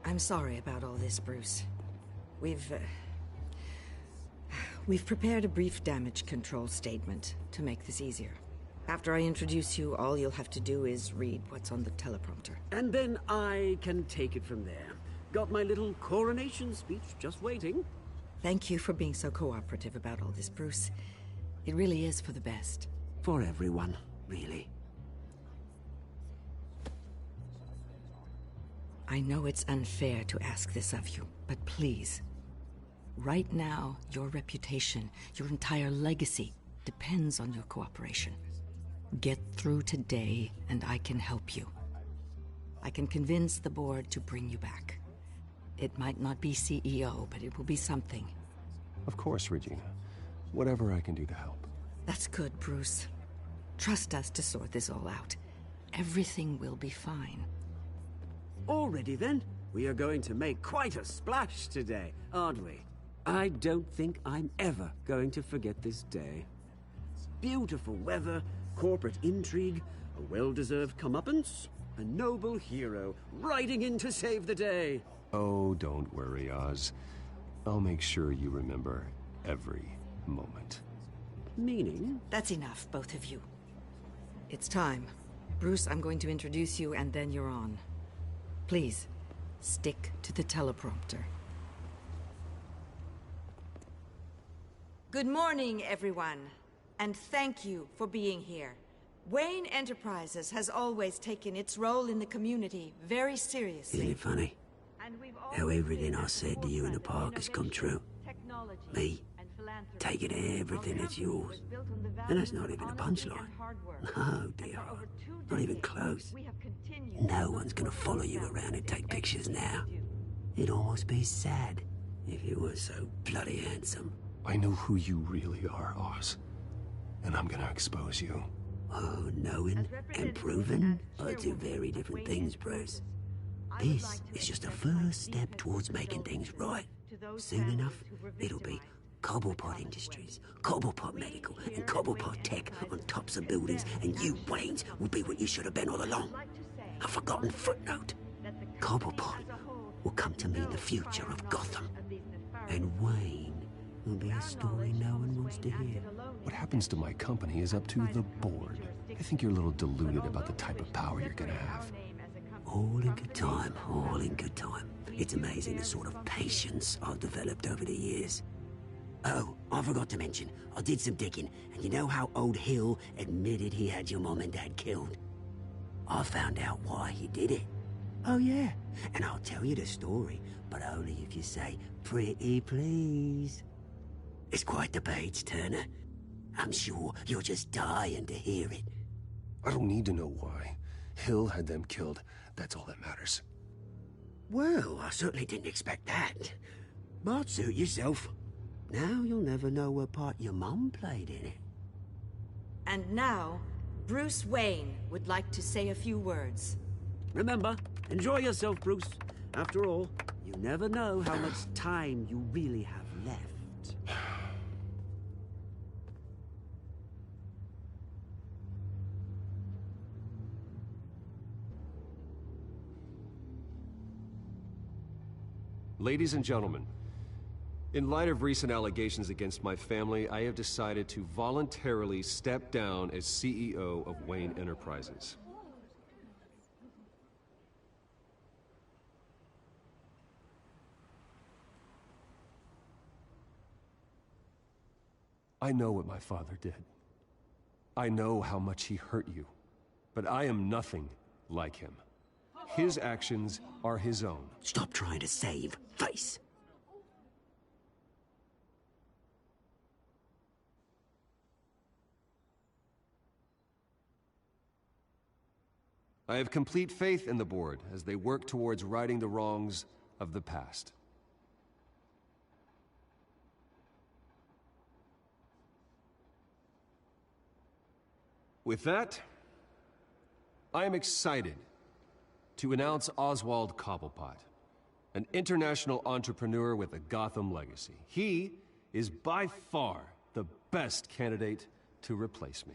I'm sorry about all this, Bruce. We've prepared a brief damage control statement to make this easier. After I introduce you, all you'll have to do is read what's on the teleprompter. And then I can take it from there. Got my little coronation speech just waiting. Thank you for being so cooperative about all this, Bruce. It really is for the best. For everyone, really. I know it's unfair to ask this of you, but please. Right now, your reputation, your entire legacy, depends on your cooperation. Get through today, and I can help you. I can convince the board to bring you back. It might not be CEO, but it will be something. Of course, Regina. Whatever I can do to help. That's good, Bruce. Trust us to sort this all out. Everything will be fine. Already then, we are going to make quite a splash today, aren't we? I don't think I'm ever going to forget this day. Beautiful weather, corporate intrigue, a well-deserved comeuppance, a noble hero riding in to save the day. Oh, don't worry, Oz. I'll make sure you remember every moment. Meaning? That's enough, both of you. It's time. Bruce, I'm going to introduce you, and then you're on. Please, stick to the teleprompter. Good morning, everyone, and thank you for being here. Wayne Enterprises has always taken its role in the community very seriously. Isn't it funny how everything I said to you in the park has come true? Me, taking everything that's yours. And that's not even a punchline. No, dear, not even close. No one's gonna follow you around and take pictures now. It'd almost be sad if you were so bloody handsome. I know who you really are, Oz. And I'm gonna expose you. Oh, knowing and proving are two very different things, Bruce. This is just a first step towards making things right. Soon enough, it'll be Cobblepot Industries, Cobblepot Medical, and Cobblepot Tech on tops of buildings, and you, Waynes, will be what you should have been all along. A forgotten footnote. Cobblepot will come to mean the future of Gotham. And Wayne will be a story no one wants to hear. What happens to my company is up to the board. I think you're a little deluded about the type of power you're gonna have. All in good time, all in good time. It's amazing the sort of patience I've developed over the years. Oh, I forgot to mention, I did some digging, and you know how old Hill admitted he had your mom and dad killed? I found out why he did it. Oh yeah, and I'll tell you the story, but only if you say, pretty please. It's quite the page, Turner. I'm sure you're just dying to hear it. I don't need to know why. Hill had them killed. That's all that matters. Well, I certainly didn't expect that. But suit yourself. Now you'll never know what part your mum played in it. And now, Bruce Wayne would like to say a few words. Remember, enjoy yourself, Bruce. After all, you never know how much time you really have left. Ladies and gentlemen, in light of recent allegations against my family, I have decided to voluntarily step down as CEO of Wayne Enterprises. I know what my father did. I know how much he hurt you, but I am nothing like him. His actions are his own. Stop trying to save face. I have complete faith in the board as they work towards righting the wrongs of the past. With that, I am excited to announce Oswald Cobblepot, an international entrepreneur with a Gotham legacy. He is by far the best candidate to replace me.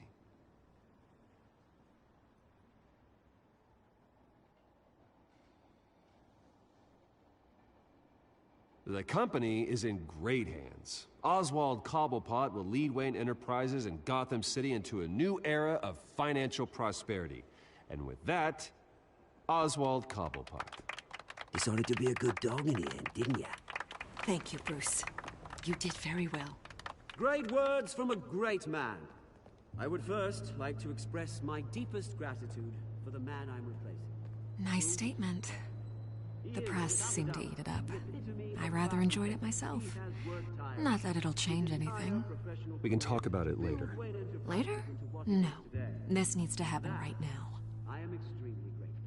The company is in great hands. Oswald Cobblepot will lead Wayne Enterprises and Gotham City into a new era of financial prosperity. And with that, Oswald Cobblepot. Decided to be a good dog in the end, didn't ya? Thank you, Bruce. You did very well. Great words from a great man. I would first like to express my deepest gratitude for the man I'm replacing. Nice statement. The press seemed to eat it up. I rather enjoyed it myself. Not that it'll change anything. We can talk about it later. Later? No. This needs to happen right now. I am extremely grateful.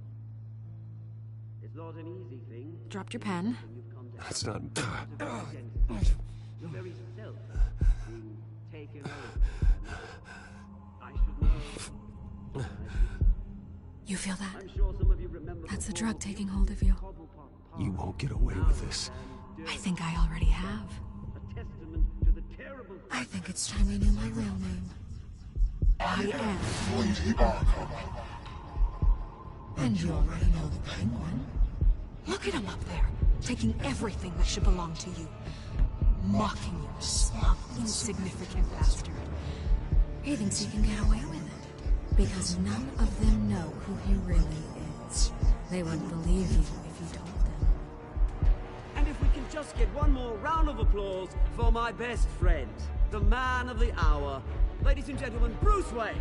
It's not an easy thing. Dropped your pen. That's not... Your very self being taken over. I should know. You feel that? I'm sure some of you remember. That's the drug taking hold of you. You won't get away with this. I think I already have. A testament to the terrible. I think it's time you knew my real name. I am Lady Arkham. And you already know the Penguin. Look at him up there, taking everything that should belong to you. Mocking you, smug, insignificant bastard. He thinks he can get away with it. Because none of them know who he really is. They wouldn't believe you if you told them. And if we can just get one more round of applause for my best friend, the man of the hour, ladies and gentlemen, Bruce Wayne.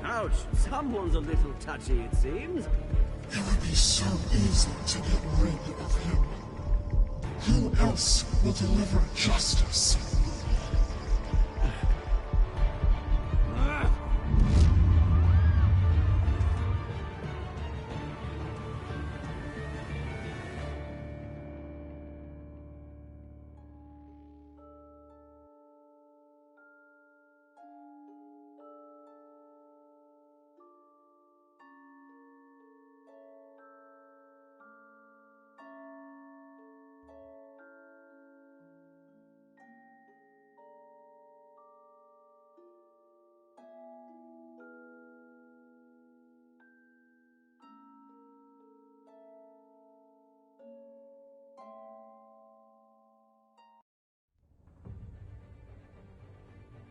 Ouch, someone's a little touchy, it seems. It would be so easy to get rid of him. Who else will deliver justice?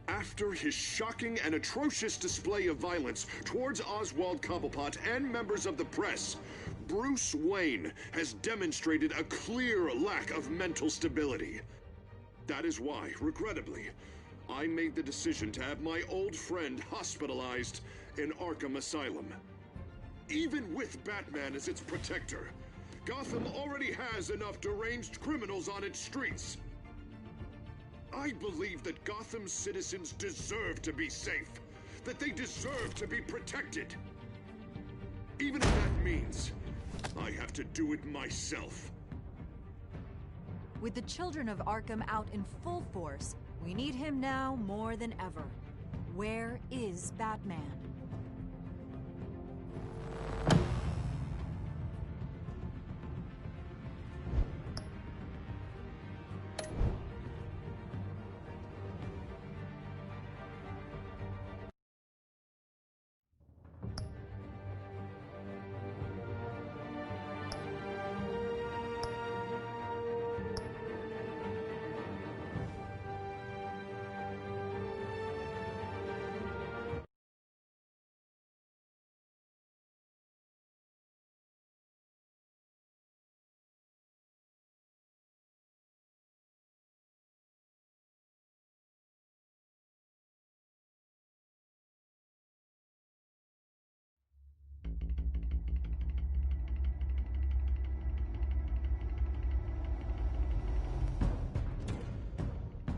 After his shocking and atrocious display of violence towards Oswald Cobblepot and members of the press, Bruce Wayne has demonstrated a clear lack of mental stability. That is why, regrettably, I made the decision to have my old friend hospitalized in Arkham Asylum. Even with Batman as its protector, Gotham already has enough deranged criminals on its streets. I believe that Gotham's citizens deserve to be safe, that they deserve to be protected. Even if that means I have to do it myself. With the children of Arkham out in full force, we need him now more than ever. Where is Batman?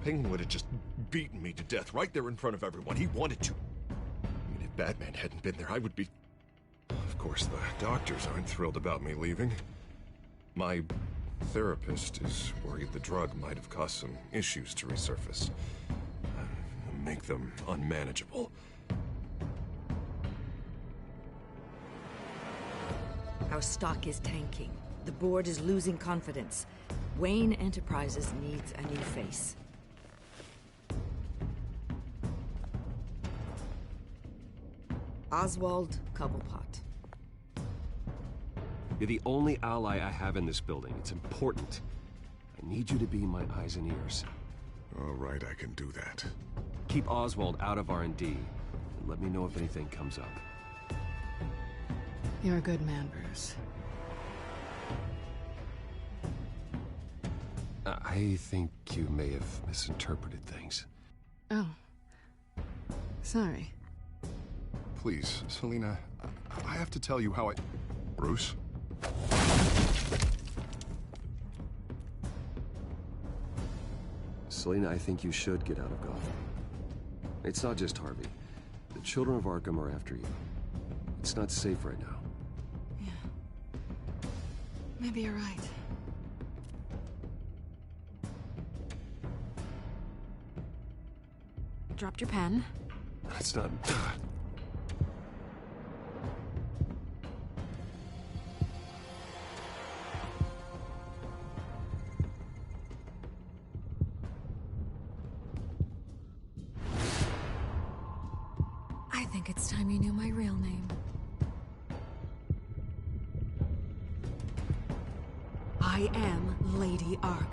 Penguin would have just beaten me to death right there in front of everyone. He wanted to. I mean, if Batman hadn't been there, I would be... Of course, the doctors aren't thrilled about me leaving. My therapist is worried the drug might have caused some issues to resurface. Make them unmanageable. Our stock is tanking. The board is losing confidence. Wayne Enterprises needs a new face. Oswald Cobblepot. You're the only ally I have in this building. It's important. I need you to be my eyes and ears. All right, I can do that. Keep Oswald out of R&D, and let me know if anything comes up. You're a good man, Bruce. I think you may have misinterpreted things. Oh. Sorry. Please, Selina, I have to tell you how I... Bruce? Selina, I think you should get out of Gotham. It's not just Harvey. The children of Arkham are after you. It's not safe right now. Yeah. Maybe you're right. Dropped your pen. That's not... I think it's time you knew my real name. I am Lady Arkham.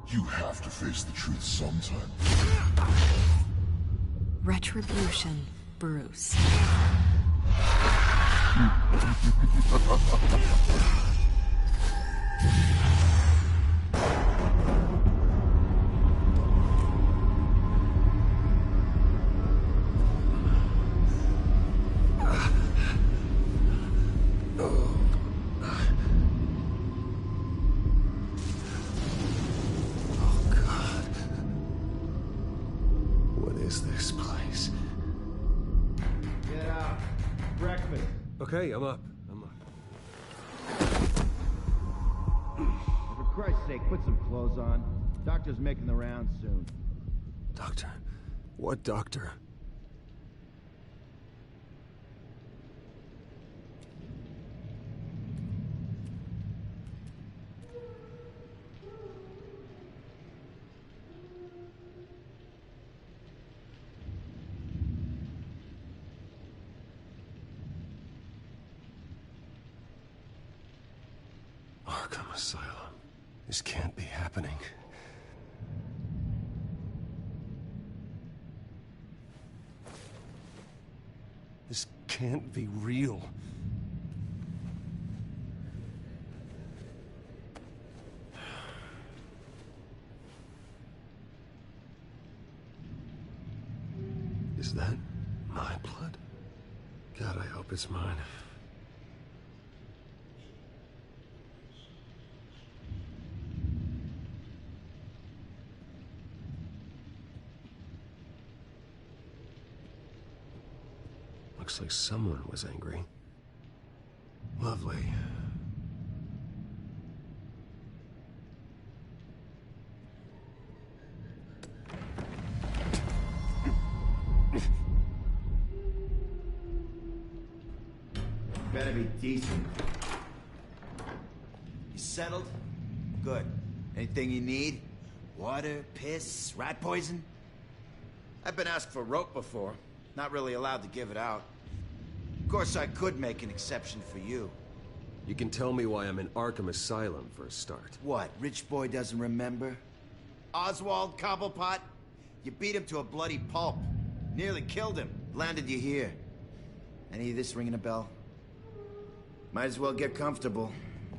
You have to face the truth sometime. Retribution, Bruce. Okay, I'm up. For Christ's sake, put some clothes on. Doctor's making the rounds soon. Doctor? What doctor? Arkham Asylum. This can't be happening. This can't be real. Is that my blood? God, I hope it's mine. Looks like someone was angry. Lovely. Better be decent. You settled? Good. Anything you need? Water, piss, rat poison? I've been asked for rope before. Not really allowed to give it out. Of course, I could make an exception for you. You can tell me why I'm in Arkham Asylum for a start. What, rich boy doesn't remember? Oswald Cobblepot? You beat him to a bloody pulp. Nearly killed him. Landed you here. Any of this ringing a bell? Might as well get comfortable.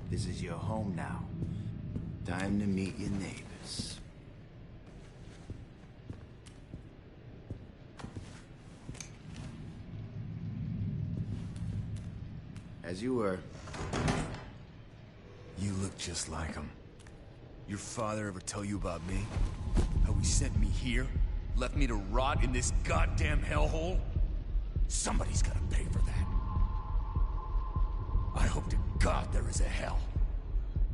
This is your home now. Time to meet your neighbors. As you were. You look just like him. Your father ever tell you about me? How he sent me here? left me to rot in this goddamn hellhole? Somebody's gotta pay for that. I hope to God there is a hell.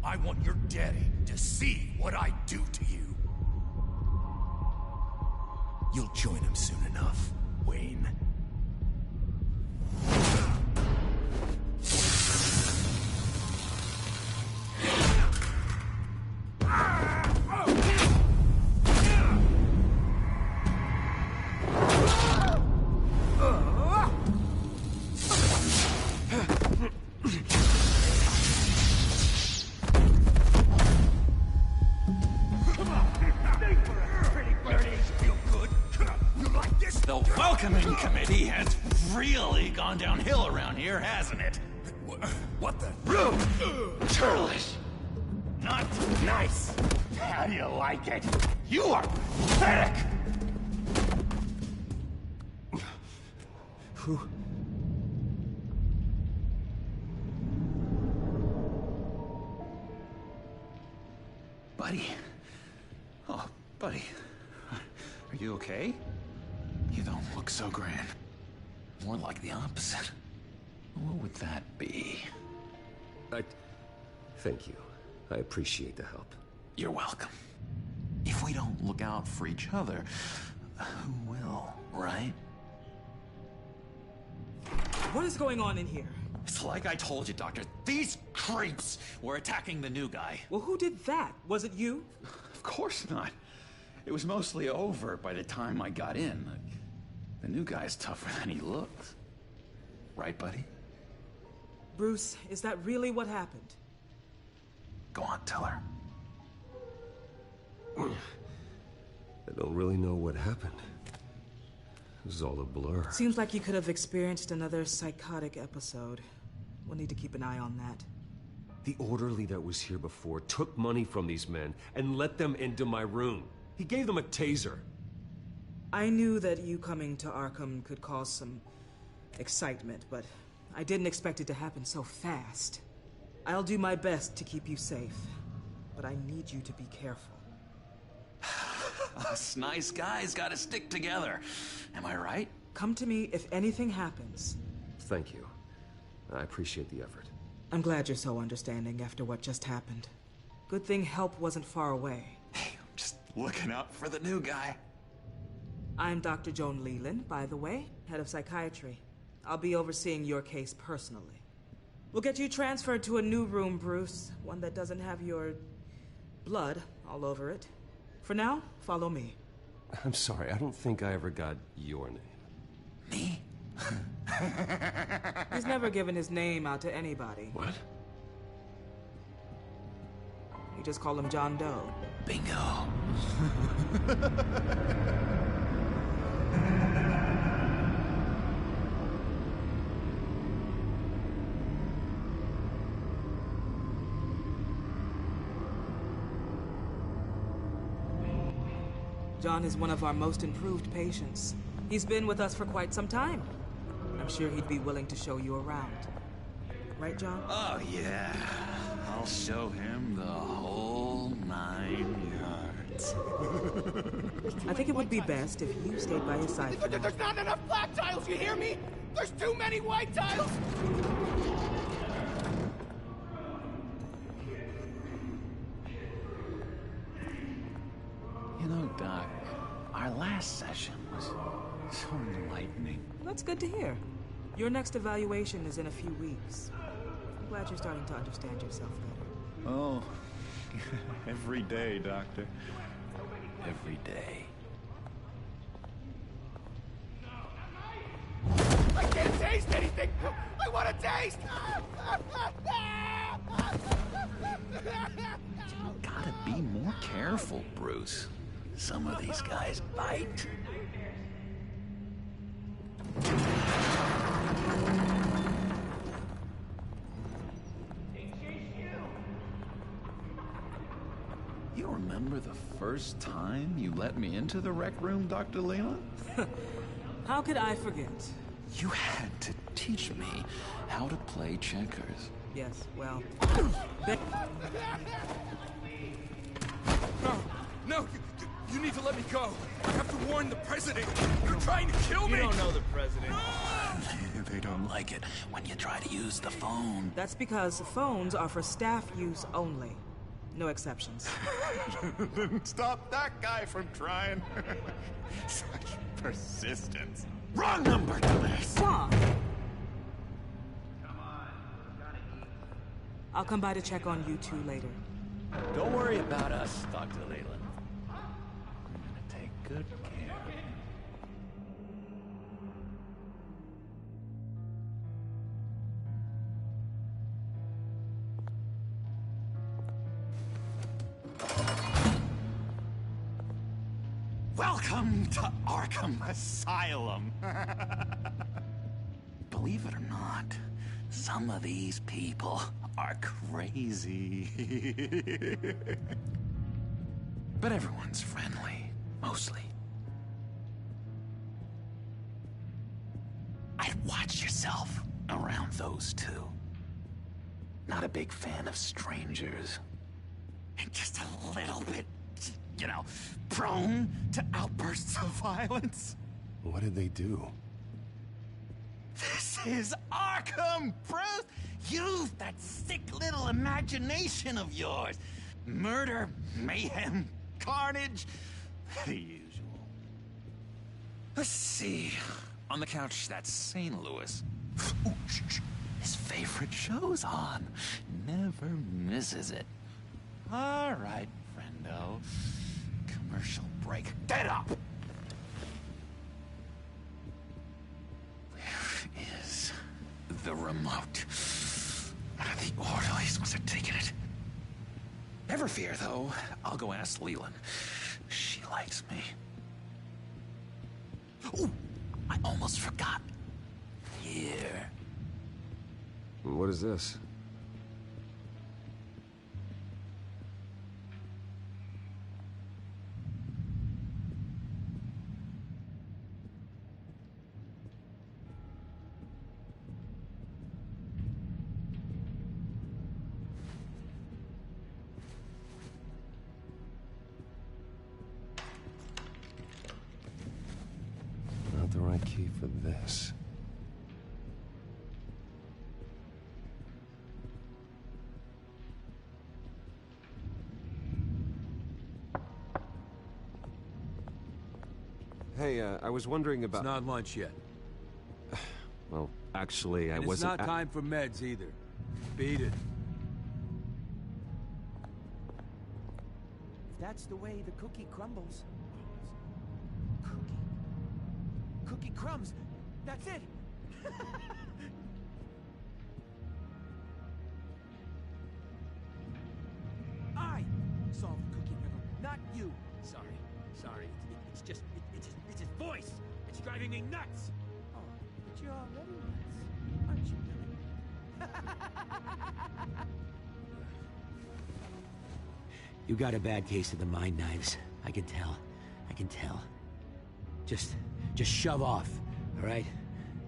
I want your daddy to see what I do to you. You'll join him soon enough, Wayne. Downhill around here, hasn't it? What the? Churlish. Not nice. How do you like it? You are pathetic. Who? Buddy. Oh, buddy. Are you okay? You don't look so grand. More like the opposite. What would that be? Thank you. I appreciate the help. You're welcome. If we don't look out for each other, who will, right? What is going on in here? It's like I told you, Doctor. These creeps were attacking the new guy. Well, who did that? Was it you? Of course not. It was mostly over by the time I got in. The new guy's tougher than he looks. Right, buddy? Bruce, is that really what happened? Go on, tell her. I don't really know what happened. This is all a blur. Seems like you could have experienced another psychotic episode. We'll need to keep an eye on that. The orderly that was here before took money from these men and let them into my room. He gave them a taser. I knew that you coming to Arkham could cause some excitement, but I didn't expect it to happen so fast. I'll do my best to keep you safe, but I need you to be careful. Us nice guys gotta stick together. Am I right? Come to me if anything happens. Thank you. I appreciate the effort. I'm glad you're so understanding after what just happened. Good thing help wasn't far away. Hey, I'm just looking out for the new guy. I'm Dr. Joan Leland, by the way, head of psychiatry. I'll be overseeing your case personally. We'll get you transferred to a new room, Bruce. One that doesn't have your blood all over it. For now, follow me. I'm sorry, I don't think I ever got your name. Me? He's never given his name out to anybody. What? You just call him John Doe. Bingo. John is one of our most improved patients. He's been with us for quite some time. I'm sure he'd be willing to show you around. Right, John? Oh, yeah. I'll show him the whole 9 yards. I think it would be best if you stayed by his side for now. There's not enough black tiles, you hear me? There's too many white tiles! You know, Doc, our last session was so enlightening. That's good to hear. Your next evaluation is in a few weeks. I'm glad you're starting to understand yourself better. Oh, every day, Doctor. Every day. I can't taste anything! I want to taste! You gotta be more careful, Bruce. Some of these guys bite. You remember the first time you let me into the rec room, Dr. Leland? How could I forget? You had to teach me how to play checkers. Yes, well... No! No! You need to let me go! I have to warn the president. You're trying to kill me. You don't know the president. They don't like it when you try to use the phone. That's because phones are for staff use only. No exceptions. Stop that guy from trying. Such persistence. Wrong number to this. Wrong. I'll come by to check on you two later. Don't worry about us, Dr. Leland. I'm gonna take good care. Welcome to Arkham Asylum. Believe it or not, some of these people are crazy. But everyone's friendly, mostly. I'd watch yourself around those two. Not a big fan of strangers. And just a little bit, you know, prone to outbursts of violence. What did they do? This is Arkham, Bruce! Use that sick little imagination of yours. Murder, mayhem, carnage, the usual. Let's see. On the couch, that's St. Louis. Ooh, shh. His favorite show's on. Never misses it. All right, friendo. Commercial break. Get up! Where is the remote? One of the orderlies must have taken it. Never fear, though. I'll go ask Leland. She likes me. Ooh, I almost forgot. Here. What is this? Not the right key for this. Hey, I was wondering about... It's not lunch yet. Well, actually, I And wasn't... it's not time for meds either. Beat it. If that's the way the cookie crumbles. Cookie crumbs. That's it. I solved the cookie riddle, not you. Sorry. It's his voice. It's driving me nuts. Oh, but you're already nuts, aren't you, Billy? You got a bad case of the mind knives. I can tell. Just shove off, all right?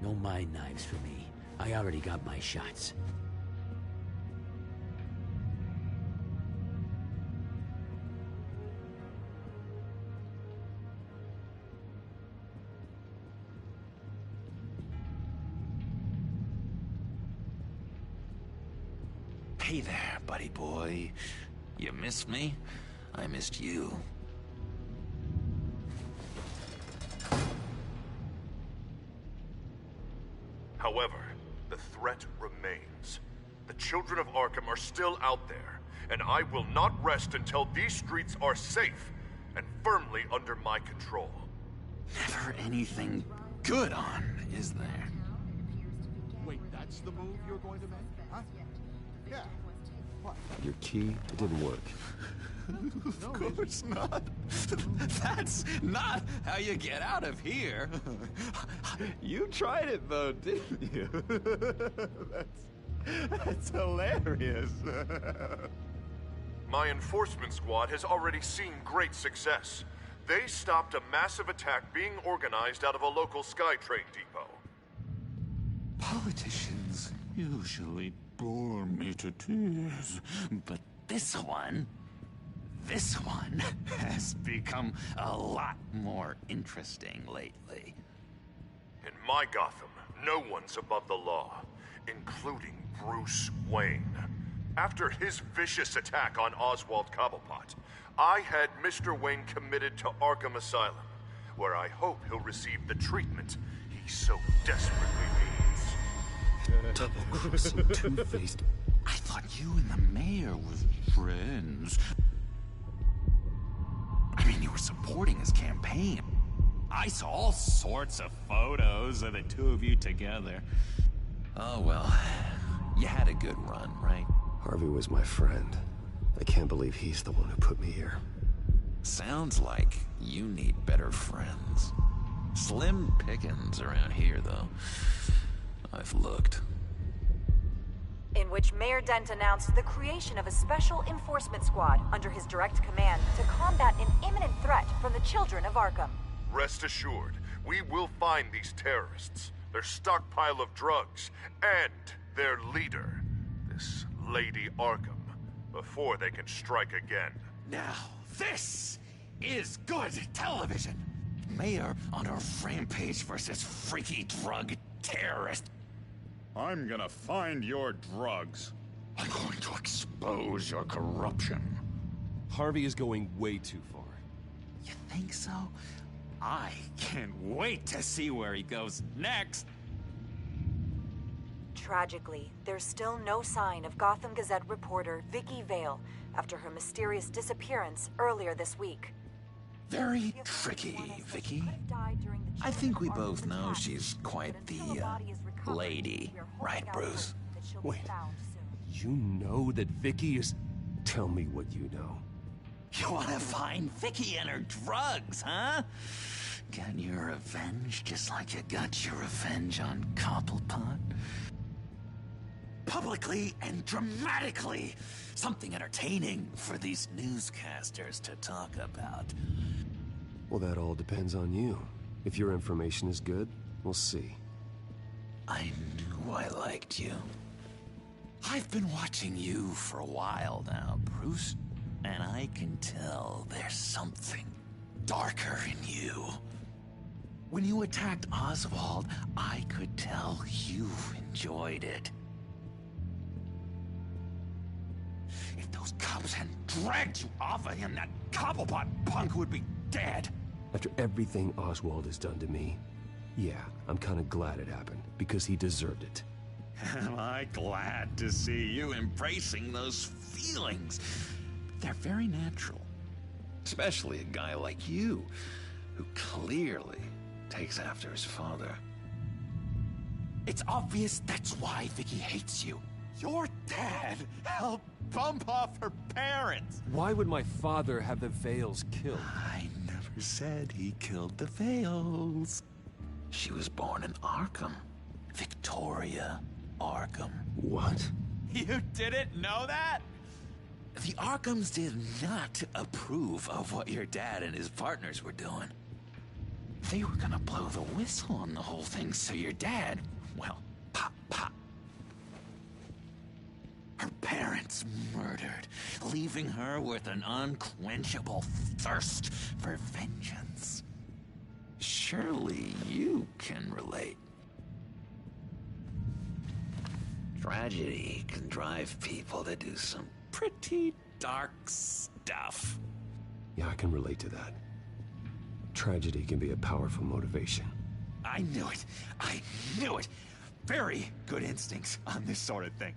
No mind knives for me. I already got my shots. Hey there, buddy boy. You missed me? I missed you. However, the threat remains. The children of Arkham are still out there, and I will not rest until these streets are safe and firmly under my control. Never anything good on, is there? Wait, that's the move you're going to make? Huh? Yeah. What? Your key, it didn't work. Of course not. That's not how you get out of here. You tried it though, didn't you? That's hilarious. My enforcement squad has already seen great success. They stopped a massive attack being organized out of a local SkyTrain depot. Politicians usually bore me to tears, but this one, this one has become a lot more interesting lately. In my Gotham, no one's above the law, including Bruce Wayne. After his vicious attack on Oswald Cobblepot, I had Mr. Wayne committed to Arkham Asylum, where I hope he'll receive the treatment he so desperately needs. Double-crossing, two-faced... I thought you and the mayor were friends. I mean, you were supporting his campaign. I saw all sorts of photos of the two of you together. Oh, well, you had a good run, right? Harvey was my friend. I can't believe he's the one who put me here. Sounds like you need better friends. Slim pickings around here, though. I've looked. In which Mayor Dent announced the creation of a special enforcement squad under his direct command to combat an imminent threat from the children of Arkham. Rest assured, we will find these terrorists, their stockpile of drugs, and their leader, this Lady Arkham, before they can strike again. Now, this is good television. Mayor on a rampage versus freaky drug terrorist. I'm gonna find your drugs. I'm going to expose your corruption. Harvey is going way too far. You think so? I can't wait to see where he goes next. Tragically, there's still no sign of Gotham Gazette reporter Vicky Vale after her mysterious disappearance earlier this week. Very tricky, Vicky. I think we both know she's quite the, lady, right, Bruce? Wait, you know that Vicky is... Tell me what you know. You want to find Vicky and her drugs, huh? Get your revenge just like you got your revenge on Cobblepot? Publicly and dramatically. Something entertaining for these newscasters to talk about. Well, that all depends on you. If your information is good, we'll see. I knew I liked you. I've been watching you for a while now, Bruce, and I can tell there's something darker in you. When you attacked Oswald, I could tell you enjoyed it. If those cops hadn't dragged you off of him, that Cobblepot punk would be dead. After everything Oswald has done to me, yeah, I'm kind of glad it happened, because he deserved it. Am I glad to see you embracing those feelings? They're very natural. Especially a guy like you, who clearly takes after his father. It's obvious that's why Vicky hates you. Your dad helped bump off her parents. Why would my father have the Vales killed? I never said he killed the Vales. She was born in Arkham. Victoria Arkham. What? You didn't know that? The Arkhams did not approve of what your dad and his partners were doing. They were gonna blow the whistle on the whole thing, so your dad, well, pop, pop. Her parents murdered, leaving her with an unquenchable thirst for vengeance. Surely you can relate. Tragedy can drive people to do some pretty dark stuff. Yeah, I can relate to that. Tragedy can be a powerful motivation. I knew it. I knew it. Very good instincts on this sort of thing.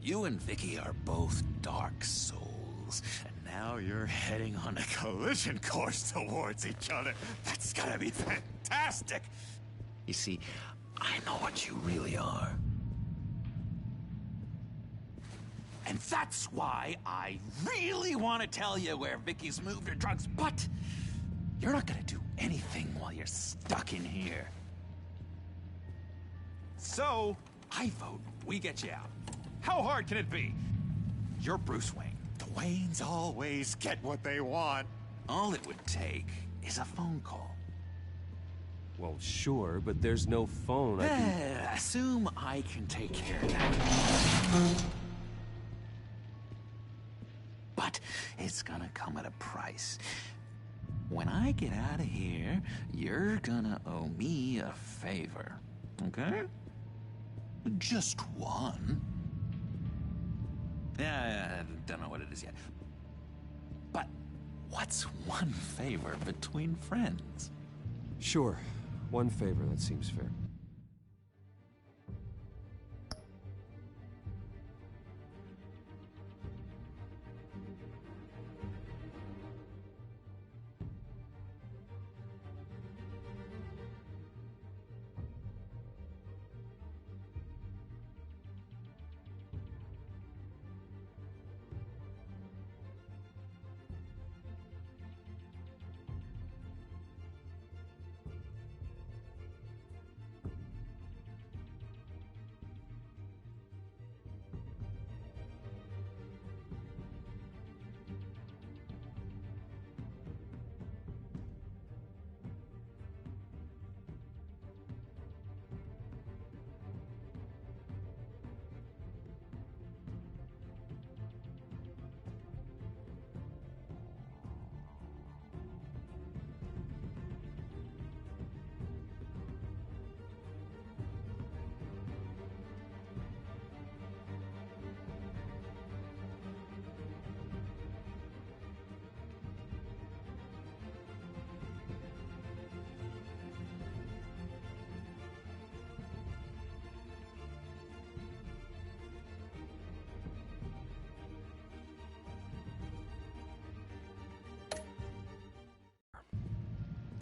You and Vicky are both dark souls, and now you're heading on a collision course towards each other. That's gotta be fantastic! You see, I know what you really are. And that's why I really want to tell you where Vicky's moved her drugs, but you're not gonna do anything while you're stuck in here. So, I vote we get you out. How hard can it be? You're Bruce Wayne. The Waynes always get what they want. All it would take is a phone call. Well, sure, but there's no phone. I can... Assume I can take care of that. but it's gonna come at a price. When I get out of here, you're gonna owe me a favor, okay? Just one. Yeah, I don't know what it is yet. But what's one favor between friends? Sure. One favor, that seems fair.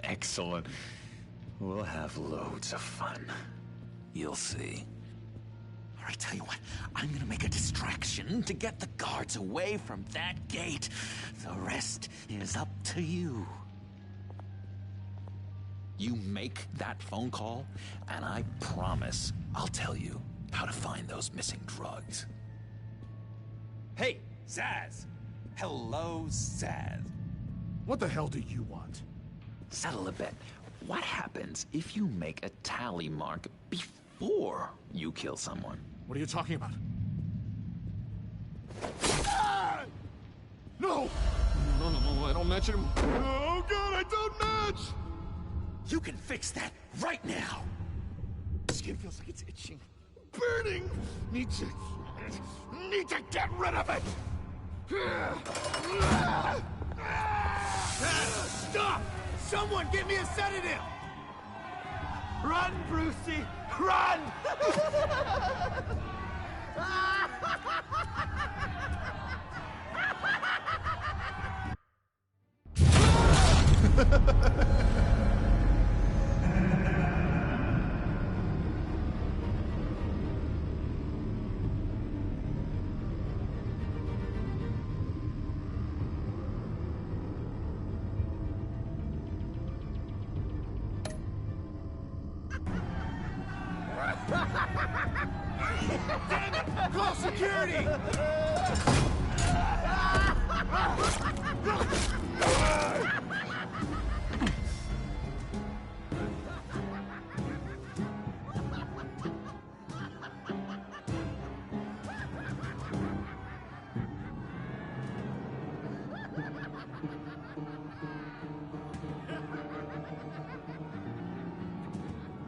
Excellent. We'll have loads of fun. You'll see. All right, tell you what, I'm gonna make a distraction to get the guards away from that gate. The rest is up to you. You make that phone call, and I promise I'll tell you how to find those missing drugs. Hey, Zsasz! Hello, Zsasz. What the hell do you want? Settle a bet. What happens if you make a tally mark before you kill someone? What are you talking about? Ah! No! No, I don't match him. Oh, God, I don't match! You can fix that right now! Skin feels like it's itching. Burning! Need to get rid of it! Stop! Someone get me a sedative! Run, Brucey! Run! Damn it! Call security!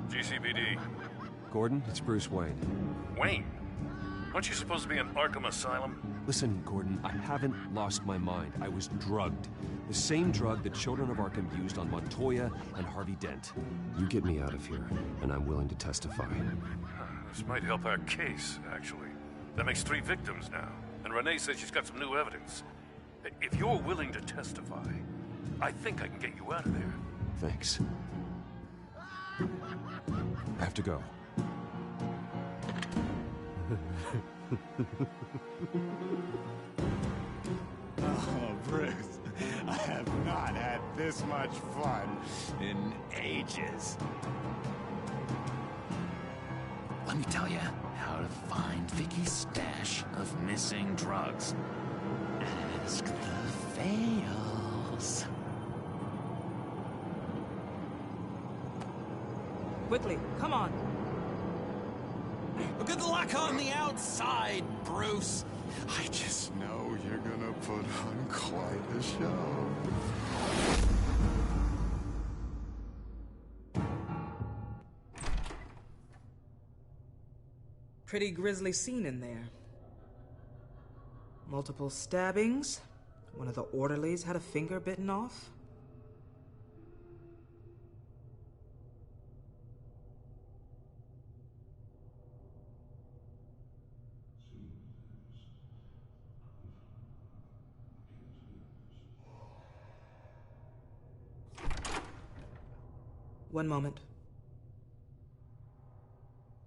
GCPD. Gordon, it's Bruce Wayne. Wayne? Aren't you supposed to be in Arkham Asylum? Listen, Gordon, I haven't lost my mind. I was drugged. The same drug the children of Arkham used on Montoya and Harvey Dent. You get me out of here, and I'm willing to testify. This might help our case, actually. That makes 3 victims now, and Renee says she's got some new evidence. If you're willing to testify, I think I can get you out of there. Thanks. I have to go. Oh, Bruce, I have not had this much fun in ages. Let me tell you how to find Vicky's stash of missing drugs. Ask the Vales. Quickly, come on. Good luck on the outside, Bruce. I just know you're gonna put on quite a show. Pretty grisly scene in there. Multiple stabbings. One of the orderlies had a finger bitten off. One moment.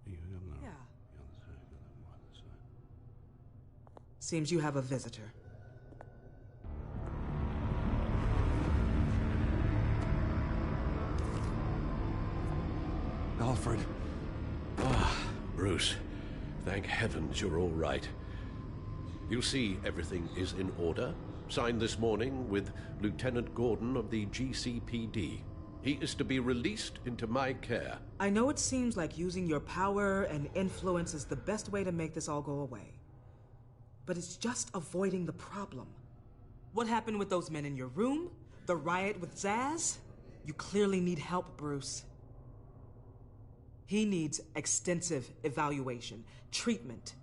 Yeah. Seems you have a visitor. Alfred. Ah, Bruce. Thank heavens you're all right. You see everything is in order. Signed this morning with Lieutenant Gordon of the GCPD. He is to be released into my care. I know it seems like using your power and influence is the best way to make this all go away. But it's just avoiding the problem. What happened with those men in your room? The riot with Zsasz? You clearly need help, Bruce. He needs extensive evaluation, treatment.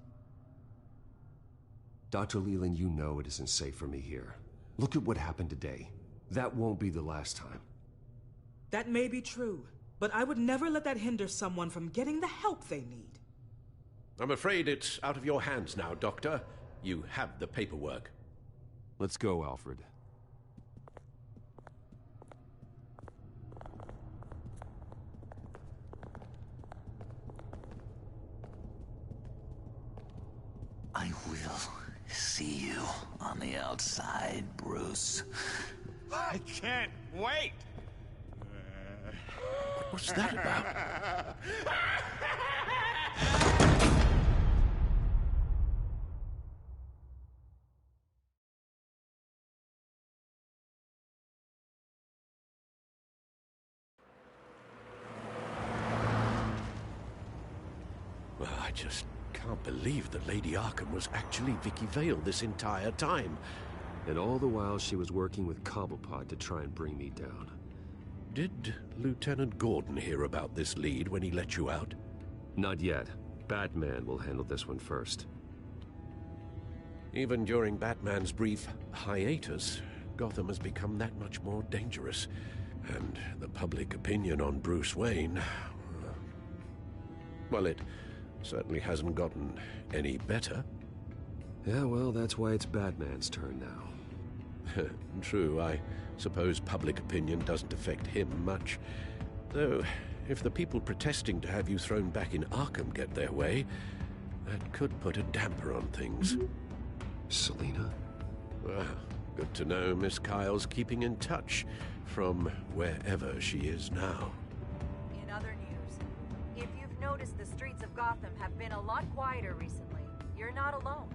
Dr. Leland, you know it isn't safe for me here. Look at what happened today. That won't be the last time. That may be true, but I would never let that hinder someone from getting the help they need. I'm afraid it's out of your hands now, Doctor. You have the paperwork. Let's go, Alfred. I will see you on the outside, Bruce. I can't wait! What's that about? Well, I just can't believe that Lady Arkham was actually Vicky Vale this entire time. And all the while she was working with Cobblepot to try and bring me down. Did Lieutenant Gordon hear about this lead when he let you out? Not yet. Batman will handle this one first. Even during Batman's brief hiatus, Gotham has become that much more dangerous. And the public opinion on Bruce Wayne... well, it certainly hasn't gotten any better. Yeah, well, that's why it's Batman's turn now. True, I suppose public opinion doesn't affect him much. Though, if the people protesting to have you thrown back in Arkham get their way, that could put a damper on things. Selina? Well, good to know Miss Kyle's keeping in touch from wherever she is now. In other news, if you've noticed the streets of Gotham have been a lot quieter recently, you're not alone.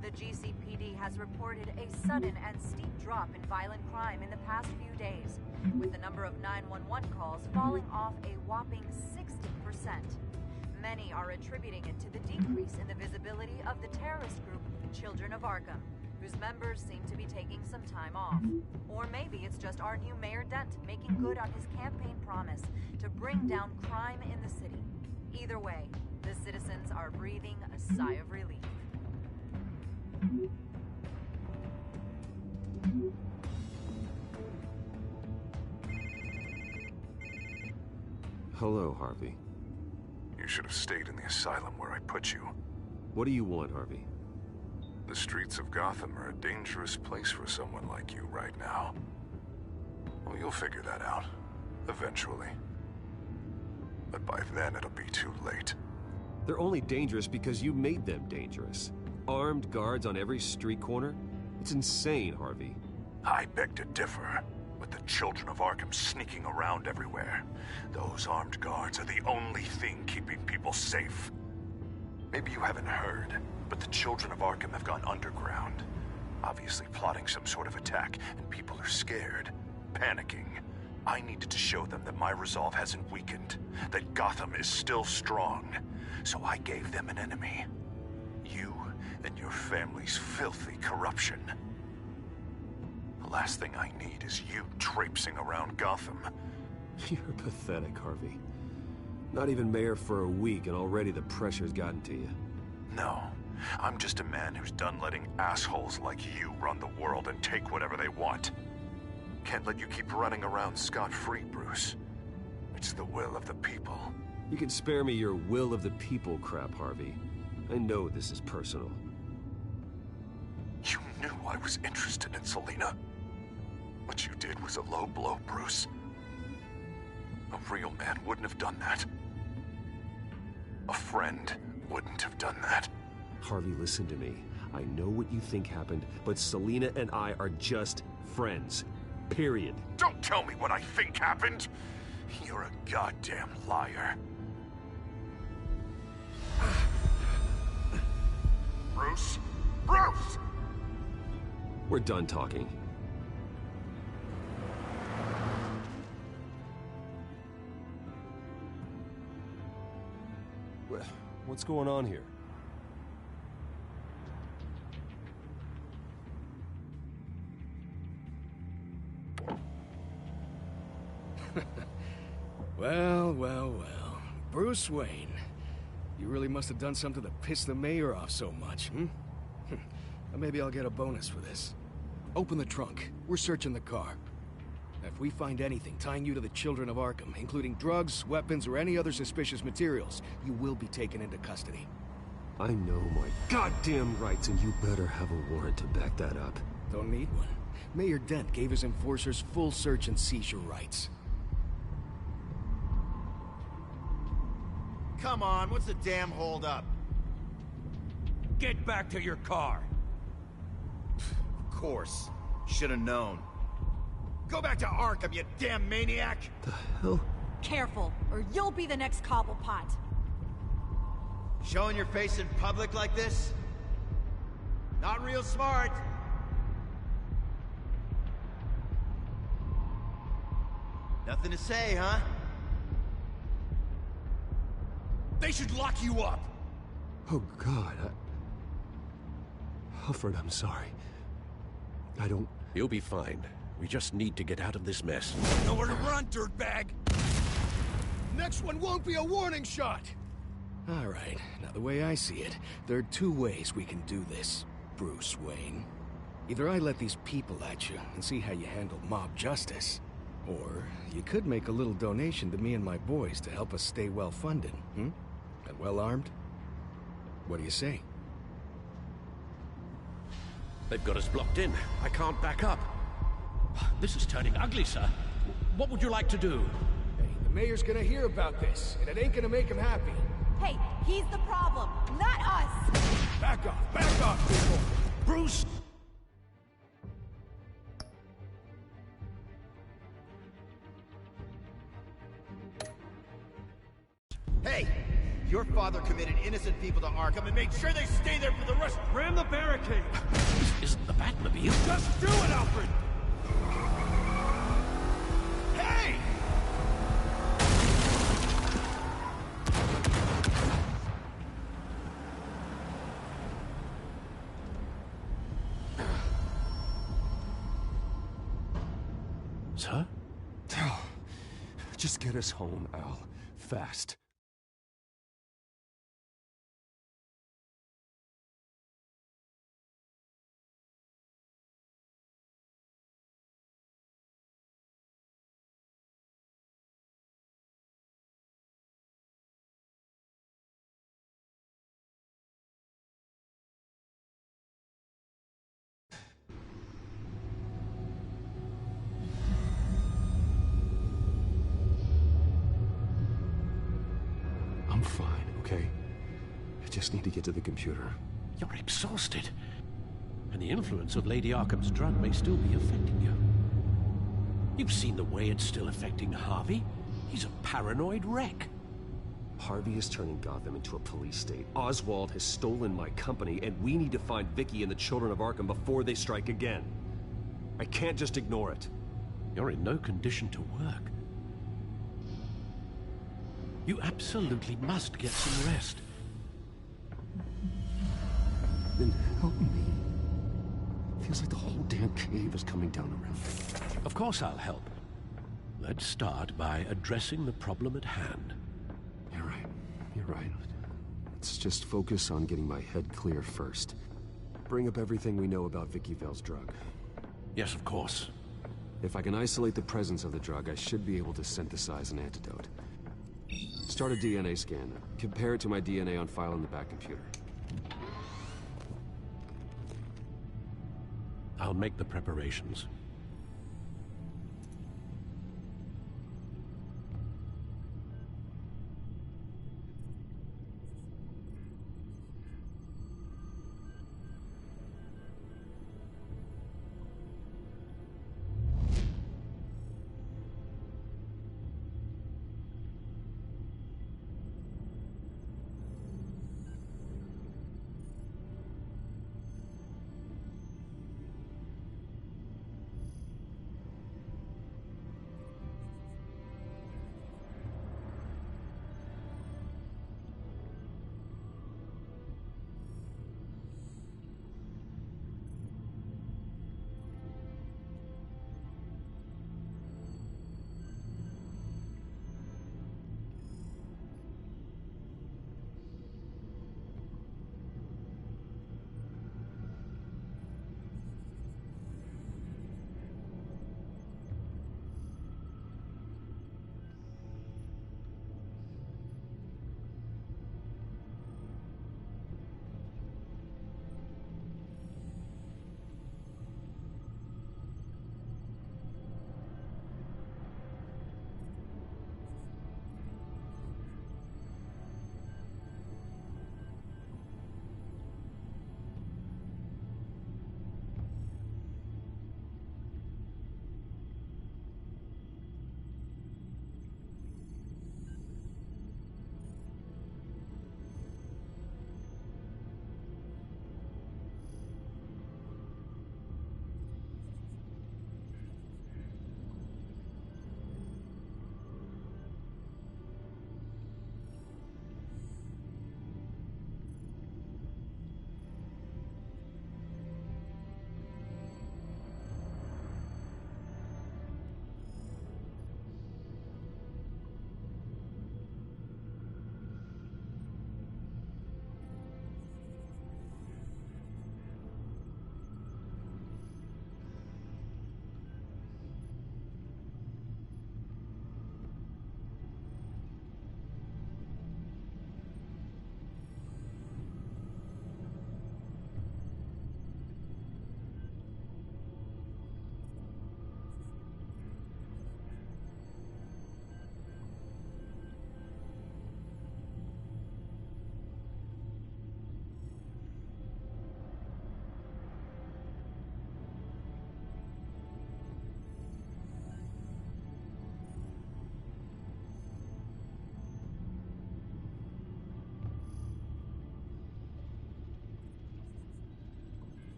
The GCPD has reported a sudden and steep drop in violent crime in the past few days, with the number of 911 calls falling off a whopping 60%. Many are attributing it to the decrease in the visibility of the terrorist group Children of Arkham, whose members seem to be taking some time off. Or maybe it's just our new Mayor Dent making good on his campaign promise to bring down crime in the city. Either way, the citizens are breathing a sigh of relief. Hello, Harvey. You should have stayed in the asylum where I put you. What do you want, Harvey? The streets of Gotham are a dangerous place for someone like you right now. Well, you'll figure that out. Eventually. But by then, it'll be too late. They're only dangerous because you made them dangerous. Armed guards on every street corner? It's insane, Harvey. I beg to differ. With the Children of Arkham sneaking around everywhere, those armed guards are the only thing keeping people safe. Maybe you haven't heard, but the Children of Arkham have gone underground. Obviously plotting some sort of attack, and people are scared, panicking. I needed to show them that my resolve hasn't weakened, that Gotham is still strong. So I gave them an enemy. You than your family's filthy corruption. The last thing I need is you traipsing around Gotham. You're pathetic, Harvey. Not even mayor for a week and already the pressure's gotten to you. No, I'm just a man who's done letting assholes like you run the world and take whatever they want. Can't let you keep running around scot-free, Bruce. It's the will of the people. You can spare me your will of the people crap, Harvey. I know this is personal. You knew I was interested in Selina. What you did was a low blow, Bruce. A real man wouldn't have done that. A friend wouldn't have done that. Harvey, listen to me. I know what you think happened, but Selina and I are just friends. Period. Don't tell me what I think happened! You're a goddamn liar. Bruce? Bruce! We're done talking. What's going on here? Well, well, well. Bruce Wayne. You really must have done something to piss the mayor off so much, hmm? Maybe I'll get a bonus for this. Open the trunk. We're searching the car. If we find anything tying you to the Children of Arkham, including drugs, weapons, or any other suspicious materials, you will be taken into custody. I know my goddamn rights, and you better have a warrant to back that up. Don't need one. Mayor Dent gave his enforcers full search and seizure rights. Come on, what's the damn holdup? Get back to your car. Of course. Should have known. Go back to Arkham, you damn maniac! The hell? Careful, or you'll be the next Cobblepot. Showing your face in public like this? Not real smart. Nothing to say, huh? They should lock you up! Oh, God, Alfred, I'm sorry. I don't... You'll be fine. We just need to get out of this mess. Nowhere to run, dirtbag! Next one won't be a warning shot! All right, now the way I see it, there are two ways we can do this, Bruce Wayne. Either I let these people at you and see how you handle mob justice, or you could make a little donation to me and my boys to help us stay well-funded, And well-armed? What do you say? They've got us blocked in. I can't back up. This is turning ugly, sir. What would you like to do? Hey, the mayor's gonna hear about this, and it ain't gonna make him happy. Hey, he's the problem, not us! Back off, people! Bruce! Hey! Your father committed innocent people to Arkham and made sure they stay there for the rest— Ram the barricade! This isn't the Batmobile. Just do it, Alfred! Hey! Sir? Just get us home, Al. Fast. I'm fine, okay? I just need to get to the computer. You're exhausted. And the influence of Lady Arkham's drug may still be affecting you. You've seen the way it's still affecting Harvey. He's a paranoid wreck. Harvey is turning Gotham into a police state. Oswald has stolen my company, and we need to find Vicky and the Children of Arkham before they strike again. I can't just ignore it. You're in no condition to work. You absolutely must get some rest. Then help me. Feels like the whole damn cave is coming down around me. Of course I'll help. Let's start by addressing the problem at hand. You're right. You're right. Let's just focus on getting my head clear first. Bring up everything we know about Vicky Vale's drug. Yes, of course. If I can isolate the presence of the drug, I should be able to synthesize an antidote. Start a DNA scan. Compare it to my DNA on file in the back computer. I'll make the preparations.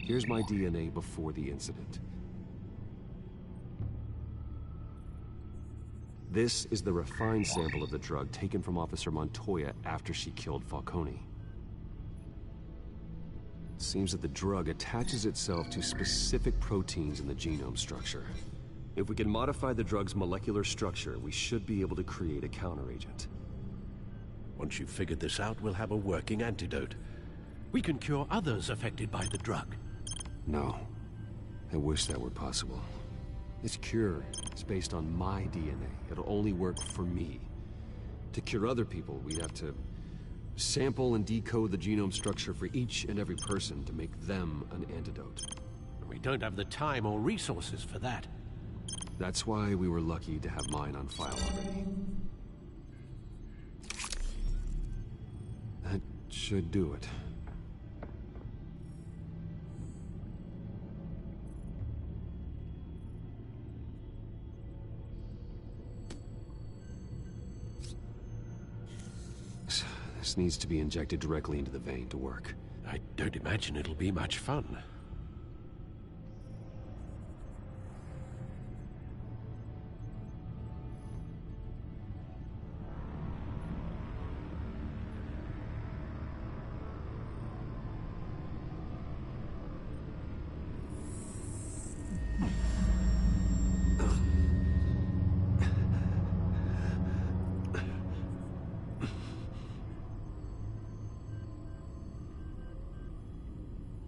Here's my DNA before the incident. This is the refined sample of the drug taken from Officer Montoya after she killed Falcone. It seems that the drug attaches itself to specific proteins in the genome structure. If we can modify the drug's molecular structure, we should be able to create a counteragent. Once you've figured this out, we'll have a working antidote. We can cure others affected by the drug. No. I wish that were possible. This cure is based on my DNA. It'll only work for me. To cure other people, we'd have to sample and decode the genome structure for each and every person to make them an antidote. We don't have the time or resources for that. That's why we were lucky to have mine on file already. That should do it. This needs to be injected directly into the vein to work. I don't imagine it'll be much fun.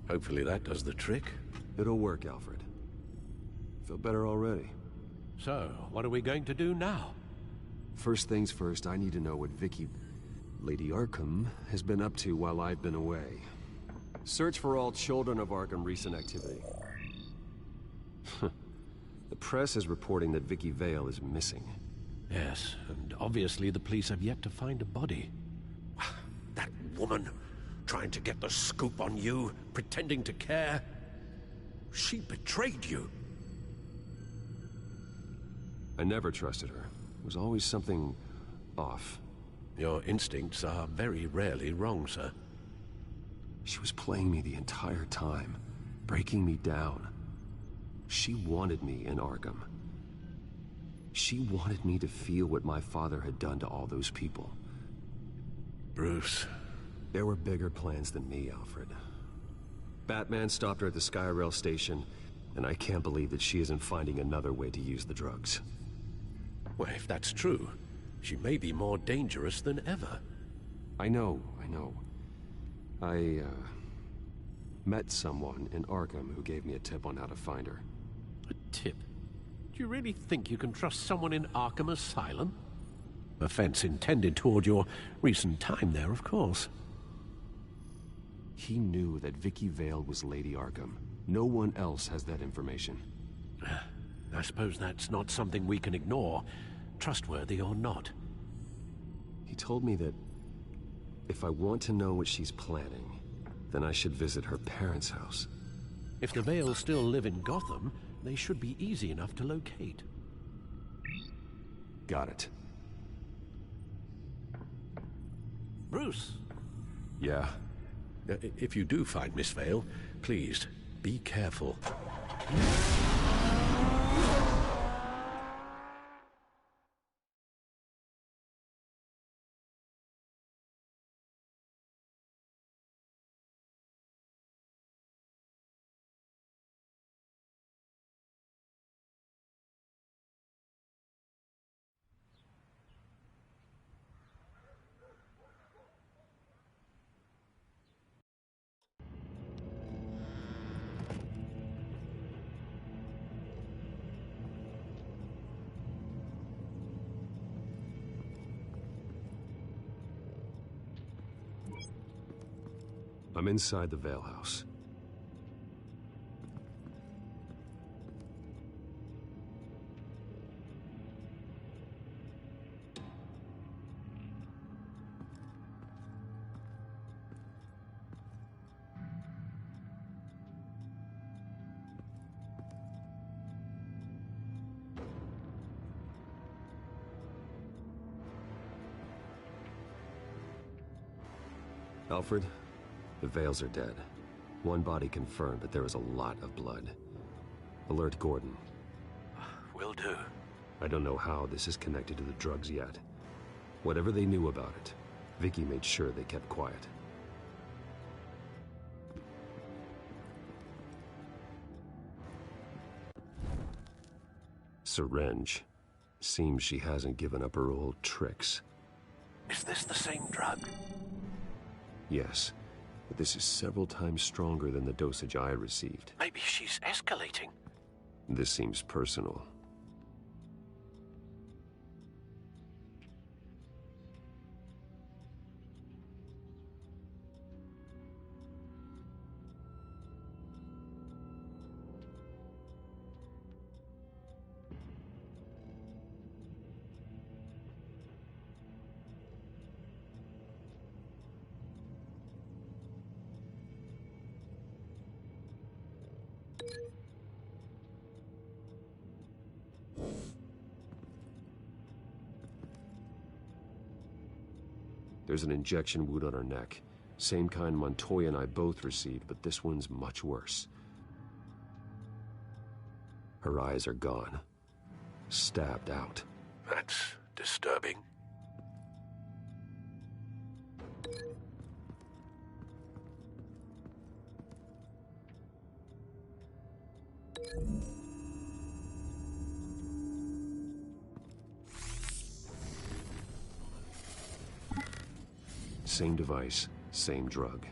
Hopefully that does the trick. It'll work, Alfred. Feel better already. So, what are we going to do now? First things first, I need to know what Lady Arkham, has been up to while I've been away. Search for all children of Arkham recent activity. The press is reporting that Vicky Vale is missing. Yes, and obviously the police have yet to find a body. That woman, trying to get the scoop on you, pretending to care. She betrayed you. I never trusted her. There was always something off. Your instincts are very rarely wrong, sir. She was playing me the entire time, breaking me down. She wanted me in Arkham. She wanted me to feel what my father had done to all those people. Bruce. There were bigger plans than me, Alfred. Batman stopped her at the Skyrail station, and I can't believe that she isn't finding another way to use the drugs. Well, if that's true, she may be more dangerous than ever. I know. I met someone in Arkham who gave me a tip on how to find her. A tip? Do you really think you can trust someone in Arkham Asylum? Offense intended toward your recent time there, of course. He knew that Vicky Vale was Lady Arkham. No one else has that information. I suppose that's not something we can ignore, trustworthy or not. He told me that if I want to know what she's planning, then I should visit her parents' house. If the Vales still live in Gotham, they should be easy enough to locate. Got it. Bruce? Yeah? If you do find Miss Vale, please, be careful. I'm inside the Vale House. Alfred, the Vales are dead. One body confirmed, but there is a lot of blood. Alert Gordon. Will do. I don't know how this is connected to the drugs yet. Whatever they knew about it, Vicky made sure they kept quiet. Syringe. Seems she hasn't given up her old tricks. Is this the same drug? Yes, but this is several times stronger than the dosage I received. Maybe she's escalating. This seems personal. There's an injection wound on her neck. Same kind Montoya and I both received, but this one's much worse. Her eyes are gone. Stabbed out. That's disturbing. Same device, same drug.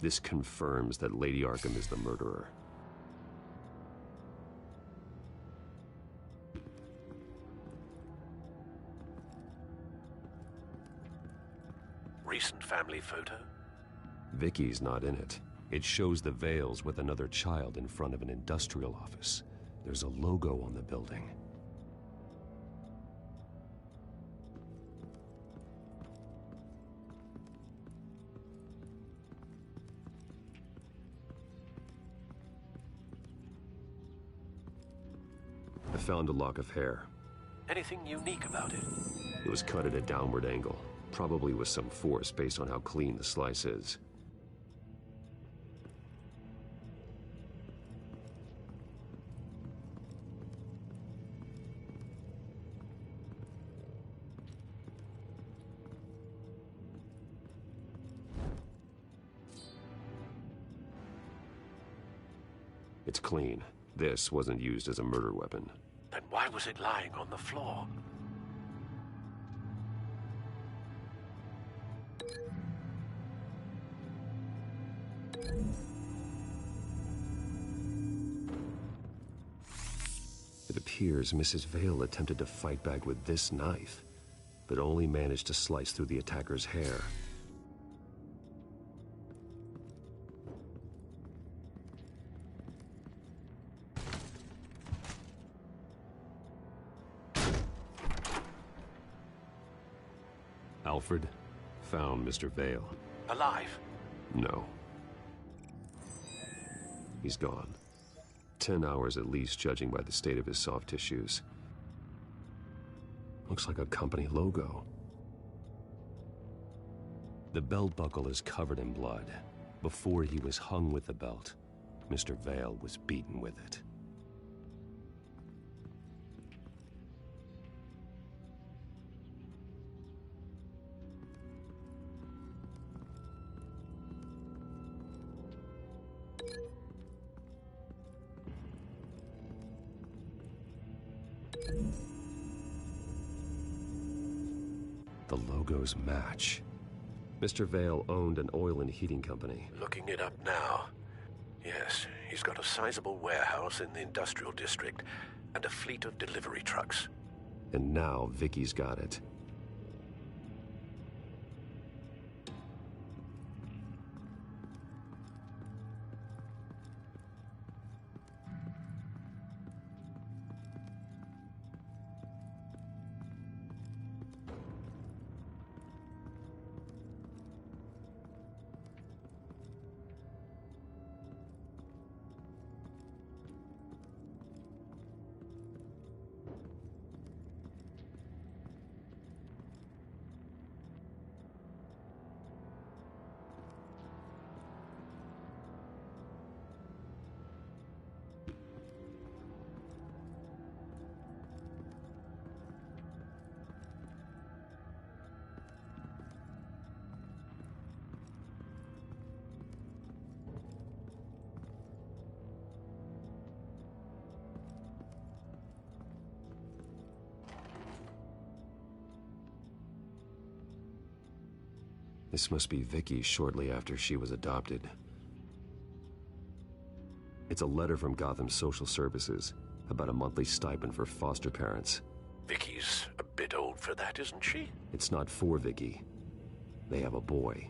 This confirms that Lady Arkham is the murderer. Recent family photo? Vicky's not in it. It shows the Vales with another child in front of an industrial office. There's a logo on the building. I found a lock of hair. Anything unique about it? It was cut at a downward angle, probably with some force based on how clean the slice is. It's clean. This wasn't used as a murder weapon. Then why was it lying on the floor? It appears Mrs. Vale attempted to fight back with this knife, but only managed to slice through the attacker's hair. Alfred found Mr. Vale. Alive? No. He's gone. 10 hours at least, judging by the state of his soft tissues. Looks like a company logo. The belt buckle is covered in blood. Before he was hung with the belt, Mr. Vale was beaten with it. The logos match. Mr. Vale owned an oil and heating company. Looking it up now. Yes, he's got a sizable warehouse in the industrial district and a fleet of delivery trucks. And now Vicky's got it. This must be Vicky shortly after she was adopted. It's a letter from Gotham Social Services about a monthly stipend for foster parents. Vicky's a bit old for that, isn't she? It's not for Vicky. They have a boy.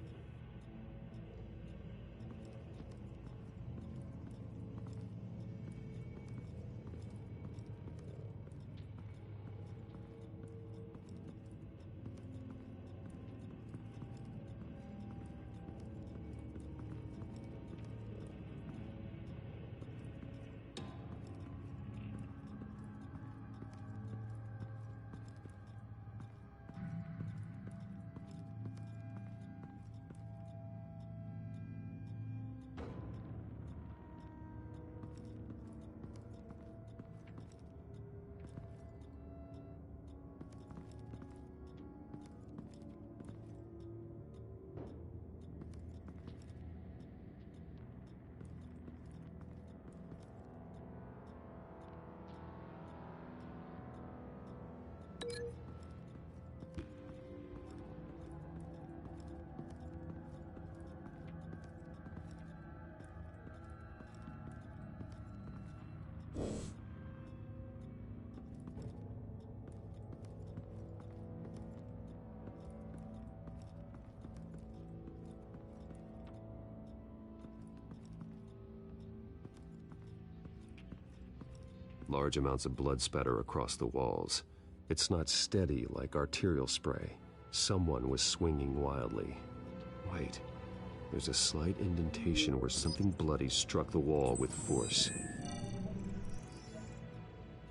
Large amounts of blood spatter across the walls. It's not steady like arterial spray. Someone was swinging wildly. Wait, there's a slight indentation where something bloody struck the wall with force.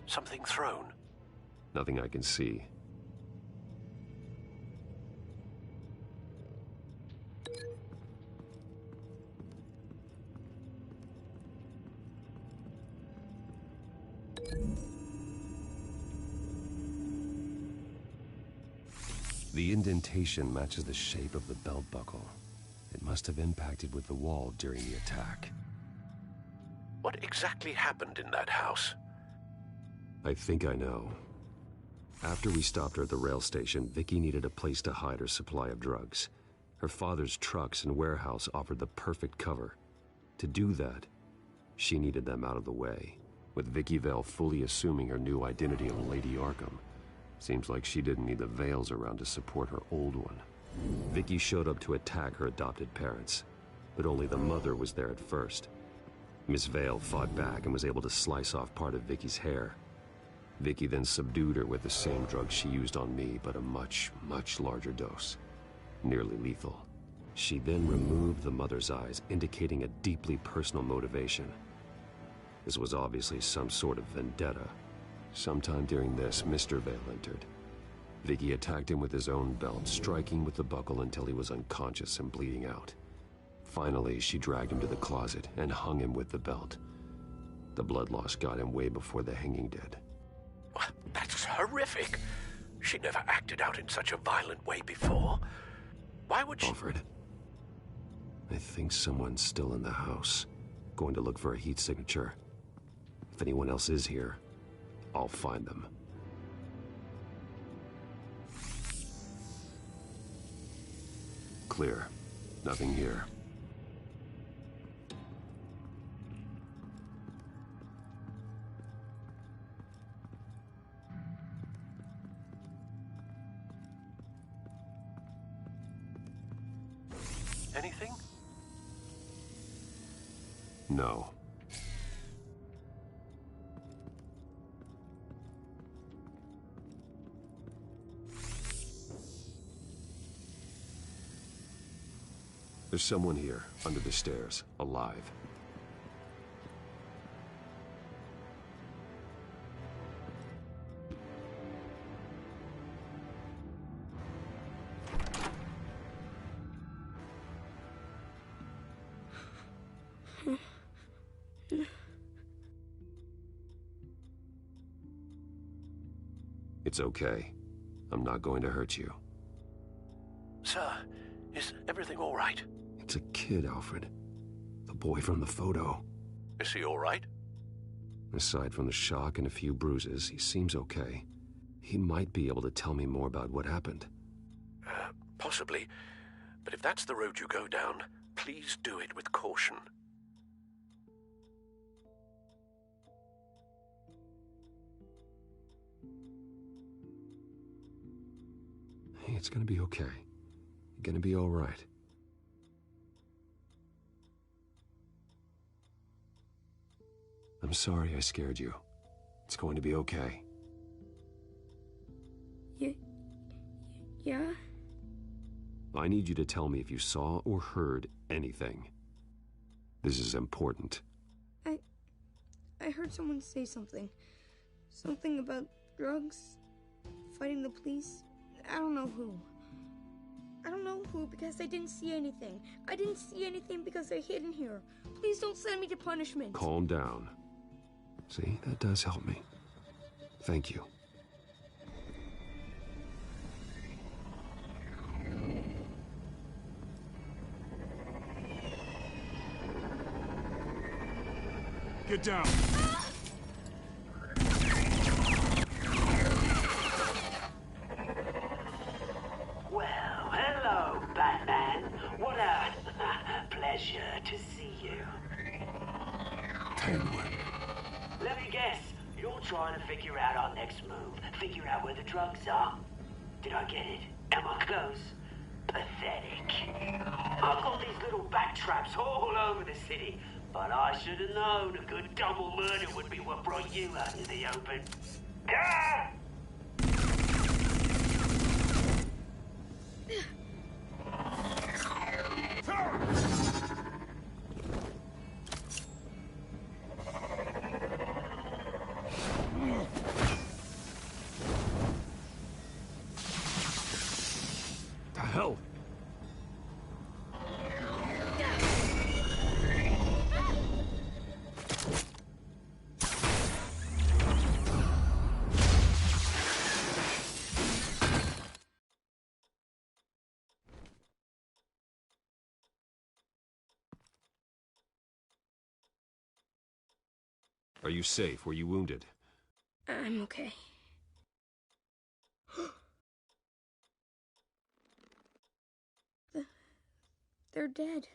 Something thrown? Nothing I can see. The indentation matches the shape of the belt buckle. It must have impacted with the wall during the attack. What exactly happened in that house? I think I know. After we stopped her at the rail station, Vicky needed a place to hide her supply of drugs. Her father's trucks and warehouse offered the perfect cover. To do that, she needed them out of the way, with Vicky Vale fully assuming her new identity of Lady Arkham. Seems like she didn't need the veils around to support her old one. Vicky showed up to attack her adopted parents, but only the mother was there at first. Miss Vale fought back and was able to slice off part of Vicky's hair. Vicky then subdued her with the same drug she used on me, but a much, much larger dose. Nearly lethal. She then removed the mother's eyes, indicating a deeply personal motivation. This was obviously some sort of vendetta. Sometime during this, Mr. Vale entered. Vicky attacked him with his own belt, striking with the buckle until he was unconscious and bleeding out. Finally, she dragged him to the closet and hung him with the belt. The blood loss got him way before the hanging did. That's horrific. She never acted out in such a violent way before. Why would she... Alfred, I think someone's still in the house. Going to look for a heat signature. If anyone else is here, I'll find them. Clear. Nothing here. Anything? No. There's someone here, under the stairs, alive. It's okay. I'm not going to hurt you. Sir, is everything all right? It's a kid, Alfred. The boy from the photo. Is he all right? Aside from the shock and a few bruises, he seems okay. He might be able to tell me more about what happened. Possibly. But if that's the road you go down, please do it with caution. Hey, it's gonna be okay. You're gonna be all right. I'm sorry I scared you. It's going to be okay. Yeah? I need you to tell me if you saw or heard anything. This is important. I heard someone say something. Something about drugs, fighting the police. I don't know who. I don't know who because I didn't see anything. I didn't see anything because they're hidden here. Please don't send me to punishment. Calm down. See, that does help me. Thank you. Get down. Well, hello, Batman. What a pleasure to see you. Penguin. Let me guess. You're trying to figure out our next move. Figure out where the drugs are. Did I get it? Am I close? Pathetic. I've got these little bat traps all over the city. But I should have known a good double murder would be what brought you out in the open. Ah! The hell? Are you safe? Were you wounded? I'm okay. They're dead.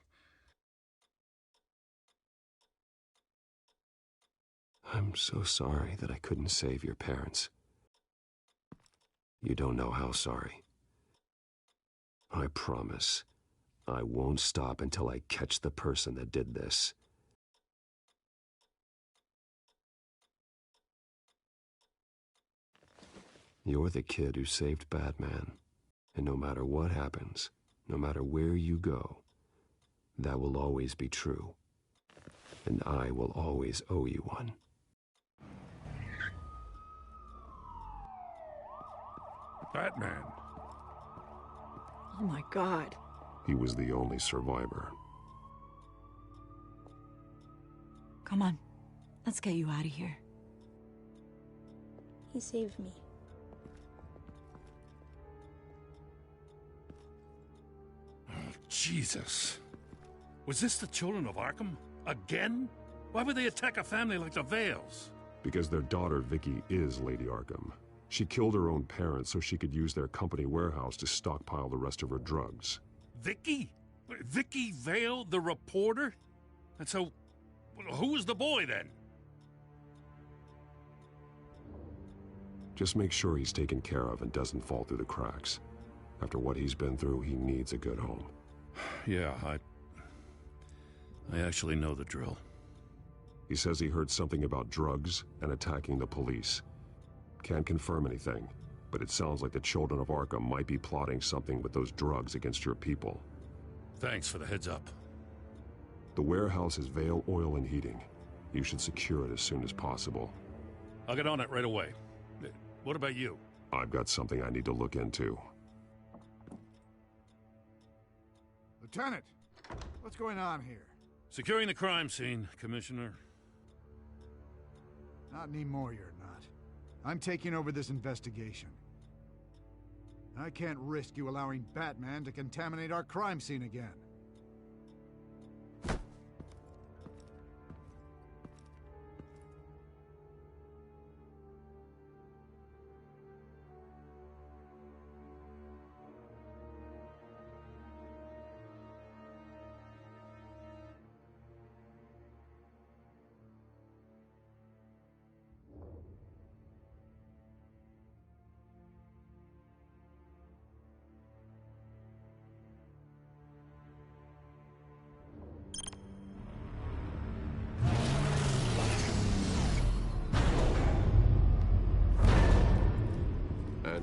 I'm so sorry that I couldn't save your parents. You don't know how sorry. I promise, I won't stop until I catch the person that did this. You're the kid who saved Batman. And no matter what happens, no matter where you go, that will always be true. And I will always owe you one. Batman. Oh my God. He was the only survivor. Come on. Let's get you out of here. He saved me. Jesus. Was this the children of Arkham? Again? Why would they attack a family like the Vales? Because their daughter, Vicky, is Lady Arkham. She killed her own parents so she could use their company warehouse to stockpile the rest of her drugs. Vicky? Vicky Vale, the reporter? And so, who was the boy then? Just make sure he's taken care of and doesn't fall through the cracks. After what he's been through, he needs a good home. Yeah, I actually know the drill. He says he heard something about drugs and attacking the police. Can't confirm anything, but it sounds like the children of Arkham might be plotting something with those drugs against your people. Thanks for the heads up. The warehouse is Vale Oil and Heating. You should secure it as soon as possible. I'll get on it right away. What about you? I've got something I need to look into. Lieutenant, what's going on here? Securing the crime scene, Commissioner. Not anymore, you're not. I'm taking over this investigation. I can't risk you allowing Batman to contaminate our crime scene again.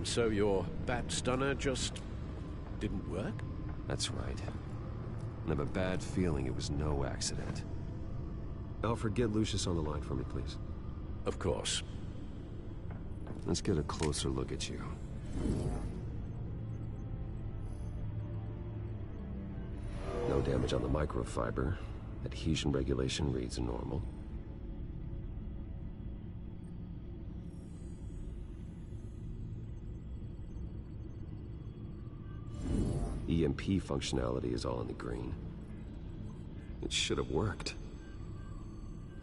And so your bat stunner just didn't work? That's right. I have a bad feeling it was no accident. Alfred, get Lucius on the line for me, please. Of course. Let's get a closer look at you. No damage on the microfiber. Adhesion regulation reads normal. EMP functionality is all in the green. It should have worked.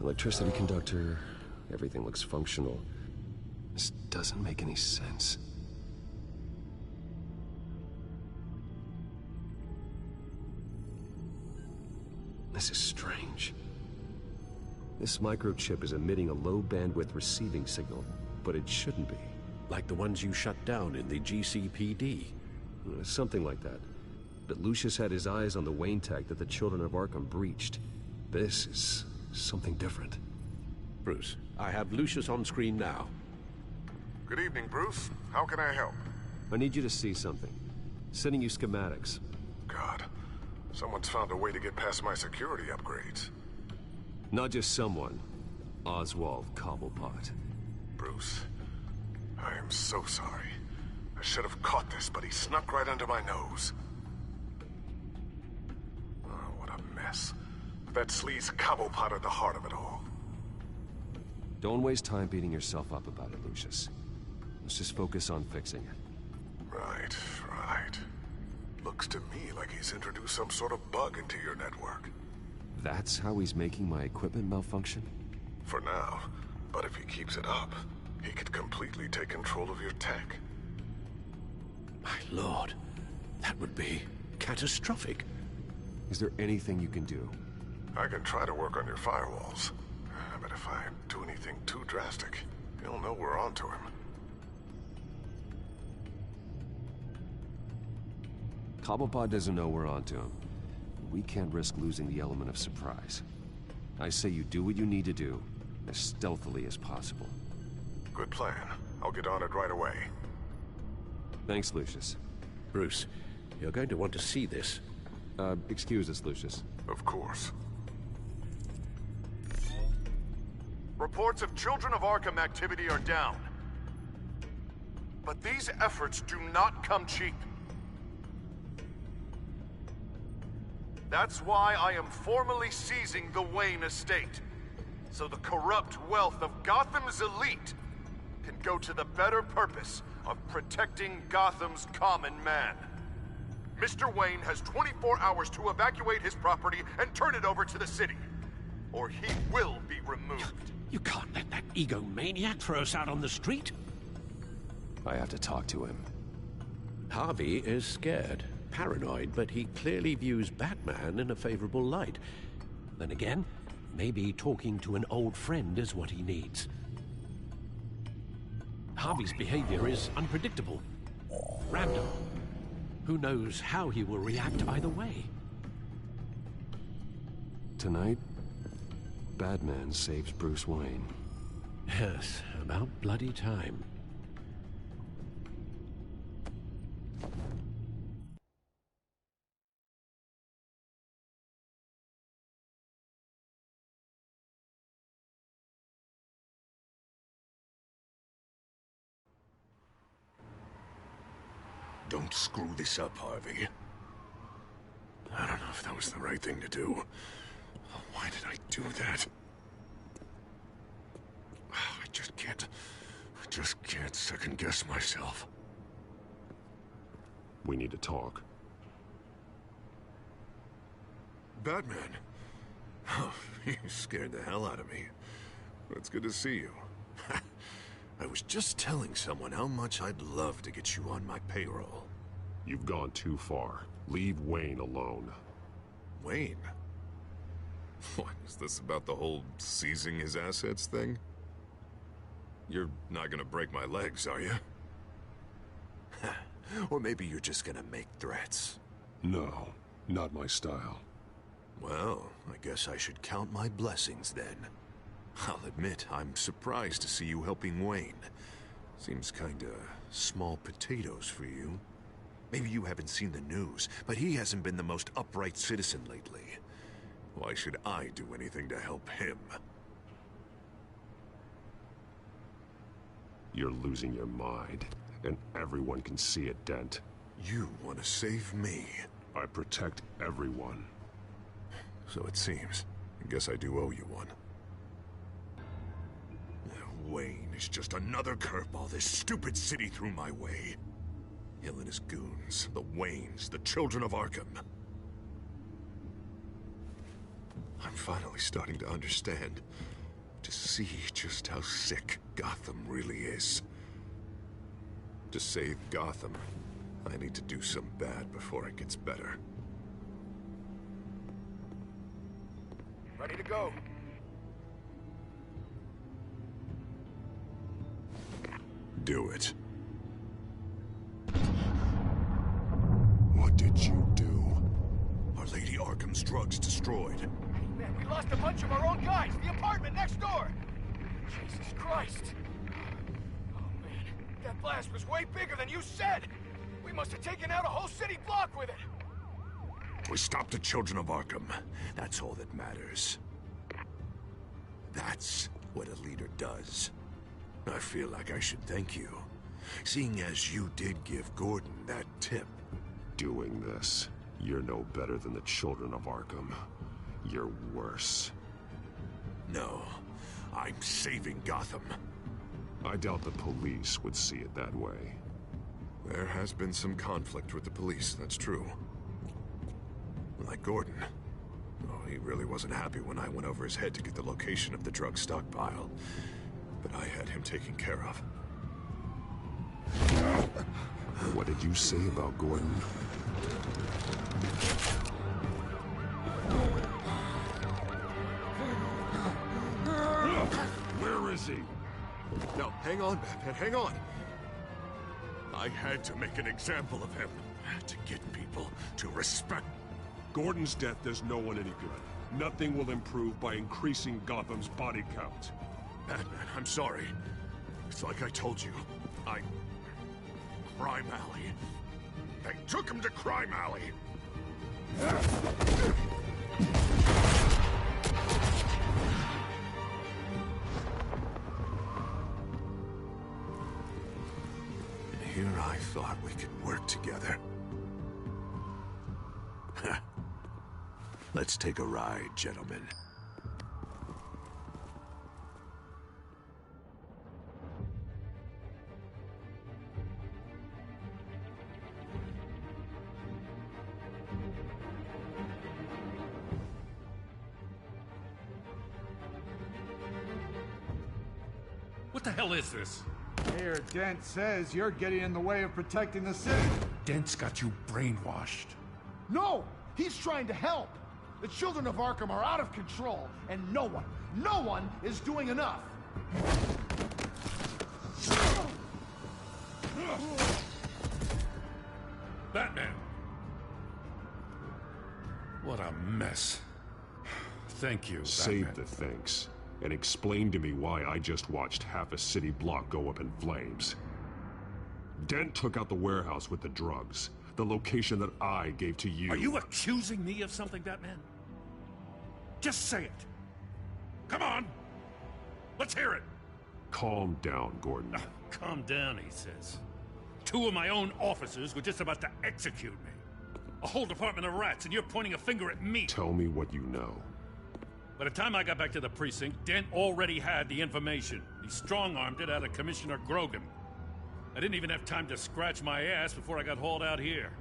Electricity conductor, everything looks functional. This doesn't make any sense. This is strange. This microchip is emitting a low-bandwidth receiving signal, but it shouldn't be. Like the ones you shut down in the GCPD. Something like that. But Lucius had his eyes on the Wayne tech that the Children of Arkham breached. This is something different. Bruce, I have Lucius on screen now. Good evening, Bruce. How can I help? I need you to see something. Sending you schematics. God, someone's found a way to get past my security upgrades. Not just someone. Oswald Cobblepot. Bruce, I am so sorry. I should have caught this, but he snuck right under my nose. Oh, what a mess. That sleaze Cobblepot at the heart of it all. Don't waste time beating yourself up about it, Lucius. Let's just focus on fixing it. Right, right. Looks to me like he's introduced some sort of bug into your network. That's how he's making my equipment malfunction? For now. But if he keeps it up, he could completely take control of your tech. My lord, that would be catastrophic. Is there anything you can do? I can try to work on your firewalls. But if I do anything too drastic, he'll know we're onto him. Cobblepot doesn't know we're onto him. We can't risk losing the element of surprise. I say you do what you need to do, as stealthily as possible. Good plan. I'll get on it right away. Thanks, Lucius. Bruce, you're going to want to see this. Excuse us, Lucius. Of course. Reports of Children of Arkham activity are down. But these efforts do not come cheap. That's why I am formally seizing the Wayne estate, so the corrupt wealth of Gotham's elite can go to the better purpose of protecting Gotham's common man. Mr. Wayne has 24 hours to evacuate his property and turn it over to the city, or he will be removed. You can't let that egomaniac throw us out on the street. I have to talk to him. Harvey is scared, paranoid, but he clearly views Batman in a favorable light. Then again, maybe talking to an old friend is what he needs. Harvey's behavior is unpredictable, random. Who knows how he will react either way? Tonight, Batman saves Bruce Wayne. Yes, about bloody time. Don't screw this up, Harvey. I don't know if that was the right thing to do. Why did I do that? I just can't second-guess myself. We need to talk. Batman? Oh, you scared the hell out of me. It's good to see you. I was just telling someone how much I'd love to get you on my payroll. You've gone too far. Leave Wayne alone. Wayne? What, is this about the whole seizing his assets thing? You're not gonna break my legs, are you? Or maybe you're just gonna make threats. No, not my style. Well, I guess I should count my blessings then. I'll admit, I'm surprised to see you helping Wayne. Seems kinda small potatoes for you. Maybe you haven't seen the news, but he hasn't been the most upright citizen lately. Why should I do anything to help him? You're losing your mind, and everyone can see it, Dent. You want to save me? I protect everyone. So it seems. I guess I do owe you one. Wayne is just another curveball this stupid city threw my way. Hill and his goons, the Waynes, the children of Arkham. I'm finally starting to understand, to see just how sick Gotham really is. To save Gotham, I need to do some bad before it gets better. Ready to go. Do it. What did you do? Our Lady Arkham's drugs destroyed. Man, we lost a bunch of our own guys. The apartment next door. Jesus Christ. Oh, man. That blast was way bigger than you said. We must have taken out a whole city block with it. We stopped the children of Arkham. That's all that matters. That's what a leader does. I feel like I should thank you, seeing as you did give Gordon that tip. Doing this, you're no better than the children of Arkham. You're worse. No, I'm saving Gotham. I doubt the police would see it that way. There has been some conflict with the police, that's true. Like Gordon. Oh, he really wasn't happy when I went over his head to get the location of the drug stockpile. But I had him taken care of. What did you say about Gordon? Where is he? No, hang on, Batman, hang on. I had to make an example of him. To get people to respect. Gordon's death does no one any good. Nothing will improve by increasing Gotham's body count. Batman, I'm sorry. It's like I told you. Crime Alley. They took him to Crime Alley. Here I thought we could work together. Let's take a ride, gentlemen. What the hell is this? Mayor Dent says you're getting in the way of protecting the city. Dent's got you brainwashed. No! He's trying to help! The children of Arkham are out of control, and no one is doing enough! Batman! What a mess. Thank you, Save Batman. the thanks, and explain to me why I just watched half a city block go up in flames. Dent took out the warehouse with the drugs, the location that I gave to you. Are you accusing me of something, Batman? Just say it. Come on! Let's hear it! Calm down, Gordon. Calm down, he says. 2 of my own officers were just about to execute me. A whole department of rats, and you're pointing a finger at me. Tell me what you know. By the time I got back to the precinct, Dent already had the information. He strong-armed it out of Commissioner Grogan. I didn't even have time to scratch my ass before I got hauled out here.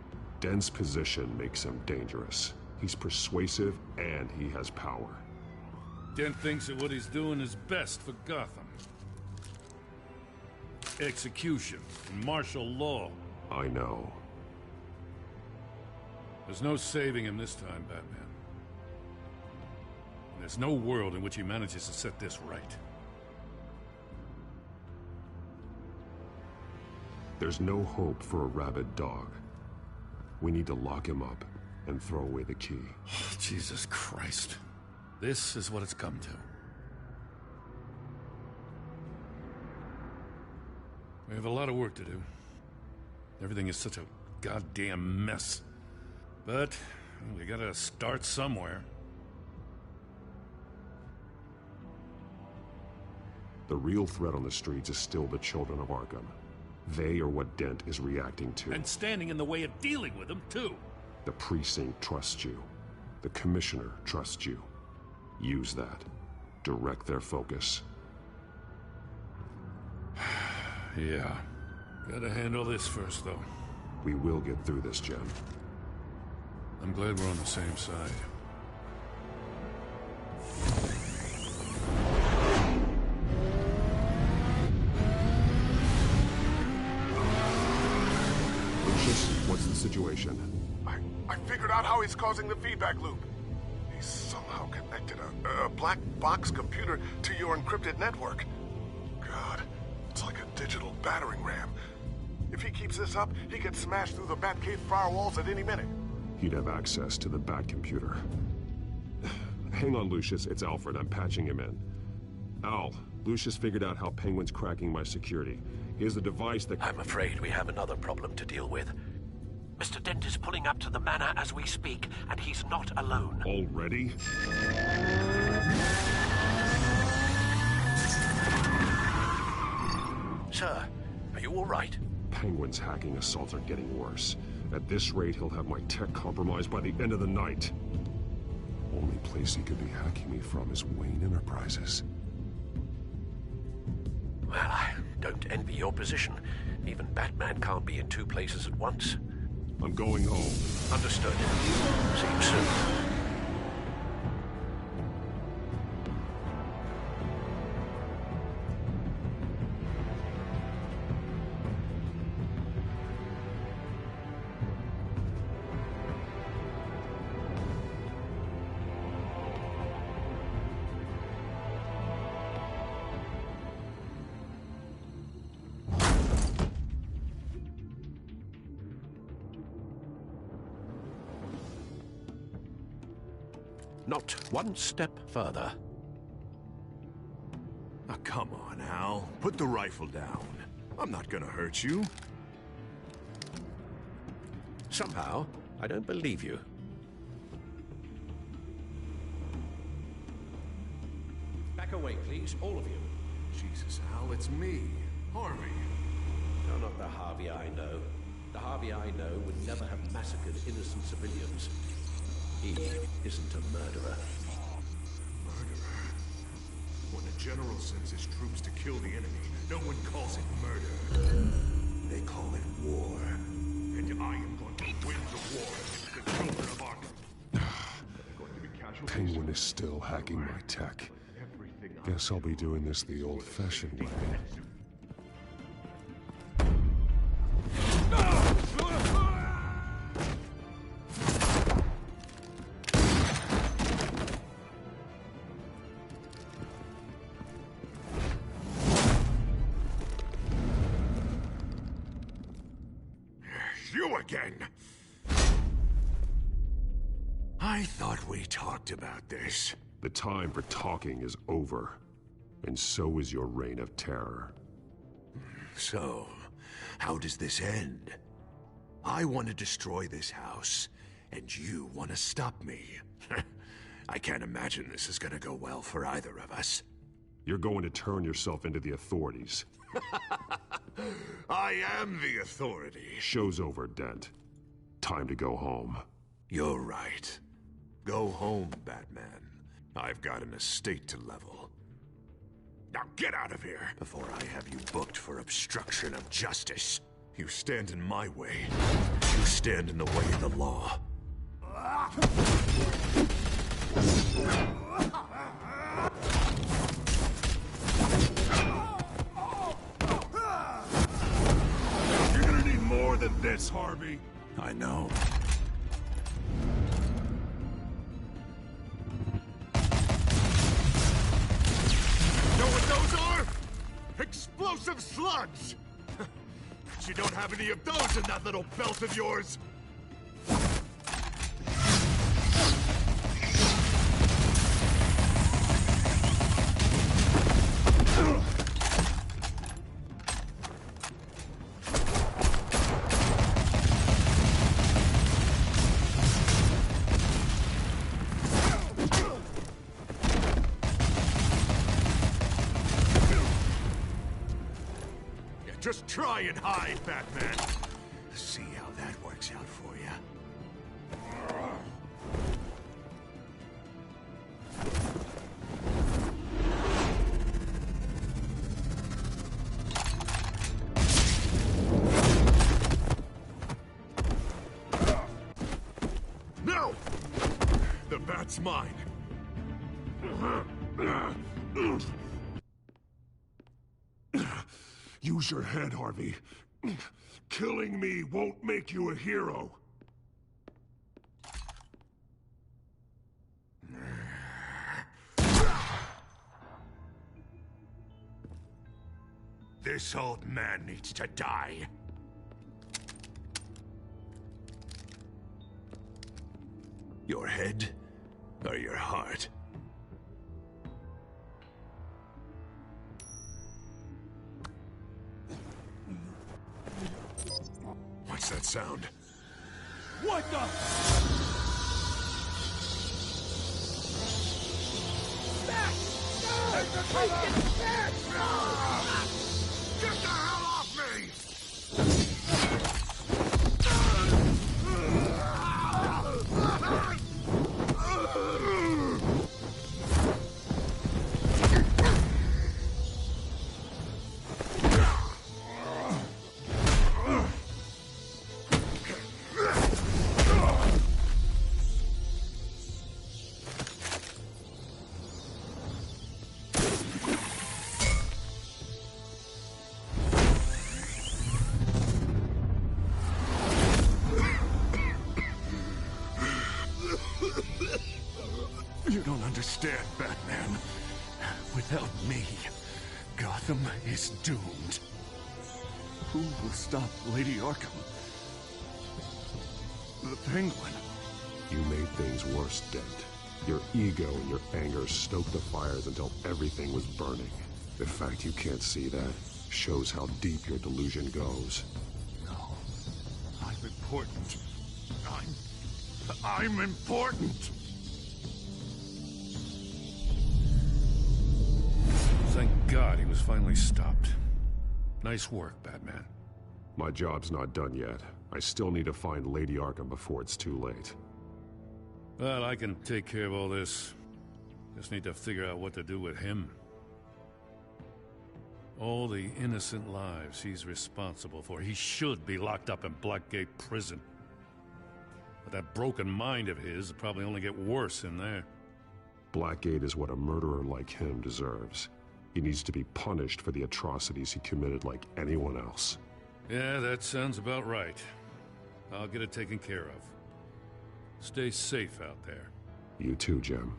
Dent's position makes him dangerous. He's persuasive, and he has power. Dent thinks that what he's doing is best for Gotham. Execution and martial law. I know. There's no saving him this time, Batman. And there's no world in which he manages to set this right. There's no hope for a rabid dog. We need to lock him up and throw away the key. Oh, Jesus Christ. This is what it's come to. We have a lot of work to do. Everything is such a goddamn mess. But we gotta start somewhere. The real threat on the streets is still the children of Arkham. They are what Dent is reacting to. And standing in the way of dealing with them, too. The precinct trusts you. The commissioner trusts you. Use that. Direct their focus. Yeah. Gotta handle this first, though. We will get through this, Jen. I'm glad we're on the same side. What's the situation? I figured out how he's causing the feedback loop. He's somehow connected a black box computer to your encrypted network. God, it's like a digital battering ram. If he keeps this up, he could smash through the Batcave firewalls at any minute. He'd have access to the Bat computer. Hang on, Lucius. It's Alfred. I'm patching him in. Al, Lucius figured out how Penguin's cracking my security. He has a device that... I'm afraid we have another problem to deal with. Mr. Dent is pulling up to the manor as we speak, and he's not alone. Already? Sir, are you all right? Penguin's hacking assaults are getting worse. At this rate, he'll have my tech compromised by the end of the night. Only place he could be hacking me from is Wayne Enterprises. Well, I don't envy your position. Even Batman can't be in two places at once. I'm going home. Understood. See you soon. Not one step further. Now, come on, Al. Put the rifle down. I'm not gonna hurt you. Somehow, I don't believe you. Back away, please, all of you. Jesus, Al, it's me, Harvey. No, not the Harvey I know. The Harvey I know would never have massacred innocent civilians. He isn't a murderer. Murderer? When a general sends his troops to kill the enemy, no one calls it murder. They call it war. And I am going to win the war against the children of Arkham. Penguin is still hacking my tech. Guess I'll be doing this the old-fashioned way. You again! I thought we talked about this. The time for talking is over. And so is your reign of terror. So, how does this end? I want to destroy this house, and you want to stop me. I can't imagine this is gonna go well for either of us. You're going to turn yourself into the authorities. I am the authority. Show's over, Dent. Time to go home. You're right. Go home, Batman. I've got an estate to level. Now get out of here before I have you booked for obstruction of justice. You stand in my way. You stand in the way of the law. You're gonna need more than this, Harvey. I know. Know what those are? Explosive slugs! But you don't have any of those in that little belt of yours! Try and hide, Batman. See how that works out for you. No! The bat's mine. Use your head, Harvey. Killing me won't make you a hero. This old man needs to die. Your head or your heart? What's that sound? What the? Back! No! Freaking back! Get the hell off me! You don't understand, Batman. Without me, Gotham is doomed. Who will stop Lady Arkham? The Penguin. You made things worse, Dent. Your ego and your anger stoked the fires until everything was burning. The fact you can't see that shows how deep your delusion goes. No. I'm important. I'm important! Thank God he was finally stopped. Nice work, Batman. My job's not done yet. I still need to find Lady Arkham before it's too late. Well, I can take care of all this. Just need to figure out what to do with him. All the innocent lives he's responsible for. He should be locked up in Blackgate Prison. But that broken mind of his will probably only get worse in there. Blackgate is what a murderer like him deserves. He needs to be punished for the atrocities he committed like anyone else. Yeah, that sounds about right. I'll get it taken care of. Stay safe out there. You too, Jim.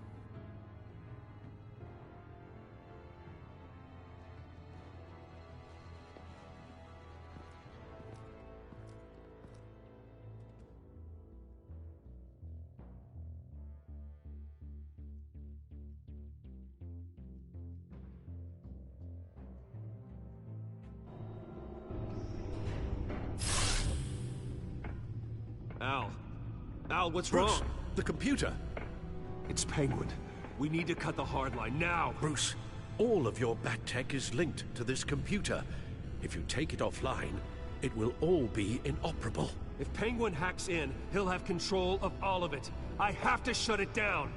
Al, what's Bruce, wrong? the computer. It's Penguin. We need to cut the hard line now. Bruce, all of your bat tech is linked to this computer. If you take it offline, it will all be inoperable. If Penguin hacks in, he'll have control of all of it. I have to shut it down.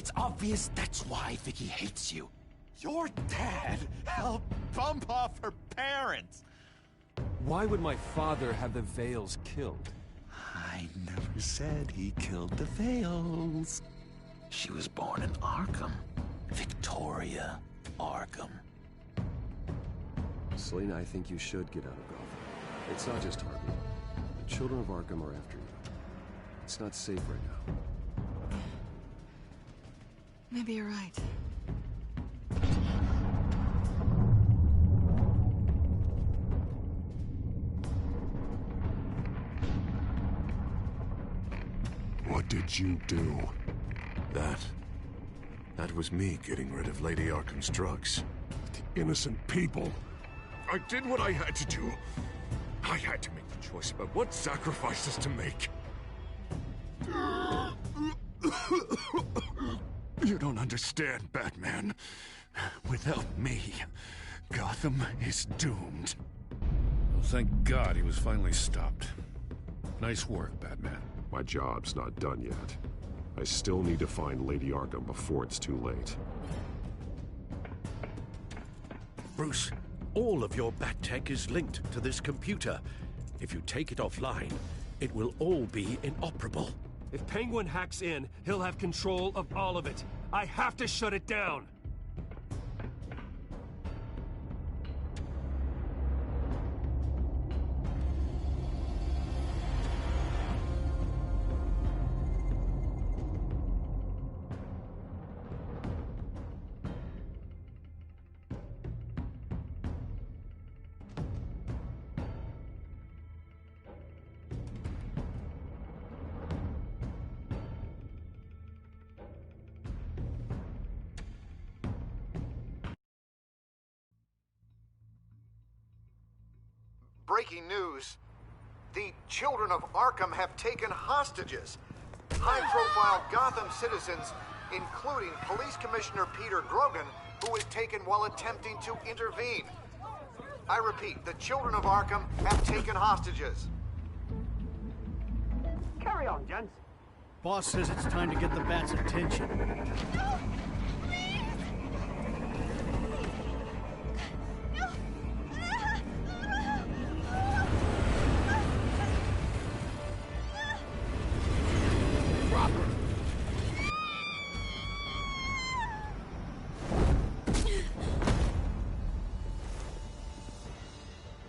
It's obvious that's why Vicky hates you. Your dad helped bump off her parents. Why would my father have the Vales killed? I never said he killed the Vales. She was born in Arkham. Victoria Arkham. Selina, I think you should get out of Gotham. It's not just Harvey. The children of Arkham are after you. It's not safe right now. Maybe you're right. What did you do? That was me getting rid of Lady Arkham's drugs. The innocent people. I did what I had to do. I had to make the choice about what sacrifices to make. You don't understand, Batman. Without me, Gotham is doomed. Well, thank God he was finally stopped. Nice work, Batman. My job's not done yet. I still need to find Lady Arkham before it's too late. Bruce, all of your Bat-Tech is linked to this computer. If you take it offline, it will all be inoperable. If Penguin hacks in, he'll have control of all of it. I have to shut it down! Breaking news. The children of Arkham have taken hostages. High-profile Gotham citizens, including Police Commissioner Peter Grogan, who was taken while attempting to intervene. I repeat, the children of Arkham have taken hostages. Carry on, gents. Boss says it's time to get the Bat's attention. No!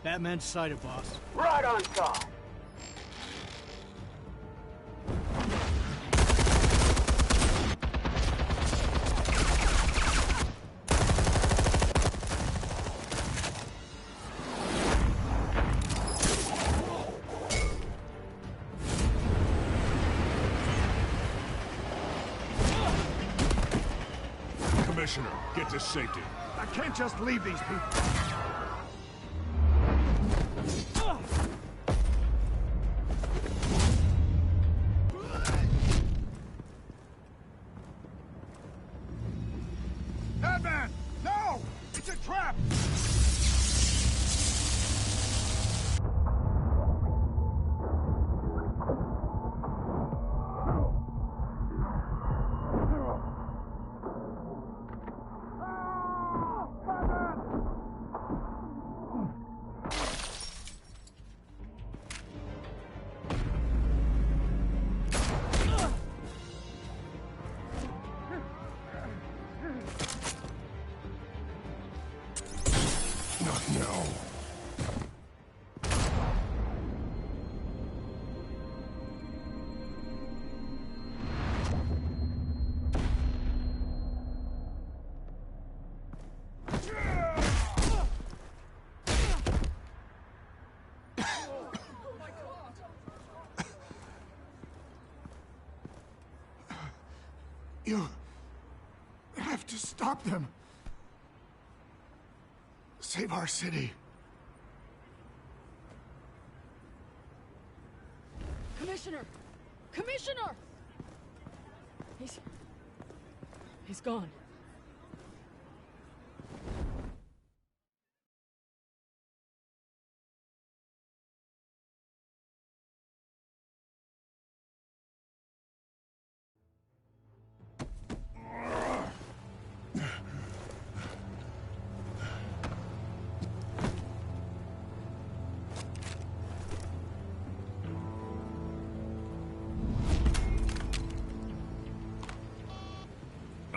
Batman's sighted, boss. Right on top. Commissioner, get to safety. I can't just leave these people. Batman! No! It's a trap! You have to stop them. Save our city. Commissioner! Commissioner! He's gone.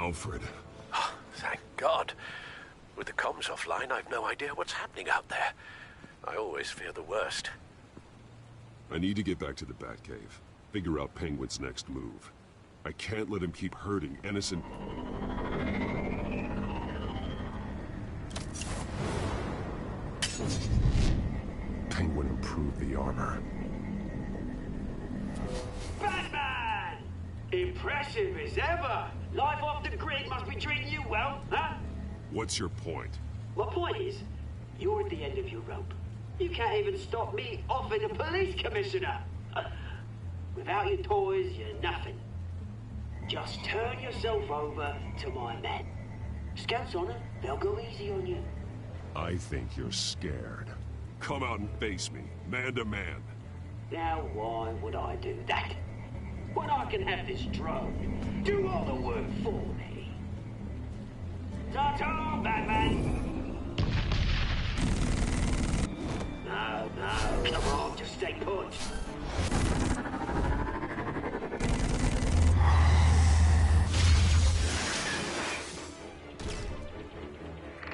Alfred. Oh, thank God. With the comms offline, I've no idea what's happening out there. I always fear the worst. I need to get back to the Batcave. Figure out Penguin's next move. I can't let him keep hurting innocent... Penguin improved the armor. Batman! Impressive as ever. Life off the grid must be treating you well, huh? What's your point? My point is, you're at the end of your rope. You can't even stop me offing a police commissioner. Without your toys, you're nothing. Just turn yourself over to my men. Scouts on it, they'll go easy on you. I think you're scared. Come out and face me, man to man. Now why would I do that? When I can have this drone do all the work for me. Ta-ta, Batman! No, come on, just stay put.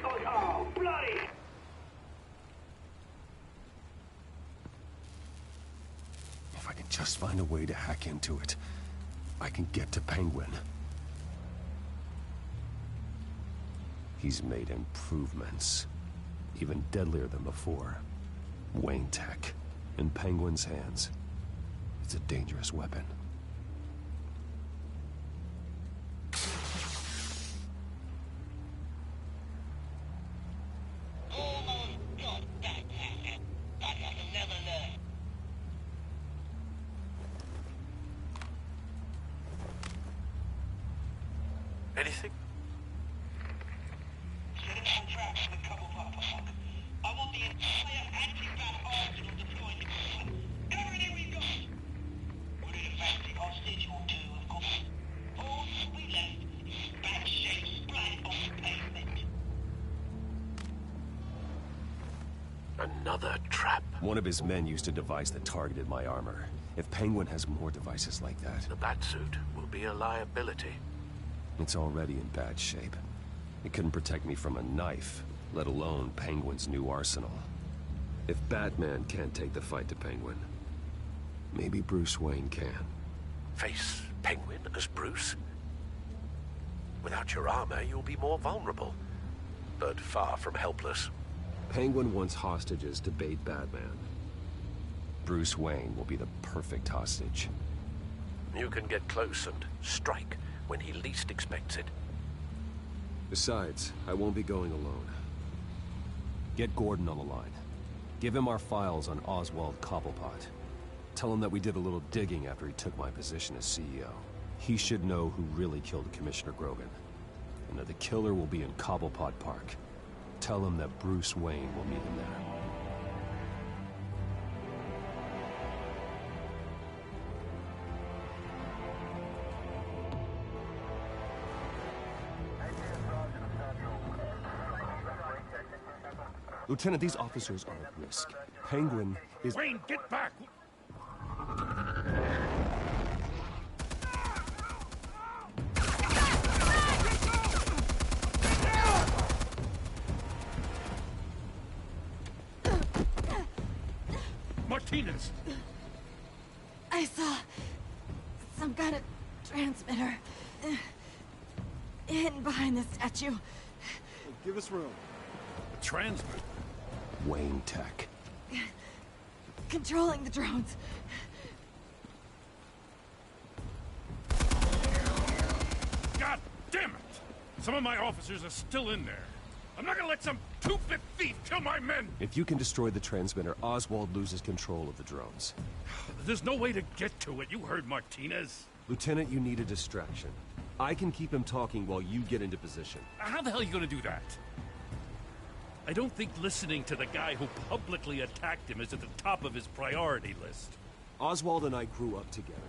Oh, bloody! If I can just find a way to hack into it, I can get to Penguin. He's made improvements, even deadlier than before. Wayne Tech, in Penguin's hands. It's a dangerous weapon. Anything? I want the entire anti-bat arsenal deployed. Everything we got. We're in a fancy hostage or two, of course. All we left is bad shape splat on the pavement. Another trap. One of his men used a device that targeted my armor. If Penguin has more devices like that... The Batsuit will be a liability. It's already in bad shape. It couldn't protect me from a knife, let alone Penguin's new arsenal. If Batman can't take the fight to Penguin, maybe Bruce Wayne can. Face Penguin as Bruce? Without your armor, you'll be more vulnerable, but far from helpless. Penguin wants hostages to bait Batman. Bruce Wayne will be the perfect hostage. You can get close and strike when he least expects it. Besides, I won't be going alone. Get Gordon on the line. Give him our files on Oswald Cobblepot. Tell him that we did a little digging after he took my position as CEO. He should know who really killed Commissioner Grogan, and that the killer will be in Cobblepot Park. Tell him that Bruce Wayne will meet him there. Lieutenant, these officers are at risk. Penguin is... Wayne, get back! Martinez! I saw some kind of transmitter hidden behind the statue. Give us room. A transmitter? Wayne Tech. Controlling the drones. God damn it! Some of my officers are still in there. I'm not gonna let some two-bit thief kill my men! If you can destroy the transmitter, Oswald loses control of the drones. There's no way to get to it. You heard Martinez. Lieutenant, you need a distraction. I can keep him talking while you get into position. How the hell are you gonna do that? I don't think listening to the guy who publicly attacked him is at the top of his priority list. Oswald and I grew up together.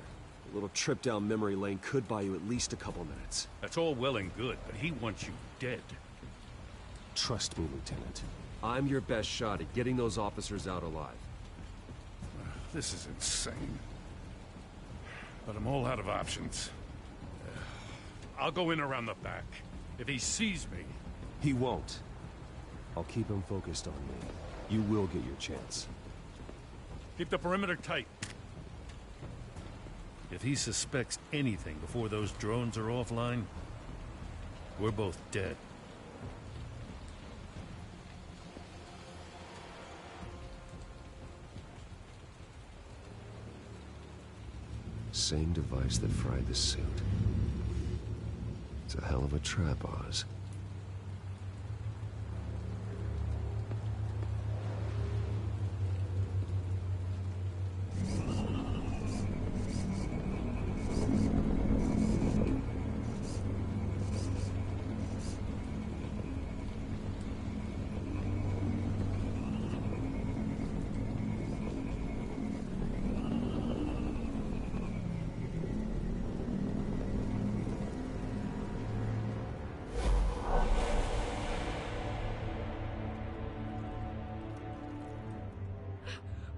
A little trip down memory lane could buy you at least a couple minutes. That's all well and good, but he wants you dead. Trust me, Lieutenant. I'm your best shot at getting those officers out alive. This is insane. But I'm all out of options. I'll go in around the back. If he sees me... He won't. I'll keep him focused on me. You will get your chance. Keep the perimeter tight. If he suspects anything before those drones are offline, we're both dead. Same device that fried the suit. It's a hell of a trap, Oz.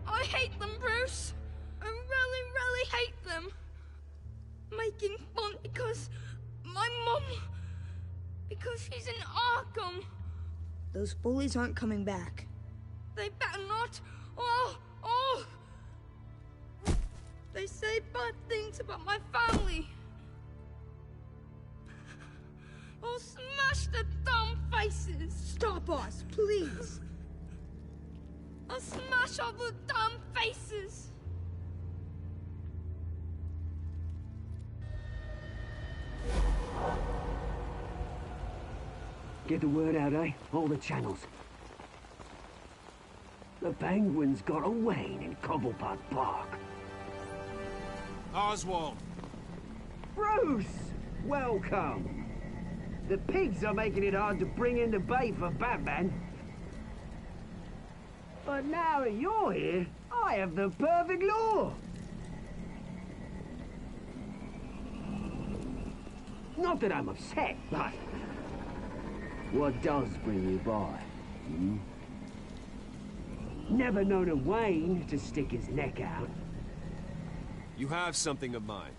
I hate them, Bruce. I really, really hate them. Making fun because my mom... because she's in Arkham. Those bullies aren't coming back. They better not. Oh! They say bad things about my family. I'll smash the dumb faces. Stop us, please. I'll smash all the damn faces! Get the word out, eh? All the channels. The Penguin's got a Wayne in Cobblepot Park. Oswald! Bruce! Welcome! The pigs are making it hard to bring in the bait for Batman. But now that you're here, I have the perfect lure. Not that I'm upset, but... what does bring you by? Hmm? Never known a Wayne to stick his neck out. You have something of mine,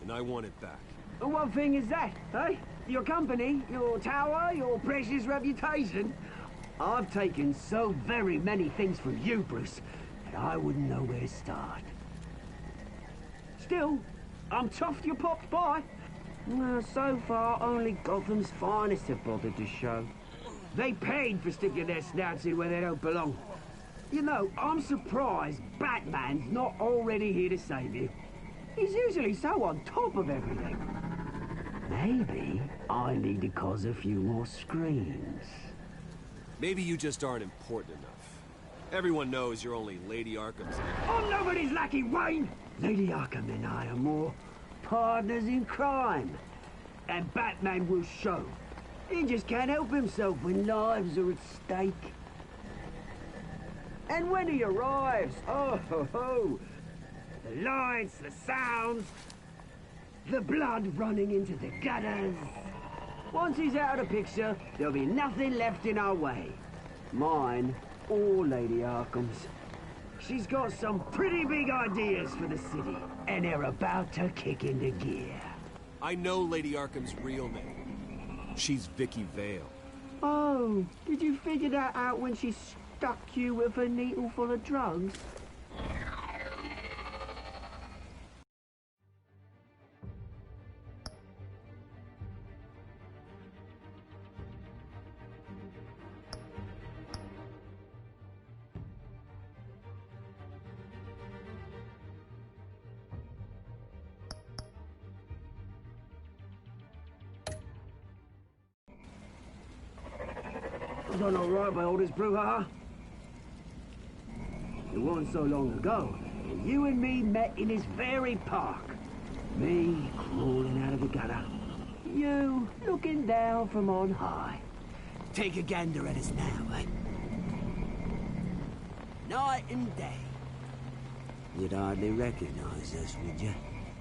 and I want it back. What thing is that, eh? Your company, your tower, your precious reputation? I've taken so very many things from you, Bruce, that I wouldn't know where to start. Still, I'm chuffed you popped by. Well, so far, only Gotham's finest have bothered to show. They paid for sticking their snouts in where they don't belong. You know, I'm surprised Batman's not already here to save you. He's usually so on top of everything. Maybe I need to cause a few more screams. Maybe you just aren't important enough. Everyone knows you're only Lady Arkham's... I'm nobody's lackey, Wayne! Lady Arkham and I are more partners in crime. And Batman will show. He just can't help himself when lives are at stake. And when he arrives, oh ho ho! The lights, the sounds, the blood running into the gutters. Once he's out of the picture, there'll be nothing left in our way. Mine or Lady Arkham's. She's got some pretty big ideas for the city, and they're about to kick into gear. I know Lady Arkham's real name. She's Vicky Vale. Oh, did you figure that out when she stuck you with a needle full of drugs? Done all right by all this brouhaha. It wasn't so long ago that you and me met in this very park. Me crawling out of the gutter. You looking down from on high. Take a gander at us now, eh? Night and day. You'd hardly recognize us, would you?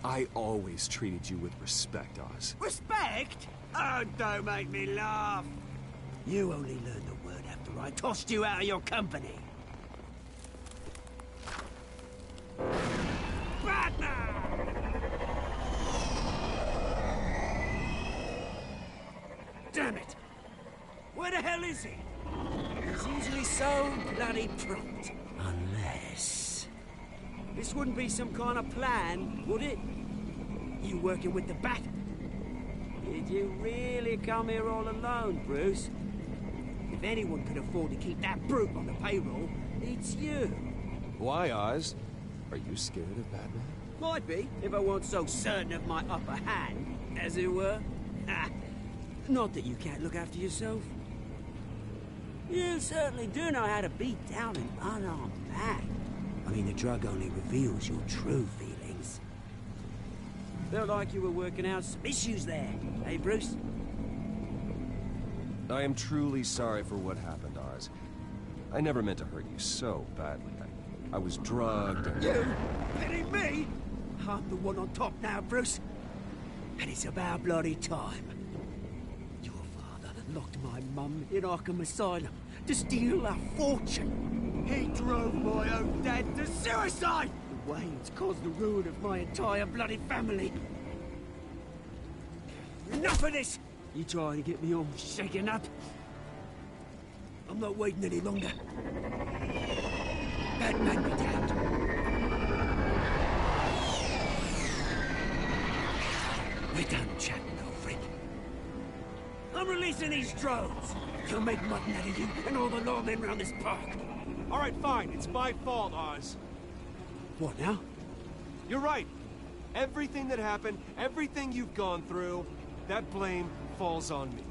I always treated you with respect, Oz. Respect? Oh, don't make me laugh. You only learned the word after I tossed you out of your company. Batman! is it? He's usually so bloody prompt. Unless... This wouldn't be some kind of plan, would it? You working with the Bat? Did you really come here all alone, Bruce? If anyone could afford to keep that brute on the payroll, it's you. Why, Oz? Are you scared of Batman? Might be, if I weren't so certain of my upper hand, as it were. Not that you can't look after yourself. You certainly do know how to beat down an unarmed man. I mean, the drug only reveals your true feelings. Felt like you were working out some issues there, eh, Bruce? I am truly sorry for what happened, Oz. I never meant to hurt you so badly. I was drugged and... You? Pity me? I'm the one on top now, Bruce. And it's about bloody time. Your father locked my mum in Arkham Asylum to steal a fortune. He drove my own dad to suicide! The Waynes caused the ruin of my entire bloody family. Enough of this! You trying to get me all shaken up? I'm not waiting any longer. Batman be damned. We're done chatting, old freak. I'm releasing these drones. You'll make mutton out of you and all the lawmen around this park. All right, fine. It's my fault, Oz. What now? You're right. Everything that happened, everything you've gone through, that blame falls on me.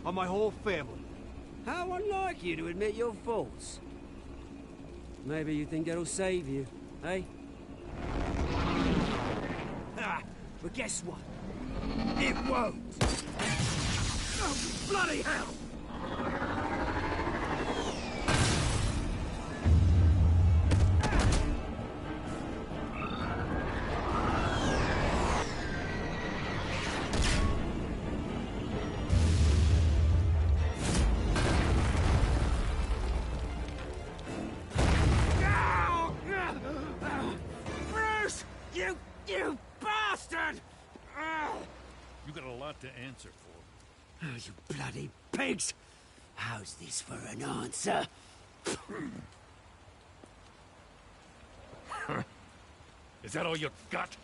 On my whole family. How unlike you to admit your faults. Maybe you think that'll save you, eh? But guess what? It won't! Oh, bloody hell! You bastard! You got a lot to answer for. Oh, you bloody pigs! How's this for an answer? Is that all you got?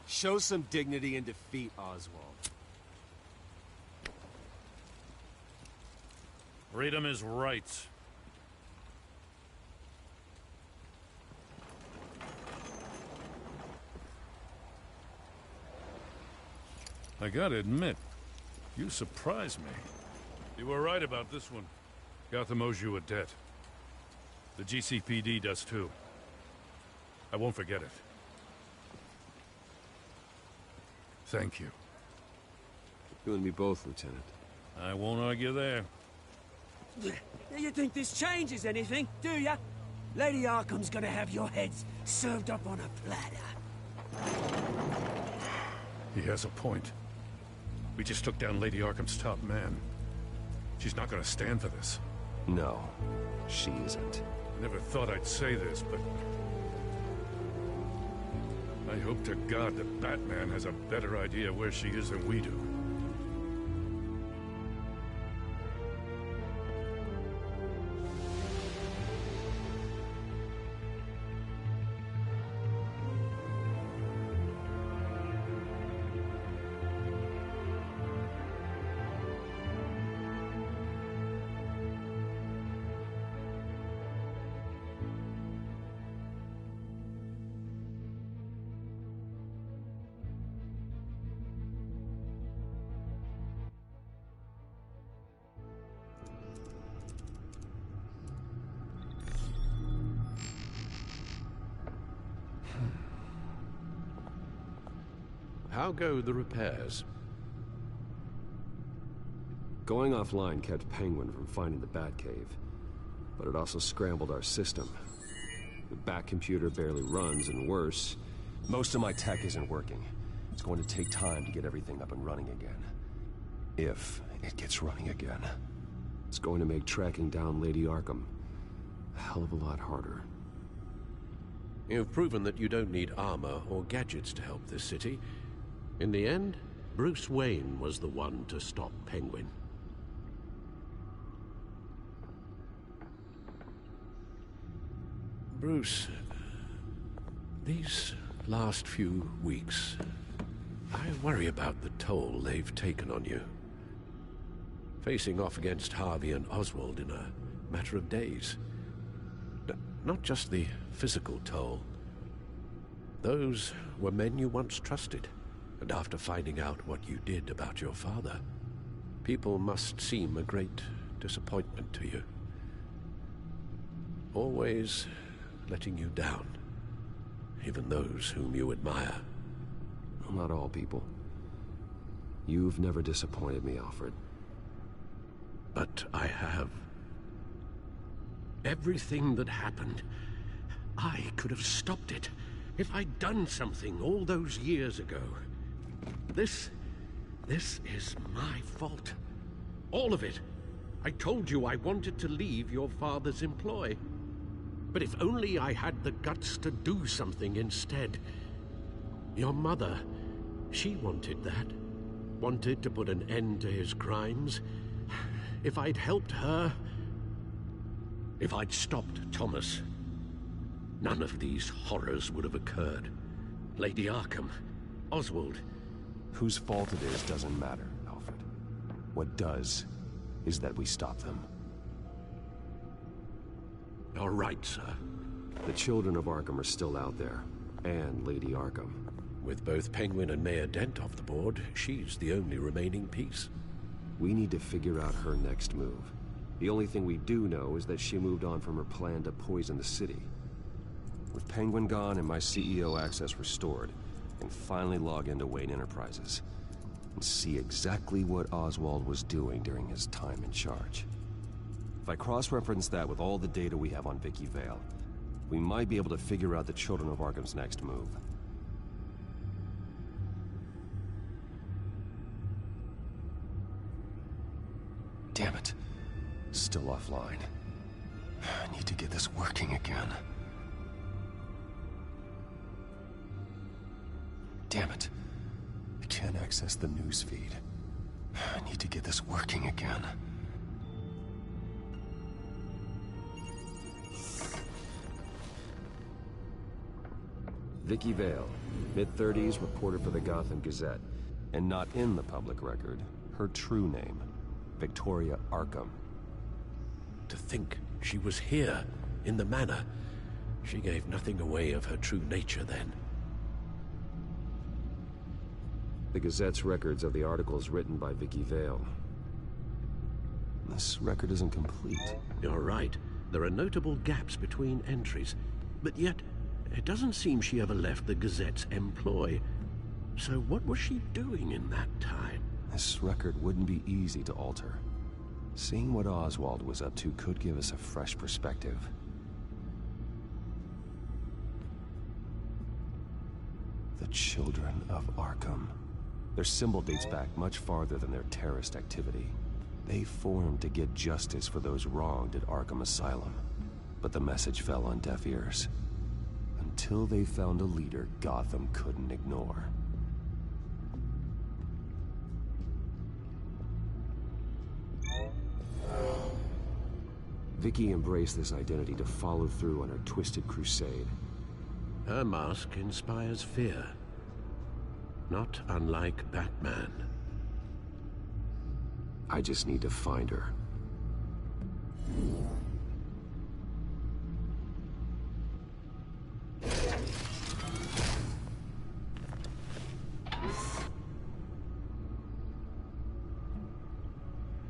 Show some dignity and defeat Oswald. Read him his rights. I gotta admit, you surprised me. You were right about this one. Gotham owes you a debt. The GCPD does too. I won't forget it. Thank you. You and me both, Lieutenant. I won't argue there. You think this changes anything, do ya? Lady Arkham's gonna have your heads served up on a platter. He has a point. We just took down Lady Arkham's top man. She's not gonna stand for this. No, she isn't. Never thought I'd say this, but... I hope to God that Batman has a better idea where she is than we do. How go the repairs? Going offline kept Penguin from finding the Batcave, but it also scrambled our system. The Batcomputer barely runs, and worse, most of my tech isn't working. It's going to take time to get everything up and running again. If it gets running again. It's going to make tracking down Lady Arkham a hell of a lot harder. You've proven that you don't need armor or gadgets to help this city. In the end, Bruce Wayne was the one to stop Penguin. Bruce, these last few weeks, I worry about the toll they've taken on you. Facing off against Harvey and Oswald in a matter of days. Not just the physical toll. Those were men you once trusted, and after finding out what you did about your father, people must seem a great disappointment to you. Always letting you down, even those whom you admire. Well, not all people. You've never disappointed me, Alfred. But I have. Everything that happened, I could have stopped it if I'd done something all those years ago. This is my fault. All of it. I told you I wanted to leave your father's employ. But if only I had the guts to do something instead. Your mother, she wanted that. Wanted to put an end to his crimes. If I'd helped her, if I'd stopped Thomas, none of these horrors would have occurred. Lady Arkham, Oswald. Whose fault it is doesn't matter, Alfred. What does is that we stop them. All right, sir. The children of Arkham are still out there, and Lady Arkham. With both Penguin and Mayor Dent off the board, she's the only remaining piece. We need to figure out her next move. The only thing we do know is that she moved on from her plan to poison the city. With Penguin gone and my CEO access restored, I can finally log into Wayne Enterprises and see exactly what Oswald was doing during his time in charge. If I cross-reference that with all the data we have on Vicky Vale, we might be able to figure out the Children of Arkham's next move. Damn it. Still offline. I need to get this working again. Damn it. I can't access the news feed. I need to get this working again. Vicky Vale, mid-30s, reporter for the Gotham Gazette. And not in the public record, her true name, Victoria Arkham. To think she was here, in the manor. She gave nothing away of her true nature then. The Gazette's records of the articles written by Vicky Vale. This record isn't complete. You're right. There are notable gaps between entries. But yet, it doesn't seem she ever left the Gazette's employ. So what was she doing in that time? This record wouldn't be easy to alter. Seeing what Oswald was up to could give us a fresh perspective. The Children of Arkham. Their symbol dates back much farther than their terrorist activity. They formed to get justice for those wronged at Arkham Asylum. But the message fell on deaf ears. Until they found a leader Gotham couldn't ignore. Vicky embraced this identity to follow through on her twisted crusade. Her mask inspires fear. Not unlike Batman. I just need to find her.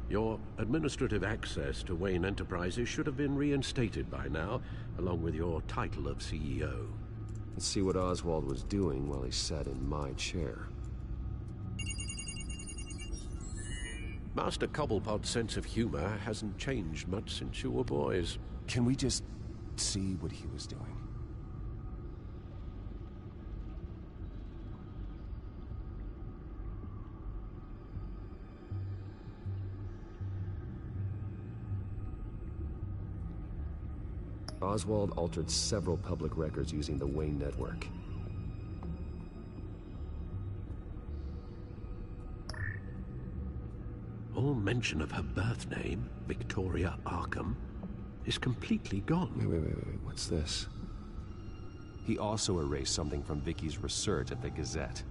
Your administrative access to Wayne Enterprises should have been reinstated by now, along with your title of CEO. Let's see what Oswald was doing while he sat in my chair. Master Cobblepot's sense of humor hasn't changed much since you were boys. Can we just see what he was doing? Oswald altered several public records using the Wayne network. All mention of her birth name, Victoria Arkham, is completely gone. Wait. What's this? He also erased something from Vicky's research at the Gazette.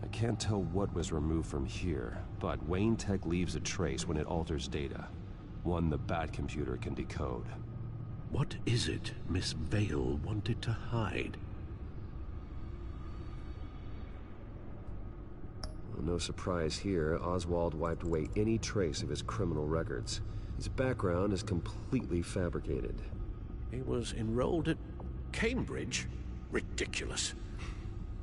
I can't tell what was removed from here, but Wayne Tech leaves a trace when it alters data. One the Bat computer can decode. What is it Miss Vale wanted to hide? Well, no surprise here, Oswald wiped away any trace of his criminal records. His background is completely fabricated. He was enrolled at Cambridge? Ridiculous.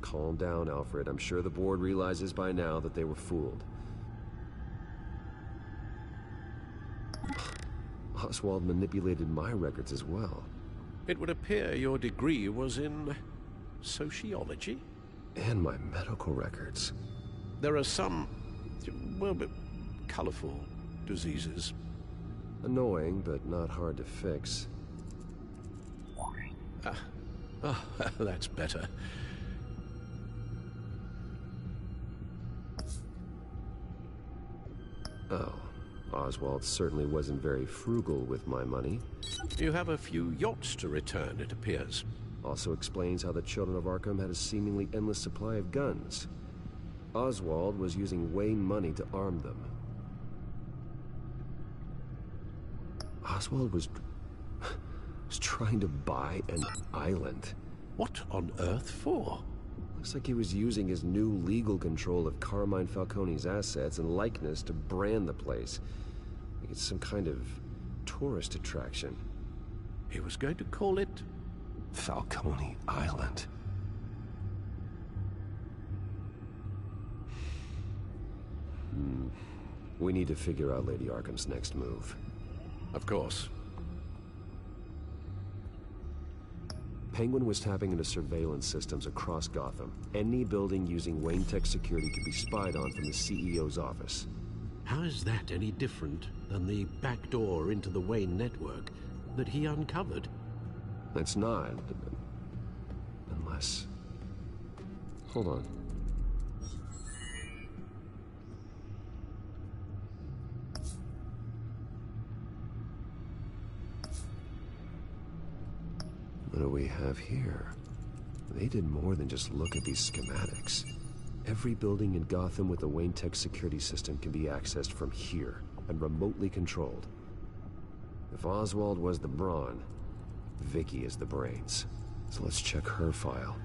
Calm down, Alfred. I'm sure the board realizes by now that they were fooled. Oswald manipulated my records as well. It would appear your degree was in sociology? And my medical records. There are some, well, colorful diseases. Annoying, but not hard to fix. That's better. Oh, Oswald certainly wasn't very frugal with my money. You have a few yachts to return, it appears. Also explains how the Children of Arkham had a seemingly endless supply of guns. Oswald was using Wayne money to arm them. Oswald was trying to buy an island. What on earth for? Looks like he was using his new legal control of Carmine Falcone's assets and likeness to brand the place. Like it's some kind of tourist attraction. He was going to call it Falcone Island. We need to figure out Lady Arkham's next move. Of course. Penguin was tapping into surveillance systems across Gotham. Any building using Wayne Tech security could be spied on from the CEO's office. How is that any different than the back door into the Wayne network that he uncovered? It's not. Unless... Hold on. What do we have here? They did more than just look at these schematics. Every building in Gotham with the Wayne Tech security system can be accessed from here and remotely controlled. If Oswald was the brawn, Vicky is the brains. So let's check her file.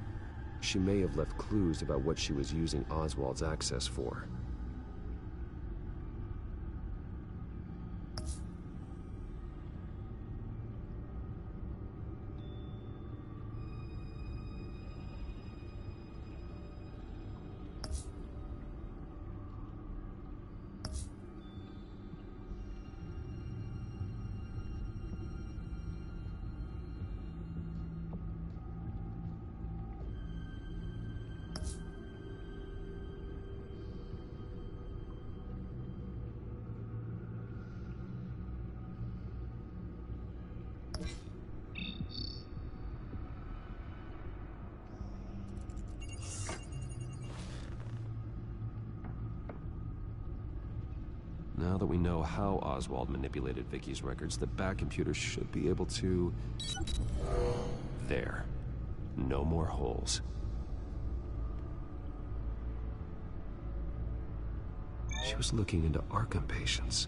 She may have left clues about what she was using Oswald's access for. Now that we know how Oswald manipulated Vicky's records, the Bat computer should be able to... There. No more holes. She was looking into Arkham patients,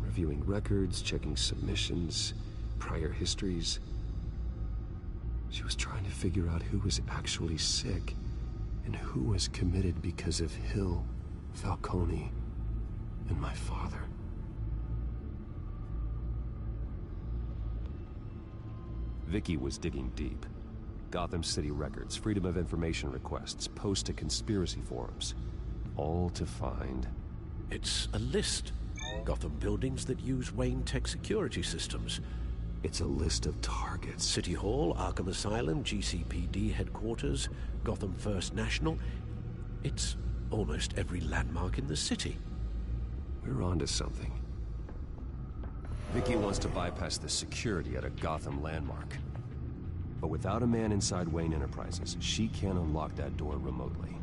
reviewing records, checking submissions, prior histories. She was trying to figure out who was actually sick and who was committed because of Hill, Falcone, and my father. Vicky was digging deep. Gotham City records, Freedom of Information requests, posts to conspiracy forums. All to find... It's a list. Gotham buildings that use Wayne Tech security systems. It's a list of targets. City Hall, Arkham Asylum, GCPD headquarters, Gotham First National. It's almost every landmark in the city. We're onto something. Vicky wants to bypass the security at a Gotham landmark. But without a man inside Wayne Enterprises, she can't unlock that door remotely.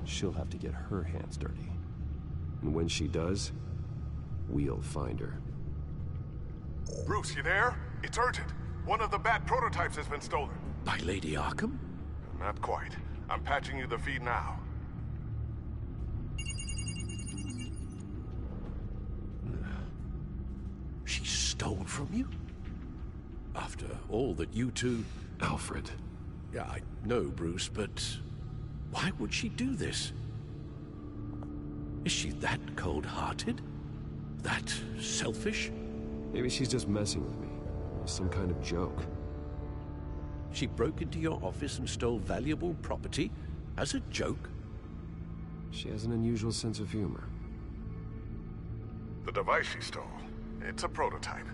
She'll have to get her hands dirty. And when she does, we'll find her. Bruce, you there? It's urgent. One of the Bat prototypes has been stolen. By Lady Arkham? Not quite. I'm patching you the feed now. She stole from you? After all that you two... Alfred. Yeah, I know, Bruce, but... why would she do this? Is she that cold-hearted? That selfish? Maybe she's just messing with me. Some kind of joke. She broke into your office and stole valuable property as a joke? She has an unusual sense of humor. The device she stole, it's a prototype.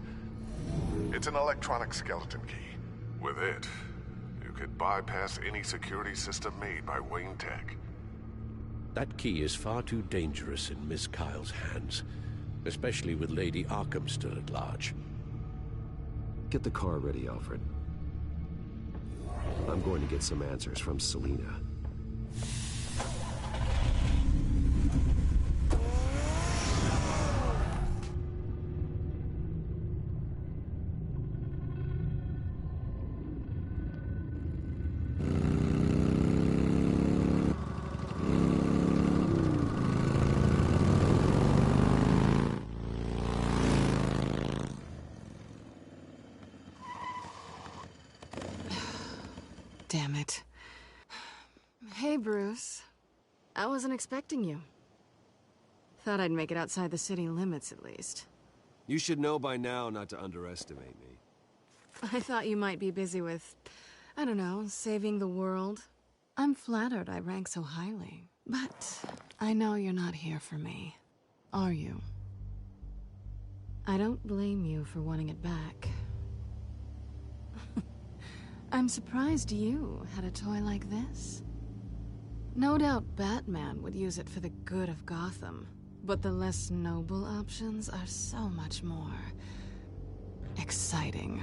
It's an electronic skeleton key. With it, you could bypass any security system made by Wayne Tech. That key is far too dangerous in Miss Kyle's hands, especially with Lady Arkham still at large. Get the car ready, Alfred. I'm going to get some answers from Selina. Damn it. Hey, Bruce. I wasn't expecting you. Thought I'd make it outside the city limits, at least. You should know by now not to underestimate me. I thought you might be busy with, I don't know, saving the world. I'm flattered I rank so highly. But I know you're not here for me, are you? I don't blame you for wanting it back. I'm surprised you had a toy like this. No doubt Batman would use it for the good of Gotham, but the less noble options are so much more exciting.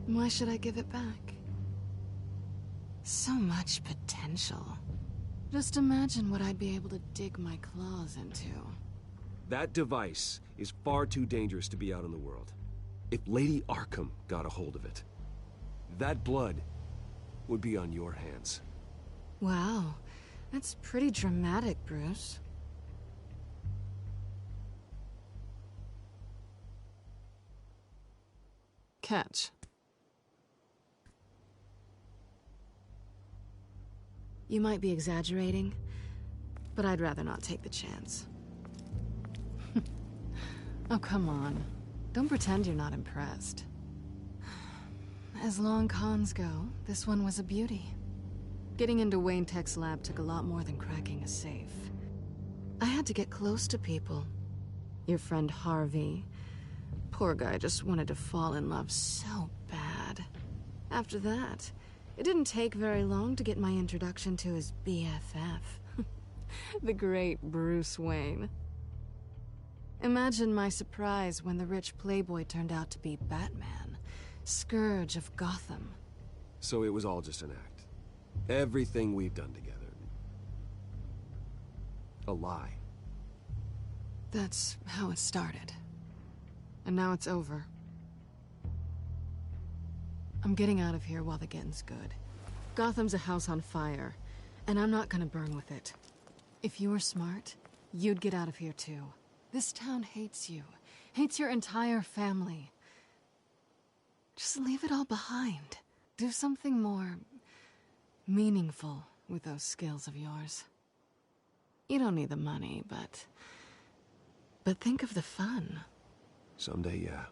Why should I give it back? So much potential. Just imagine what I'd be able to dig my claws into. That device is far too dangerous to be out in the world. If Lady Arkham got a hold of it, that blood would be on your hands. Wow, that's pretty dramatic, Bruce. Catch. You might be exaggerating, but I'd rather not take the chance. Oh, come on. Don't pretend you're not impressed. As long cons go, this one was a beauty. Getting into Wayne Tech's lab took a lot more than cracking a safe. I had to get close to people. Your friend Harvey. Poor guy just wanted to fall in love so bad. After that, it didn't take very long to get my introduction to his BFF. The great Bruce Wayne. Imagine my surprise when the rich playboy turned out to be Batman, Scourge of Gotham. So it was all just an act. Everything we've done together. A lie. That's how it started. And now it's over. I'm getting out of here while the getting's good. Gotham's a house on fire, and I'm not gonna burn with it. If you were smart, you'd get out of here too. This town hates you. Hates your entire family. Just leave it all behind. Do something more meaningful with those skills of yours. You don't need the money, but think of the fun. Someday, yeah.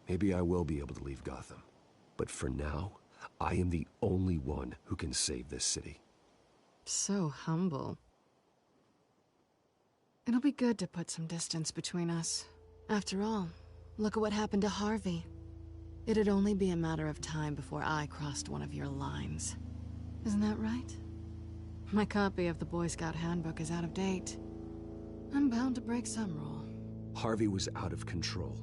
Maybe I will be able to leave Gotham. But for now, I am the only one who can save this city. So humble. It'll be good to put some distance between us. After all, look at what happened to Harvey. It'd only be a matter of time before I crossed one of your lines. Isn't that right? My copy of the Boy Scout Handbook is out of date. I'm bound to break some rule. Harvey was out of control,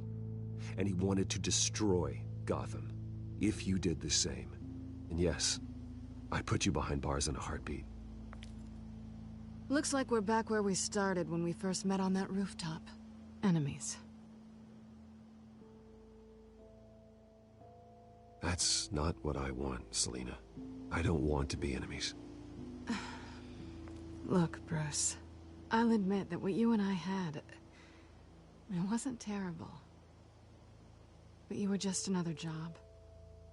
and he wanted to destroy Gotham. If you did the same. And yes, I'd put you behind bars in a heartbeat. Looks like we're back where we started when we first met on that rooftop. Enemies. That's not what I want, Selina. I don't want to be enemies. Look, Bruce. I'll admit that what you and I had, it wasn't terrible. But you were just another job.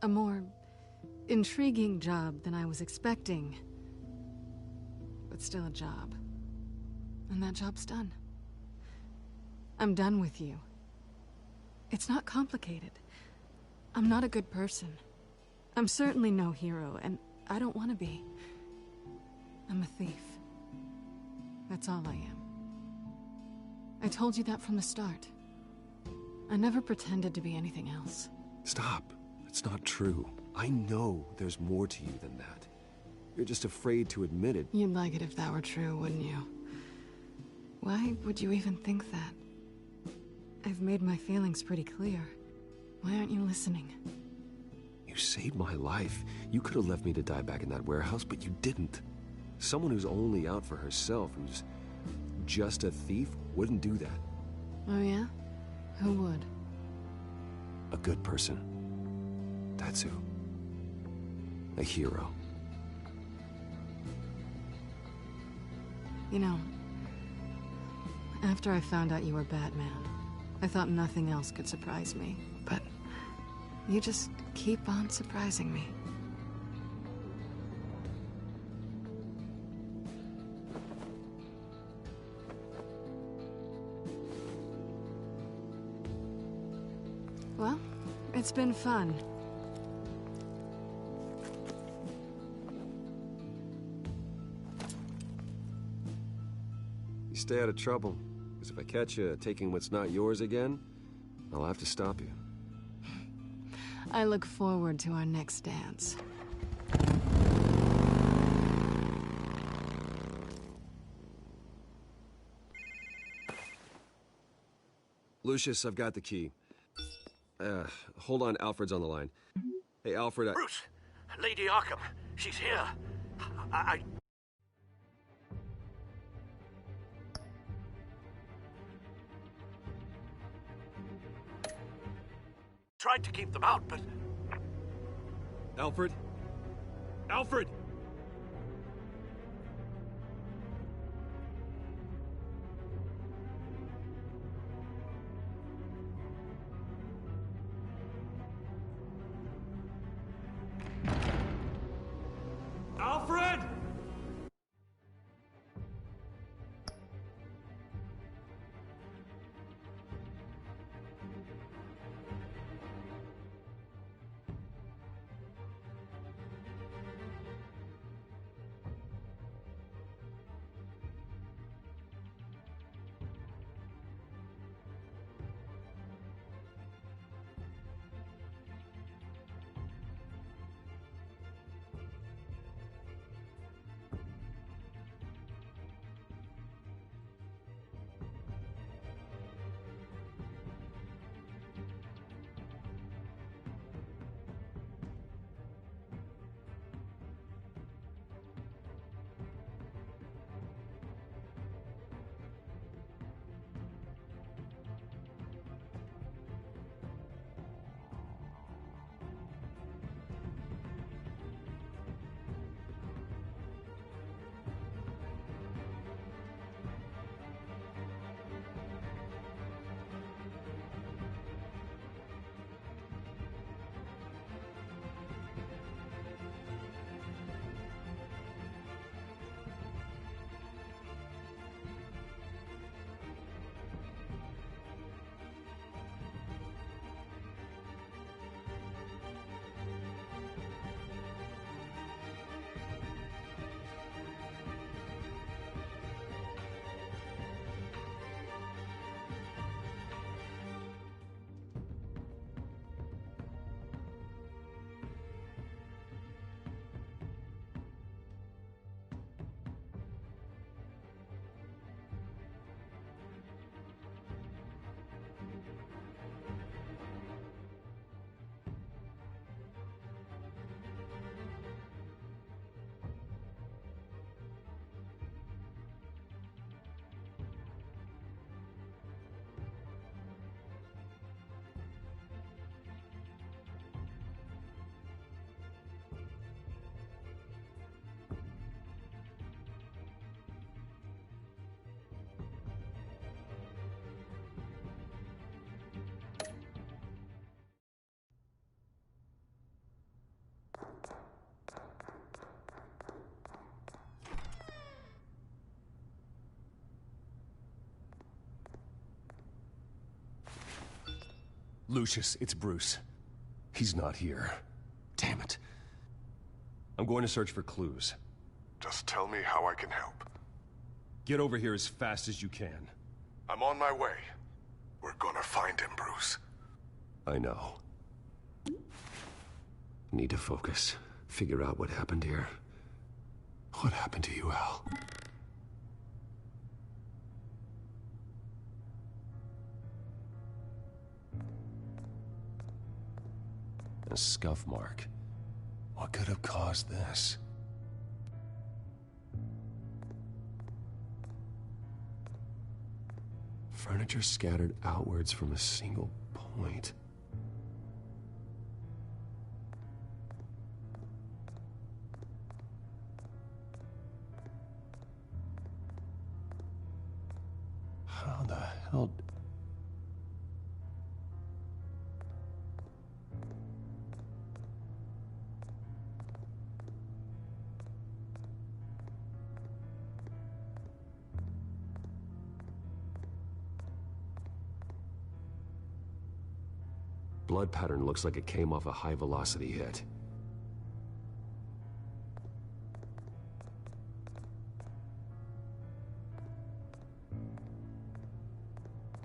A more intriguing job than I was expecting. But still a job. And that job's done. I'm done with you. It's not complicated. I'm not a good person. I'm certainly no hero, and I don't want to be. I'm a thief. That's all I am. I told you that from the start. I never pretended to be anything else. Stop. It's not true. I know there's more to you than that. You're just afraid to admit it. You'd like it if that were true, wouldn't you? Why would you even think that? I've made my feelings pretty clear. Why aren't you listening? You saved my life. You could have left me to die back in that warehouse, but you didn't. Someone who's only out for herself, who's just a thief, wouldn't do that. Oh yeah? Who would? A good person. That's who. A hero. You know, after I found out you were Batman, I thought nothing else could surprise me. But you just keep on surprising me. Well, it's been fun. You stay out of trouble, because if I catch you taking what's not yours again, I'll have to stop you. I look forward to our next dance. Lucius, I've got the key. Hold on, Alfred's on the line. Hey, Alfred, Bruce! Lady Arkham, she's here. I tried to keep them out, but... Alfred? Alfred! Alfred! Lucius, it's Bruce. He's not here. Damn it. I'm going to search for clues. Just tell me how I can help. Get over here as fast as you can. I'm on my way. We're gonna find him, Bruce. I know. Need to focus. Figure out what happened here. What happened to you, Al? A scuff mark. What could have caused this? Furniture scattered outwards from a single point. How the hell... Blood pattern looks like it came off a high-velocity hit.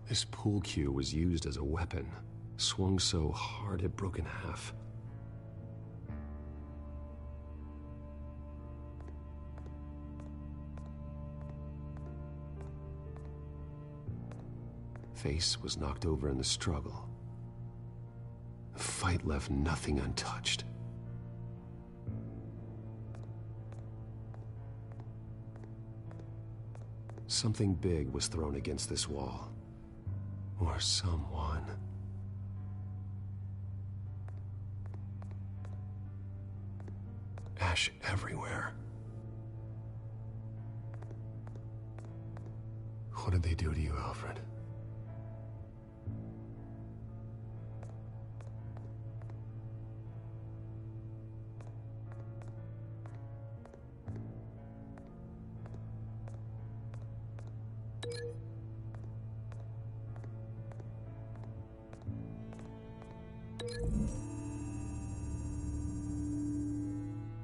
This pool cue was used as a weapon, swung so hard it broke in half. Face was knocked over in the struggle. The fight left nothing untouched. Something big was thrown against this wall. Or someone. Ash everywhere. What did they do to you, Alfred?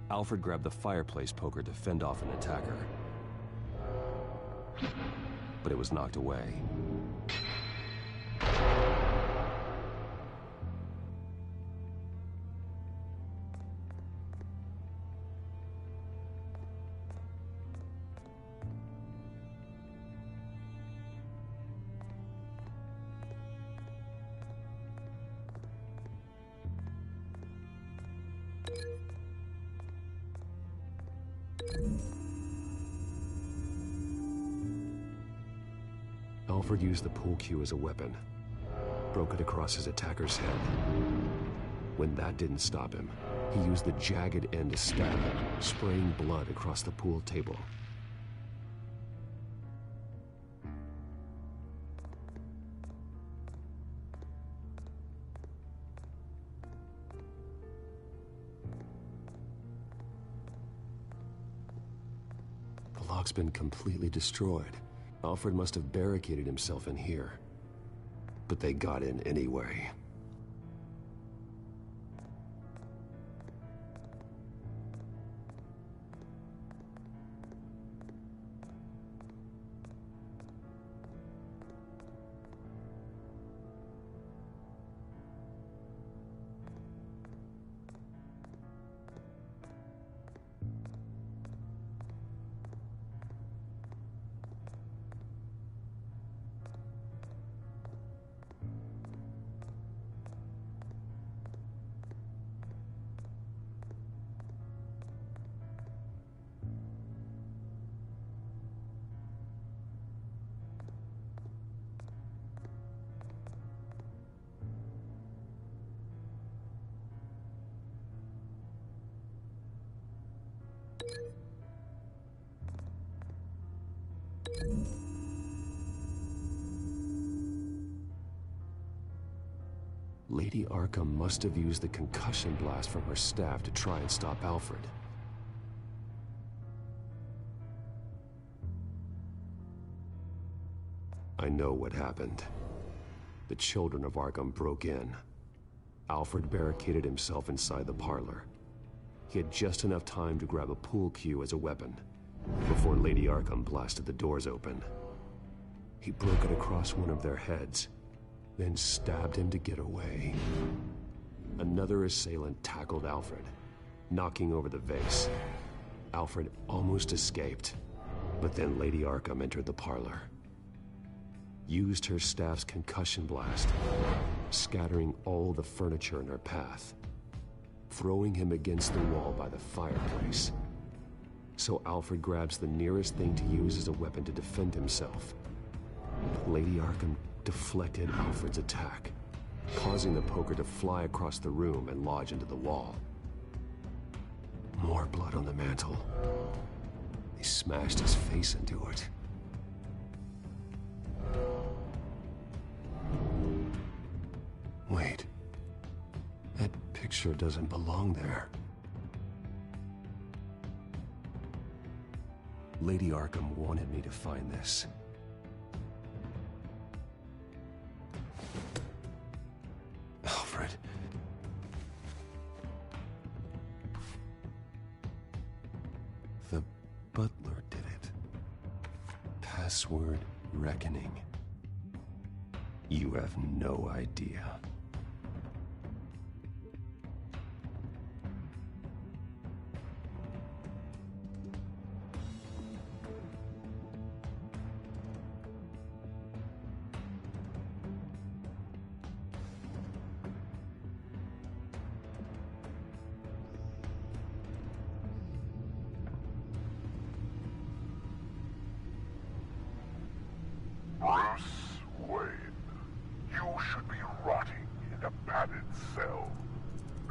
Alfred grabbed the fireplace poker to fend off an attacker. But it was knocked away. Alfred used the pool cue as a weapon, broke it across his attacker's head. When that didn't stop him, he used the jagged end to stab him, spraying blood across the pool table. The lock's been completely destroyed. Alfred must have barricaded himself in here. But they got in anyway. Lady Arkham must have used the concussion blast from her staff to try and stop Alfred. I know what happened. the children of Arkham broke in. Alfred barricaded himself inside the parlor. He had just enough time to grab a pool cue as a weapon before Lady Arkham blasted the doors open. He broke it across one of their heads, then stabbed him to get away. Another assailant tackled Alfred, knocking over the vase. Alfred almost escaped, but then Lady Arkham entered the parlor, used her staff's concussion blast, scattering all the furniture in her path, throwing him against the wall by the fireplace. So Alfred grabs the nearest thing to use as a weapon to defend himself. Lady Arkham deflected Alfred's attack, causing the poker to fly across the room and lodge into the wall. More blood on the mantle. He smashed his face into it. Wait. That picture doesn't belong there. Lady Arkham wanted me to find this. Alfred. The butler did it. Password reckoning. You have no idea. Bruce Wayne, you should be rotting in a padded cell.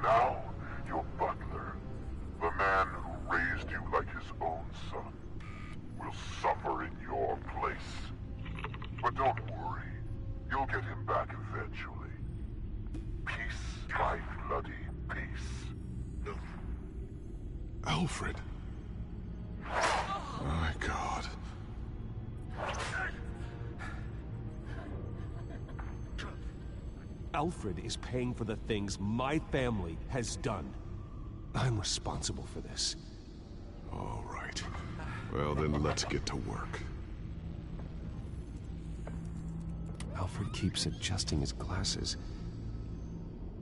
Now, your butler, the man who raised you like his own son, will suffer in your place. But don't worry, you'll get him back eventually. Peace, my bloody peace. Alfred. My God. Alfred is paying for the things my family has done. I'm responsible for this. All right. Well, then let's get to work. Alfred keeps adjusting his glasses.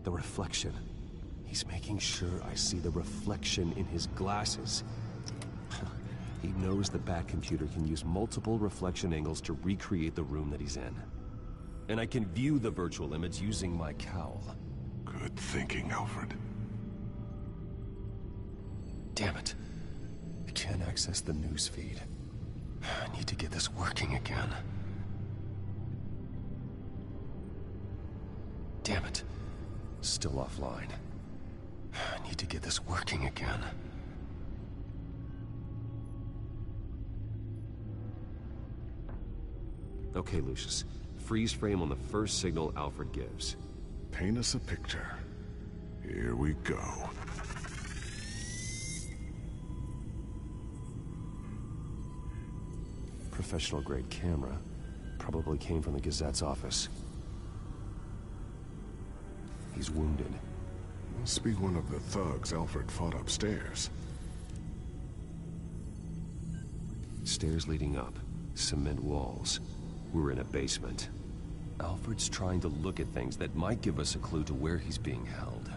The reflection. He's making sure I see the reflection in his glasses. He knows the Batcomputer can use multiple reflection angles to recreate the room that he's in. And I can view the virtual image using my cowl. Good thinking, Alfred. Damn it. I can't access the news feed. I need to get this working again. Damn it. Still offline. I need to get this working again. Okay, Lucius. Freeze frame on the first signal Alfred gives. Paint us a picture. Here we go. Professional-grade camera. Probably came from the Gazette's office. He's wounded. Must be one of the thugs Alfred fought upstairs. Stairs leading up. Cement walls. We're in a basement. Alfred's trying to look at things that might give us a clue to where he's being held.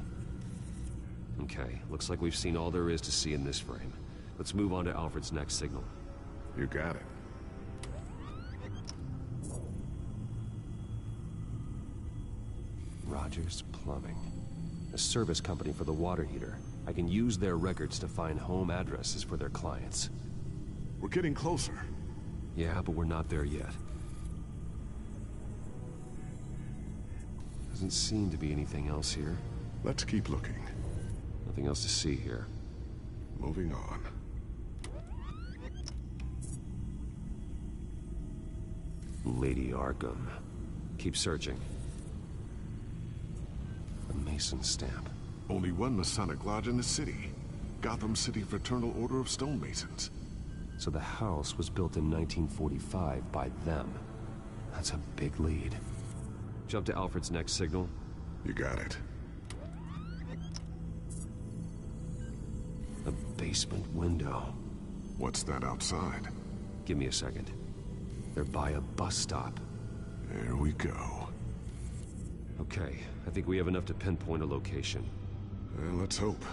Okay, looks like we've seen all there is to see in this frame. Let's move on to Alfred's next signal. You got it. Rogers Plumbing. A service company for the water heater. I can use their records to find home addresses for their clients. We're getting closer. Yeah, but we're not there yet. Doesn't seem to be anything else here. Let's keep looking. Nothing else to see here. Moving on. Lady Arkham. Keep searching. A Mason stamp. Only one Masonic lodge in the city. Gotham City Fraternal Order of Stonemasons. So the house was built in 1945 by them. That's a big lead. Jump to Alfred's next signal. You got it. A basement window. What's that outside? Give me a second. They're by a bus stop. There we go. Okay, I think we have enough to pinpoint a location. Well, let's hope.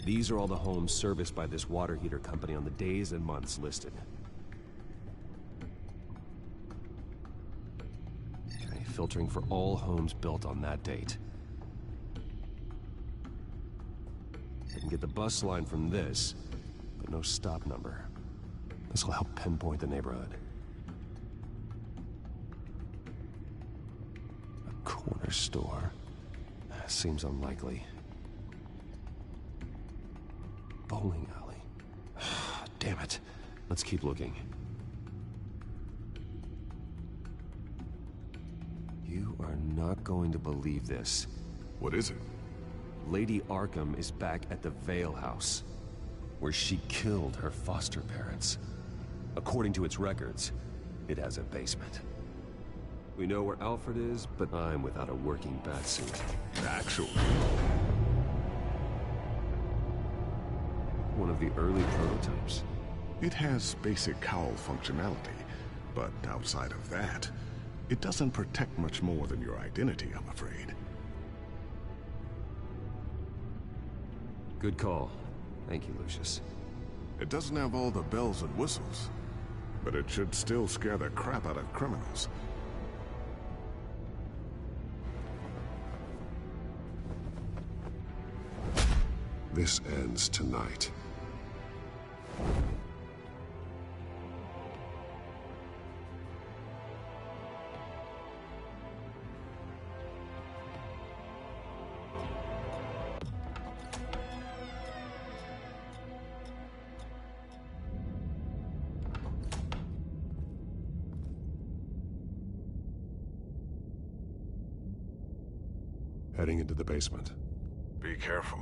These are all the homes serviced by this water heater company on the days and months listed. Okay, filtering for all homes built on that date. I can get the bus line from this, but no stop number. This will help pinpoint the neighborhood. A corner store. Seems unlikely. Bowling alley. Damn it. Let's keep looking. You are not going to believe this. What is it? Lady Arkham is back at the Vale House, where she killed her foster parents. According to its records, it has a basement. We know where Alfred is, but I'm without a working batsuit. Actually. One of the early prototypes. It has basic cowl functionality, but outside of that, it doesn't protect much more than your identity, I'm afraid. Good call. Thank you, Lucius. It doesn't have all the bells and whistles, but it should still scare the crap out of criminals. This ends tonight. Heading into the basement. Be careful.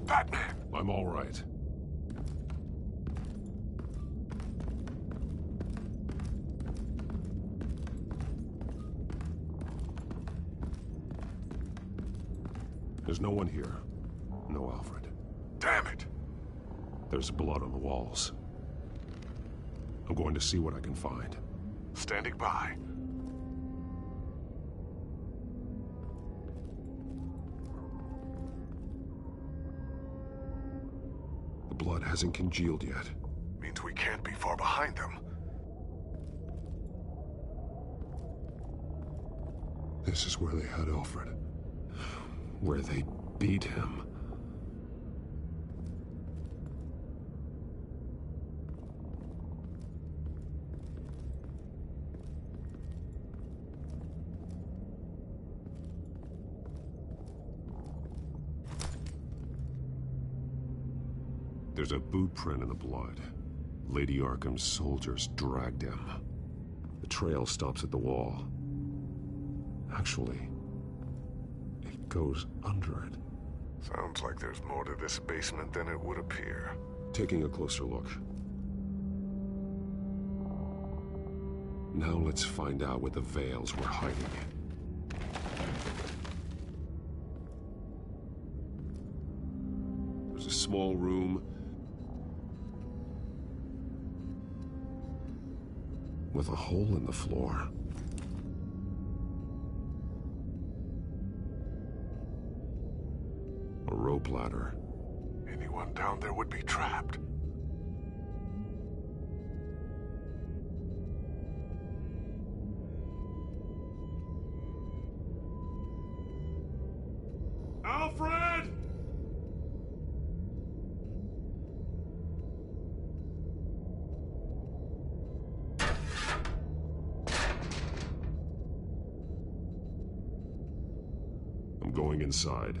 Batman! I'm all right. There's no one here. No Alfred. Damn it! There's blood on the walls. I'm going to see what I can find. Standing by. The blood hasn't congealed yet. Means we can't be far behind them. This is where they had Alfred. Where they beat him. There's a boot print in the blood. Lady Arkham's soldiers dragged him. The trail stops at the wall. Actually, it goes under it. Sounds like there's more to this basement than it would appear. Taking a closer look. Now let's find out what the Vales were hiding. There's a small room with a hole in the floor. A rope ladder. Anyone down there would be trapped. Alfred! I'm going inside.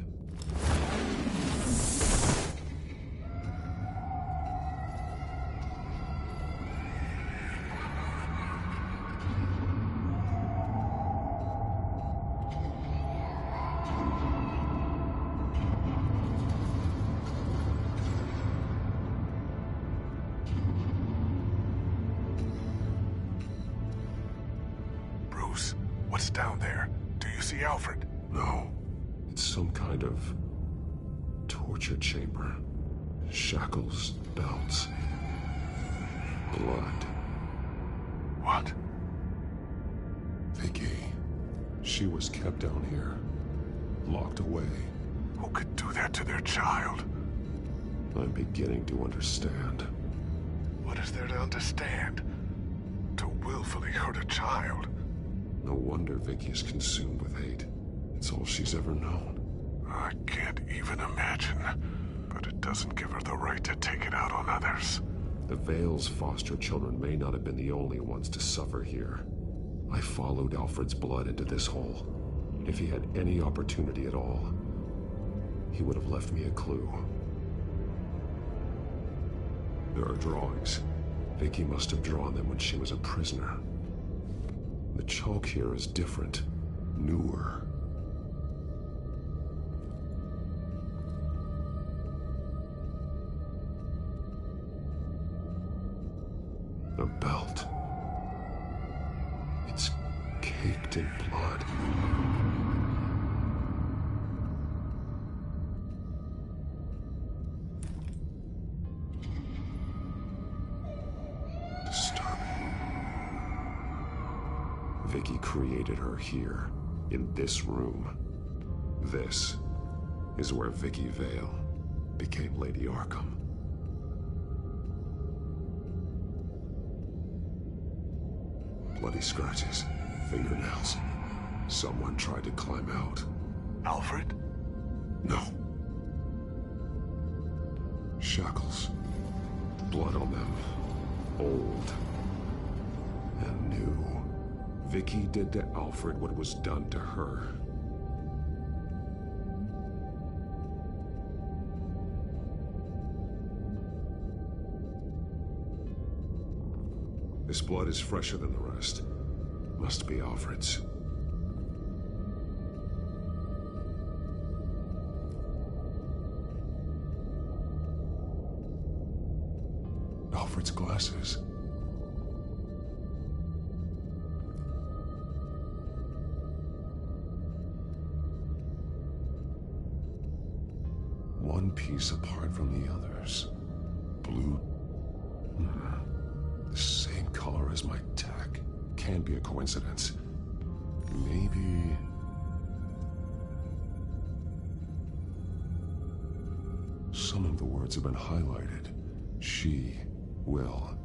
Bruce, what's down there? Do you see Alfred? No. It's some kind of torture chamber. Shackles, belts, blood. What? Vicky. She was kept down here. Locked away. Who could do that to their child? I'm beginning to understand. What is there to understand? To willfully hurt a child? No wonder Vicky is consumed with hate. It's all she's ever known. I can't even imagine. But it doesn't give her the right to take it out on others. The Vale's foster children may not have been the only ones to suffer here. I followed Alfred's blood into this hole. If he had any opportunity at all, he would have left me a clue. There are drawings. Vicky must have drawn them when she was a prisoner. The chalk here is different, newer. A belt. It's caked in blood. Vicky created her here, in this room. This is where Vicky Vale became Lady Arkham. Bloody scratches, fingernails. Someone tried to climb out. Alfred? No. Shackles. Blood on them. Old. And new. Vicky did to Alfred what was done to her. This blood is fresher than the rest. Must be Alfred's. Alfred's glasses. One piece apart from the others. Blue. The same color as my tech. Can't be a coincidence. Maybe... Some of the words have been highlighted. She will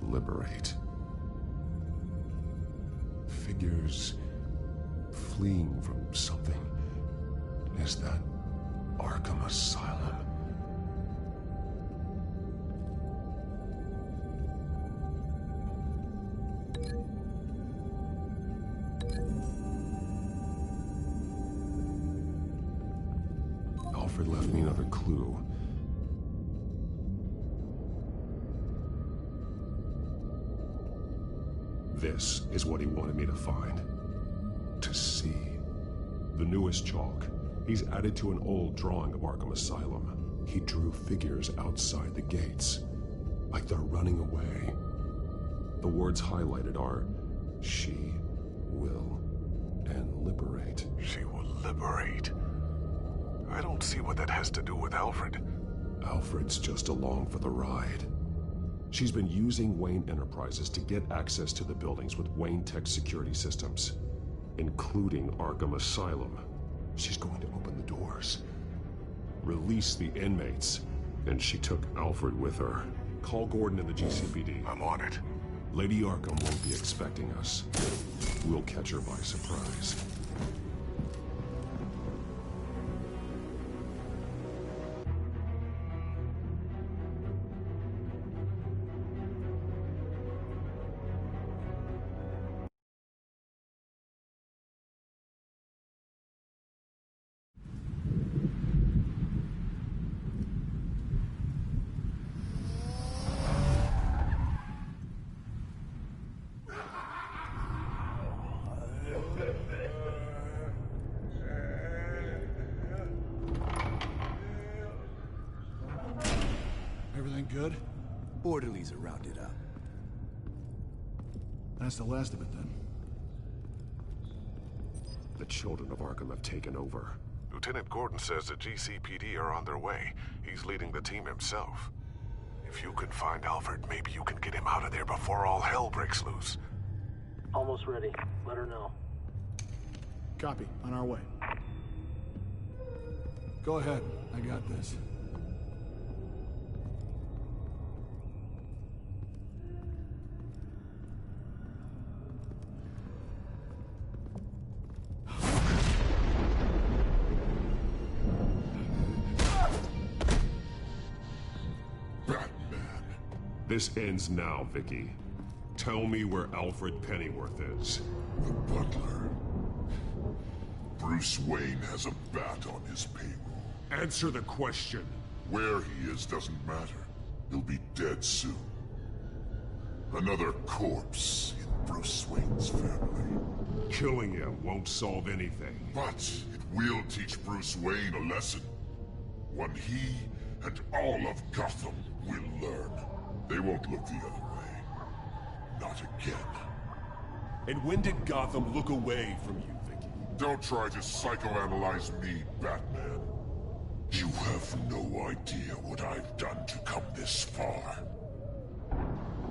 liberate. Figures fleeing from something. Is that Arkham Asylum? Alfred left me another clue. This is what he wanted me to find. To see. The newest chalk. He's added to an old drawing of Arkham Asylum. He drew figures outside the gates. Like they're running away. The words highlighted are, she will and liberate. She will liberate? I don't see what that has to do with Alfred. Alfred's just along for the ride. She's been using Wayne Enterprises to get access to the buildings with Wayne Tech security systems, including Arkham Asylum. She's going to open the doors, release the inmates, and she took Alfred with her. Call Gordon and the GCPD. I'm on it. Lady Arkham won't be expecting us. We'll catch her by surprise. Everything good? Orderlies are rounded up. That's the last of it then. The children of Arkham have taken over. Lieutenant Gordon says the GCPD are on their way. He's leading the team himself. If you can find Alfred, maybe you can get him out of there before all hell breaks loose. Almost ready. Let her know. Copy. On our way. Go ahead. I got this. This ends now, Vicky. Tell me where Alfred Pennyworth is. The butler. Bruce Wayne has a bat on his payroll. Answer the question. Where he is doesn't matter. He'll be dead soon. Another corpse in Bruce Wayne's family. Killing him won't solve anything. But it will teach Bruce Wayne a lesson. One he and all of Gotham will learn. They won't look the other way. Not again. And when did Gotham look away from you, Vicky? Don't try to psychoanalyze me, Batman. You have no idea what I've done to come this far.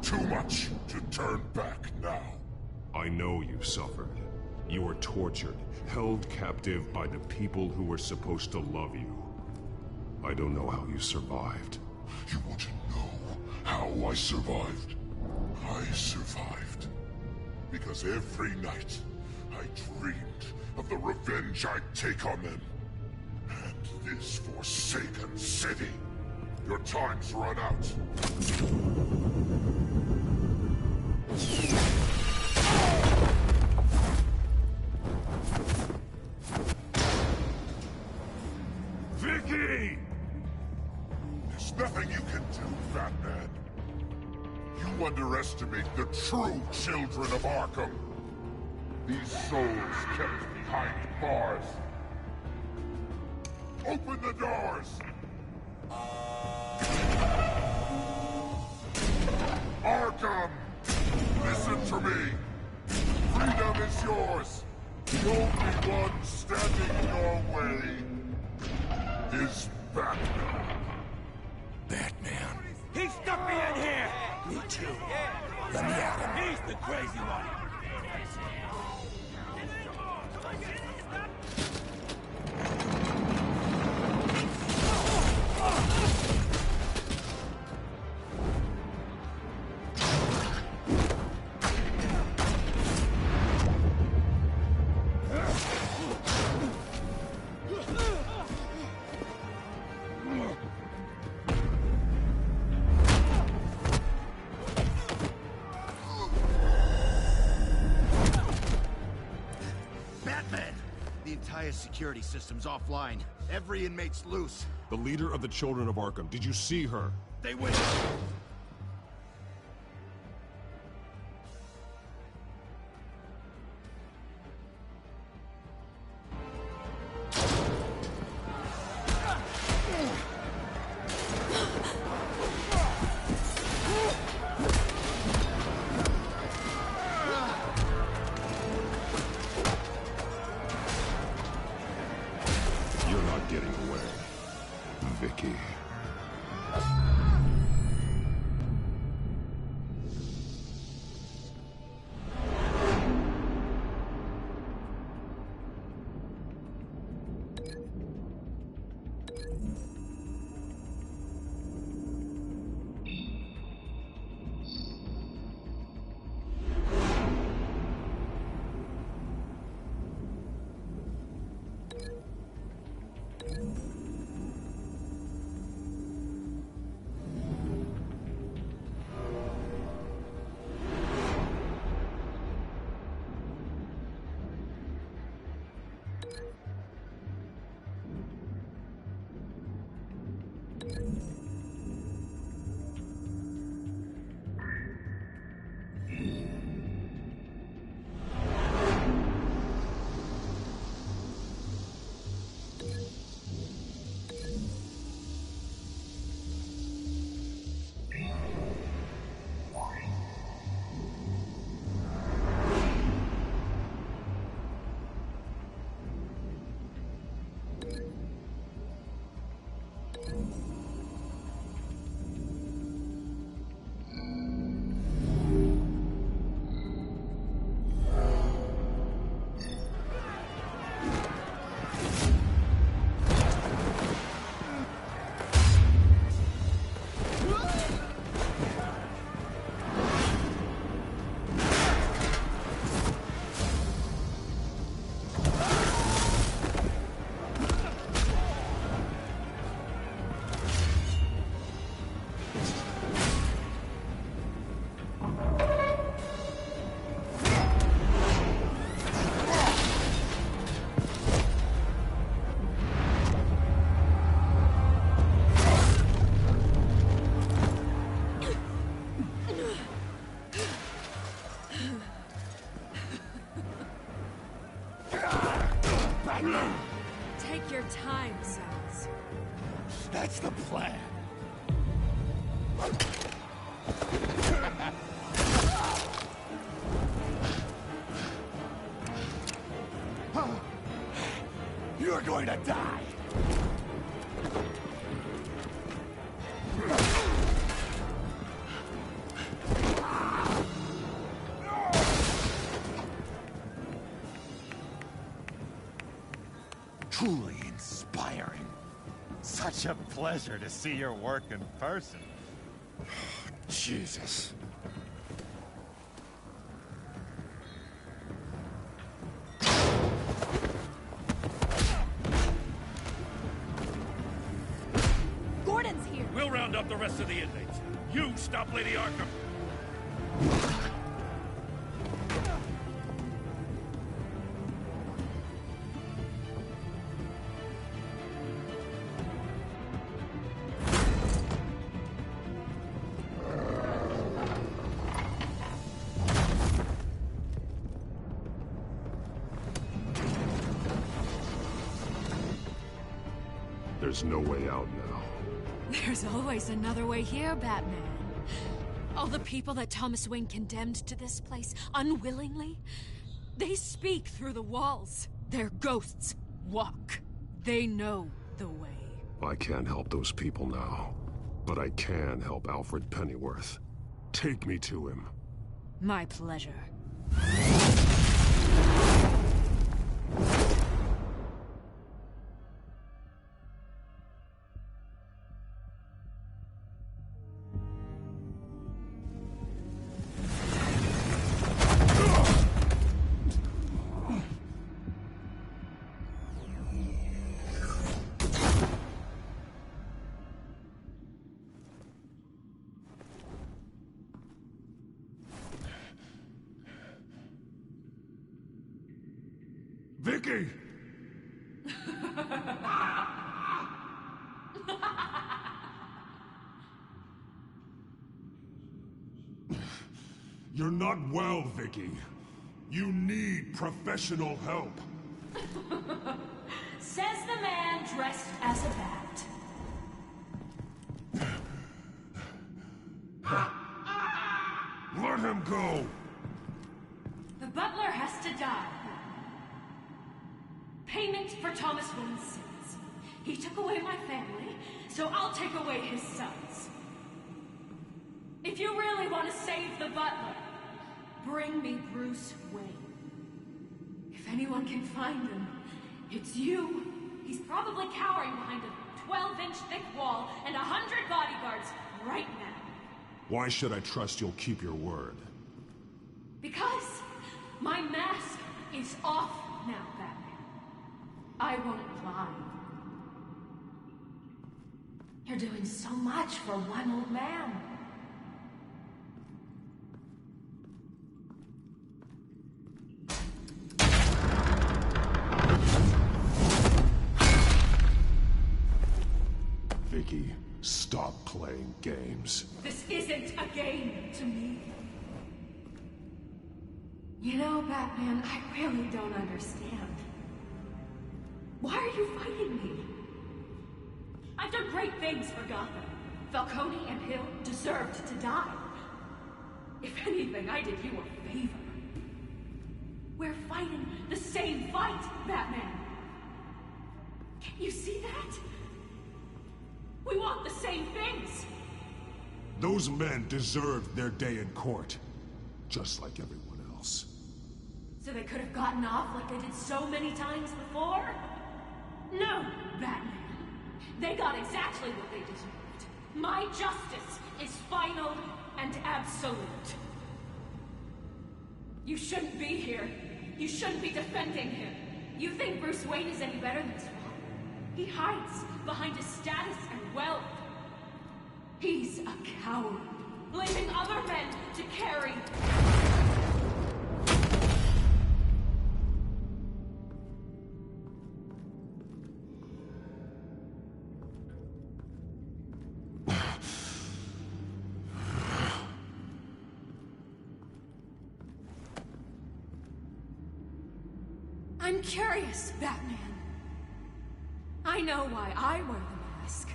Too much to turn back now. I know you suffered. You were tortured, held captive by the people who were supposed to love you. I don't know how you survived. You want to know how I survived? I survived because every night I dreamed of the revenge I'd take on them. And this forsaken city. Your time's run out. Vicky! There's nothing you can do, Batman. You underestimate the true children of Arkham. These souls kept behind bars. Open the doors! Arkham! Listen to me! Freedom is yours! The only one standing in your way is Batman. Batman. He stuck me in here! Me too. Let me at him. He's the crazy one. Security system's offline. Every inmate's loose. The leader of the Children of Arkham. Did you see her? They went. going to die! Truly inspiring. Such a pleasure to see your work in person. Jesus. Gordon's here. We'll round up the rest of the inmates. You stop Lady Arkham. There's no way out now. There's always another way here, Batman. All the people that Thomas Wayne condemned to this place unwillingly, they speak through the walls. Their ghosts walk. They know the way. I can't help those people now, but I can help Alfred Pennyworth. Take me to him. My pleasure. Vicky! You're not well, Vicky. You need professional help. Says the man dressed as a bat. Let him go! The butler has to die. Payment for Thomas Wayne's sins. He took away my family, so I'll take away his sons. If you really want to save the butler, bring me Bruce Wayne. If anyone can find him, it's you. He's probably cowering behind a 12-inch thick wall and 100 bodyguards right now. Why should I trust you'll keep your word? Because my mask is off now, Batman. I won't lie. You're doing so much for one old man. Vicky, stop playing games. This isn't a game to me. You know, Batman, I really don't understand. Why are you fighting me? I've done great things for Gotham. Falcone and Hill deserved to die. If anything, I did you a favor. We're fighting the same fight, Batman. Can't you see that? We want the same things. Those men deserved their day in court, just like everyone else. So they could have gotten off like they did so many times before? No, Batman. They got exactly what they deserved. My justice is final and absolute. You shouldn't be here. You shouldn't be defending him. You think Bruce Wayne is any better than Spawn? He hides behind his status and wealth. He's a coward, leaving other men to carry. I'm curious, Batman. I know why I wear the mask.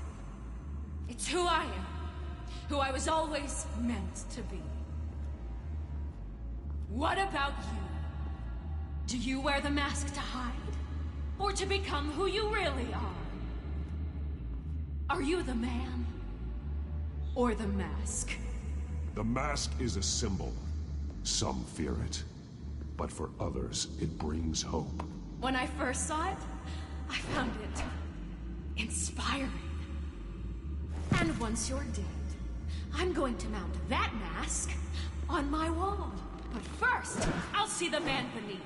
It's who I am. Who I was always meant to be. What about you? Do you wear the mask to hide? Or to become who you really are? Are you the man? Or the mask? The mask is a symbol. Some fear it. But for others, it brings hope. When I first saw it, I found it inspiring. And once you're dead, I'm going to mount that mask on my wall. But first, I'll see the man beneath.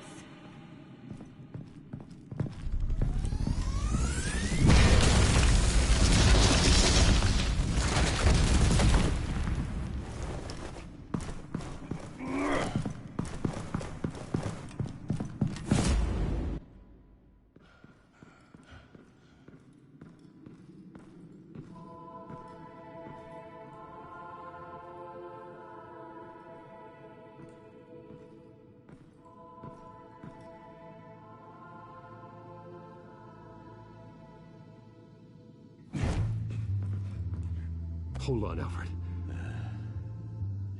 Hold on, Alfred.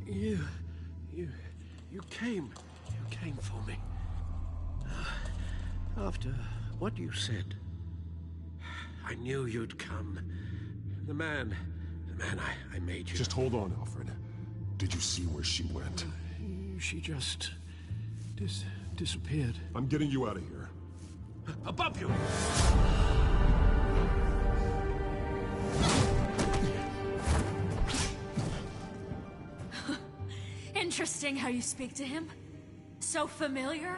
You came for me. After what you said, I knew you'd come. The man I made you. Just hold on, Alfred. Did you see where she went? She just disappeared. I'm getting you out of here. Above you! Interesting how you speak to him. So familiar.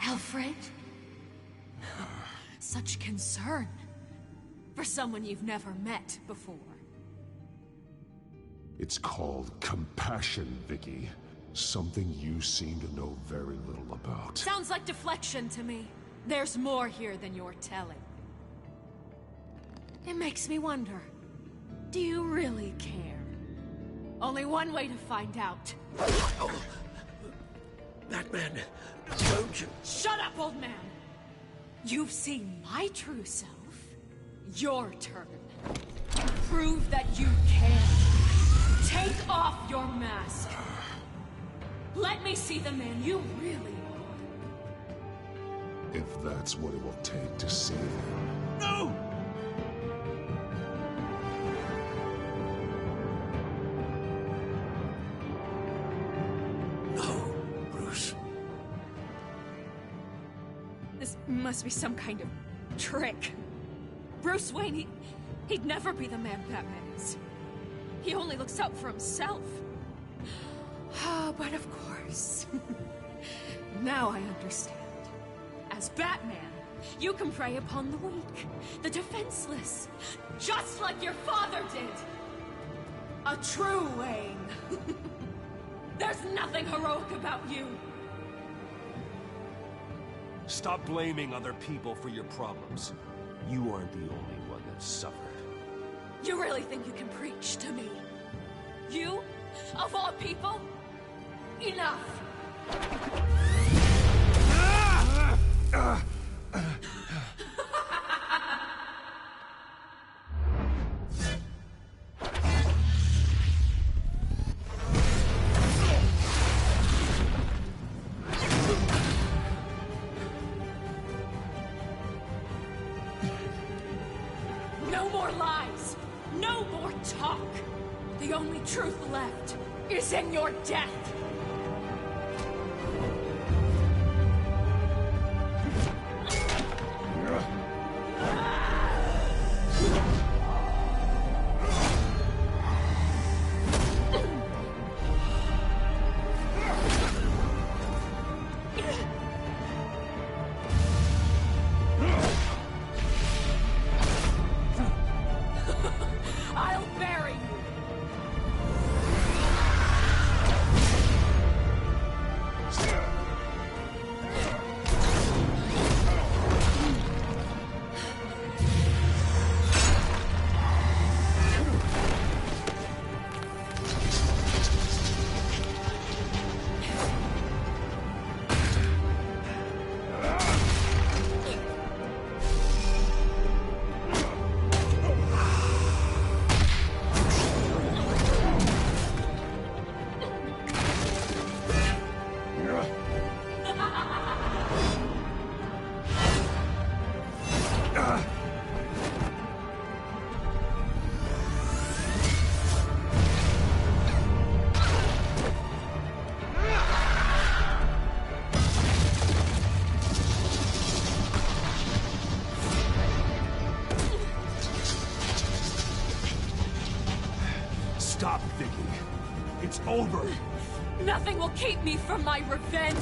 Alfred. Such concern. For someone you've never met before. It's called compassion, Vicky. Something you seem to know very little about. Sounds like deflection to me. There's more here than you're telling. It makes me wonder. Do you really care? Only one way to find out. Batman, don't you... Shut up, old man! You've seen my true self. Your turn. Prove that you can. Take off your mask. Let me see the man you really are. If that's what it will take to save him. No! Must be some kind of trick. Bruce Wayne, he'd never be the man Batman is. He only looks out for himself. But of course. Now I understand. As Batman, you can prey upon the weak, the defenseless, just like your father did. A true Wayne. There's nothing heroic about you. Stop blaming other people for your problems. You aren't the only one that suffered. You really think you can preach to me? You? Of all people? Enough! No more lies! No more talk! The only truth left is in your death! I'll bury you! Stop, Vicky. It's over. Nothing will keep me from my revenge!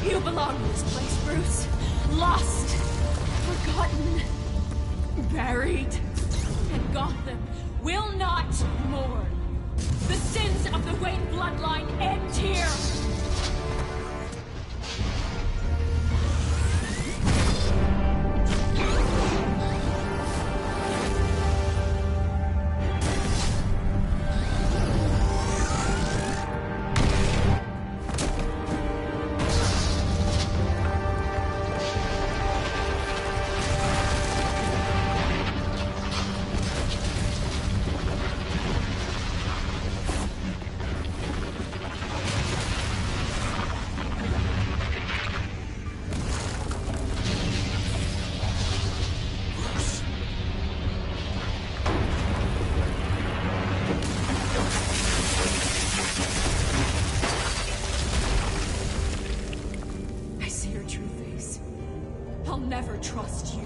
You belong in this place, Bruce. Lost, forgotten, buried. And Gotham will not mourn. The sins of the Wayne bloodline end here. I'll never trust you.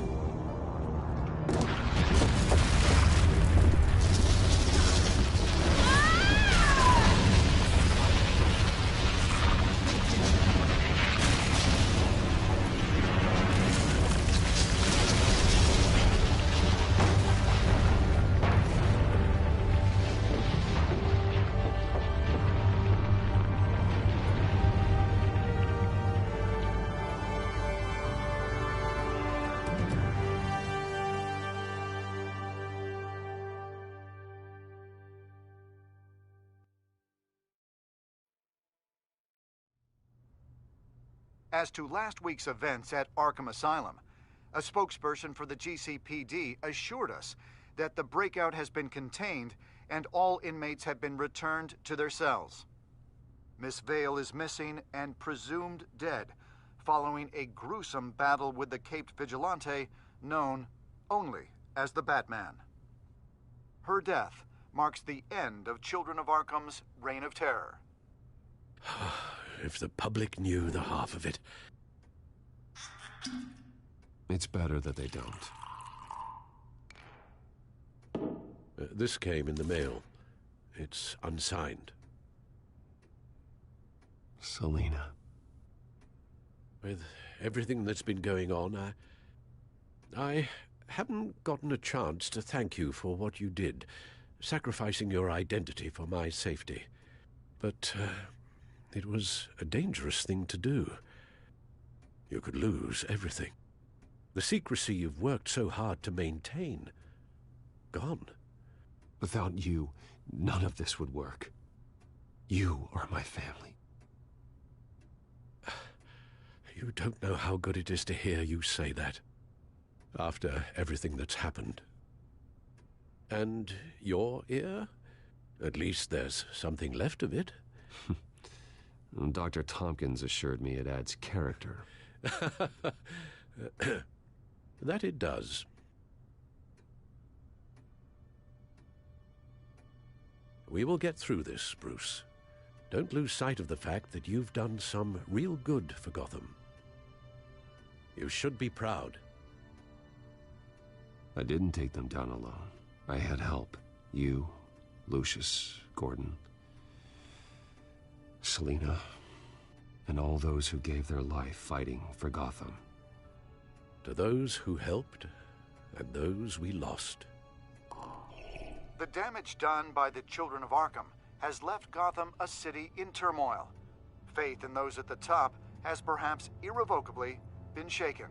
As to last week's events at Arkham Asylum, a spokesperson for the GCPD assured us that the breakout has been contained and all inmates have been returned to their cells. Miss Vale is missing and presumed dead following a gruesome battle with the caped vigilante known only as the Batman. Her death marks the end of Children of Arkham's reign of terror. If the public knew the half of it. It's better that they don't. This came in the mail. It's unsigned. Selina. With everything that's been going on, I haven't gotten a chance to thank you for what you did, sacrificing your identity for my safety. But, it was a dangerous thing to do. You could lose everything. The secrecy you've worked so hard to maintain. Gone. Without you, none of this would work. You are my family. You don't know how good it is to hear you say that. After everything that's happened. And your ear? At least there's something left of it. Dr. Tompkins assured me it adds character. That it does. We will get through this, Bruce. Don't lose sight of the fact that you've done some real good for Gotham. You should be proud. I didn't take them down alone. I had help. You, Lucius, Gordon, Selina, and all those who gave their life fighting for Gotham. To those who helped, and those we lost. The damage done by the Children of Arkham has left Gotham a city in turmoil. Faith in those at the top has perhaps irrevocably been shaken.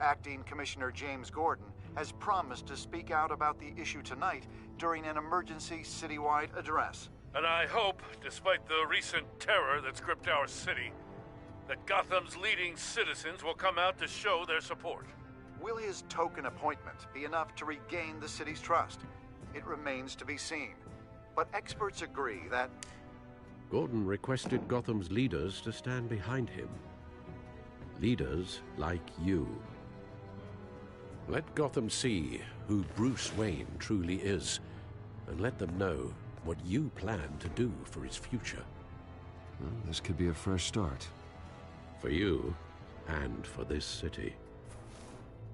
Acting Commissioner James Gordon has promised to speak out about the issue tonight during an emergency citywide address. And I hope, despite the recent terror that's gripped our city, that Gotham's leading citizens will come out to show their support. Will his token appointment be enough to regain the city's trust? It remains to be seen. But experts agree that... Gordon requested Gotham's leaders to stand behind him. Leaders like you. Let Gotham see who Bruce Wayne truly is, and let them know what you plan to do for his future. Well, this could be a fresh start. For you, and for this city.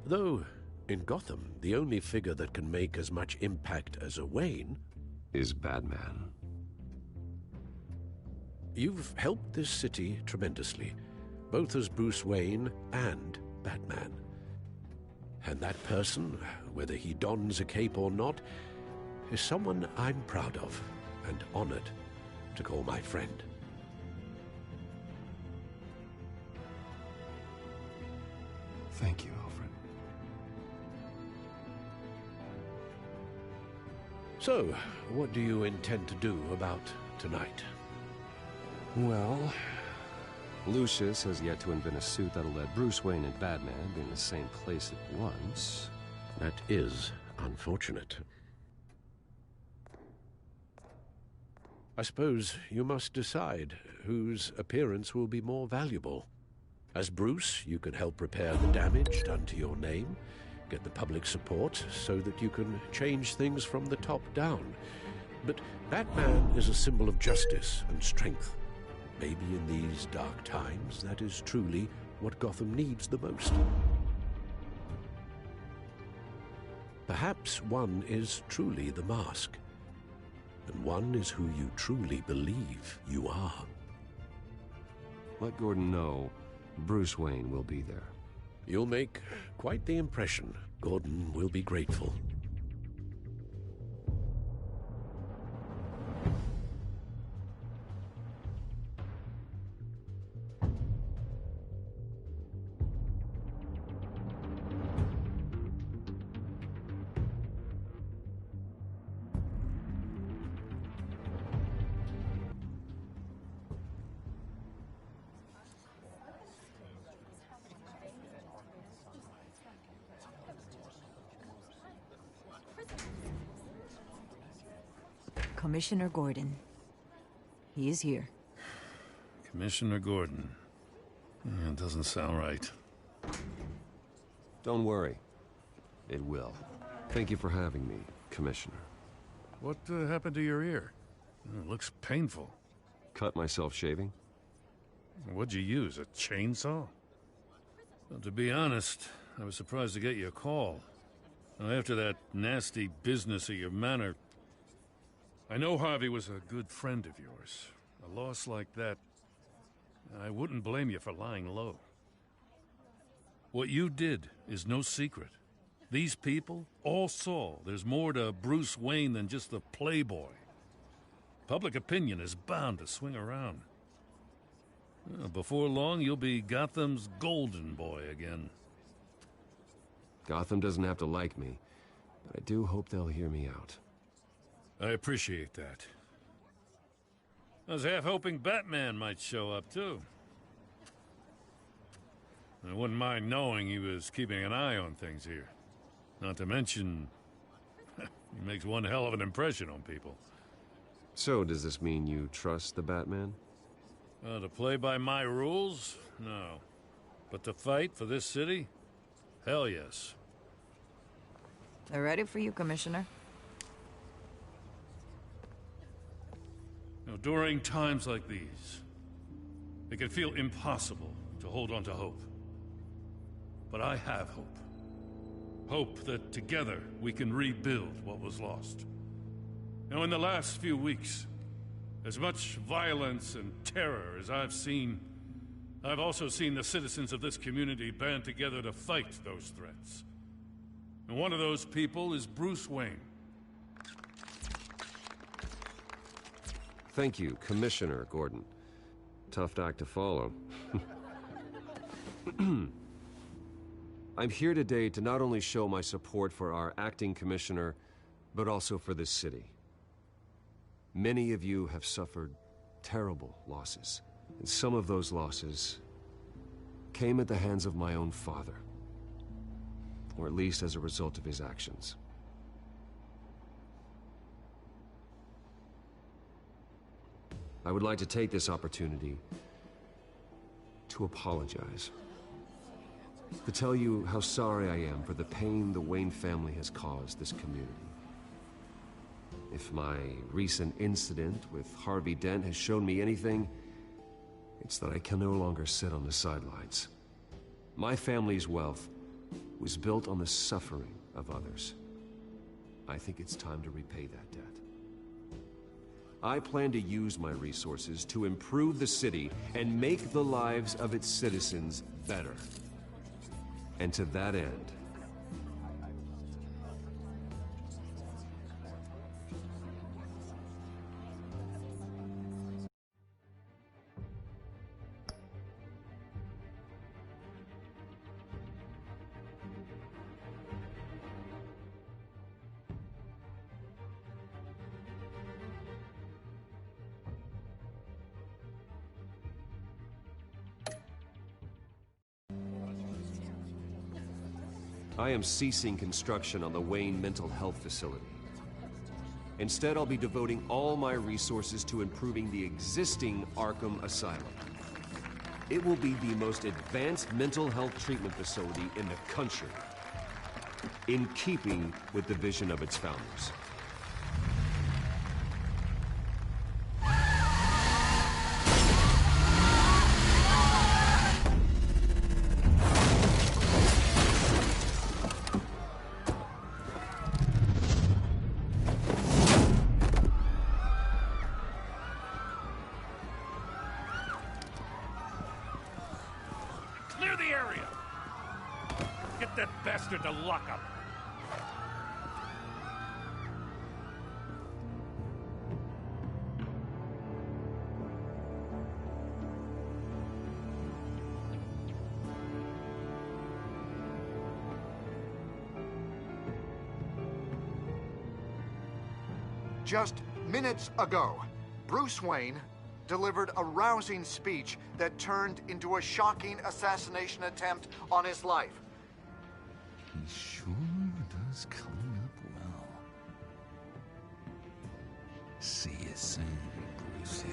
Though, in Gotham, the only figure that can make as much impact as a Wayne... is Batman. You've helped this city tremendously, both as Bruce Wayne and Batman. And that person, whether he dons a cape or not, is someone I'm proud of and honored to call my friend. Thank you, Alfred. So, what do you intend to do about tonight? Well, Lucius has yet to invent a suit that'll let Bruce Wayne and Batman be in the same place at once. That is unfortunate. I suppose you must decide whose appearance will be more valuable. As Bruce, you can help repair the damage done to your name, get the public support so that you can change things from the top down. But Batman is a symbol of justice and strength. Maybe in these dark times, that is truly what Gotham needs the most. Perhaps one is truly the Mask, and one is who you truly believe you are. Let Gordon know Bruce Wayne will be there. You'll make quite the impression. Gordon will be grateful. Commissioner Gordon. He is here. Commissioner Gordon. It doesn't sound right. Don't worry. It will. Thank you for having me, Commissioner. What happened to your ear? It looks painful. Cut myself shaving? What'd you use, a chainsaw? Well, to be honest, I was surprised to get your call. After that nasty business at your manor, I know Harvey was a good friend of yours. A loss like that, I wouldn't blame you for lying low. What you did is no secret. These people all saw there's more to Bruce Wayne than just the playboy. Public opinion is bound to swing around. Before long, you'll be Gotham's golden boy again. Gotham doesn't have to like me, but I do hope they'll hear me out. I appreciate that. I was half hoping Batman might show up, too. I wouldn't mind knowing he was keeping an eye on things here. Not to mention, he makes one hell of an impression on people. So, does this mean you trust the Batman? To play by my rules? No. But to fight for this city? Hell yes. They're ready for you, Commissioner. During times like these, it can feel impossible to hold on to hope. But I have hope. Hope that together we can rebuild what was lost. Now, in the last few weeks, as much violence and terror as I've seen, I've also seen the citizens of this community band together to fight those threats. And one of those people is Bruce Wayne. Thank you, Commissioner Gordon. Tough act to follow. I'm here today to not only show my support for our acting commissioner, but also for this city. Many of you have suffered terrible losses, and some of those losses came at the hands of my own father, or at least as a result of his actions. I would like to take this opportunity to apologize. To tell you how sorry I am for the pain the Wayne family has caused this community. If my recent incident with Harvey Dent has shown me anything, it's that I can no longer sit on the sidelines. My family's wealth was built on the suffering of others. I think it's time to repay that debt. I plan to use my resources to improve the city and make the lives of its citizens better. And to that end, I am ceasing construction on the Wayne Mental Health Facility. Instead, I'll be devoting all my resources to improving the existing Arkham Asylum. It will be the most advanced mental health treatment facility in the country, in keeping with the vision of its founders. Clear the area! Get that bastard to lock up! Just minutes ago, Bruce Wayne delivered a rousing speech that turned into a shocking assassination attempt on his life. He sure does clean up well. See you soon, Brucey.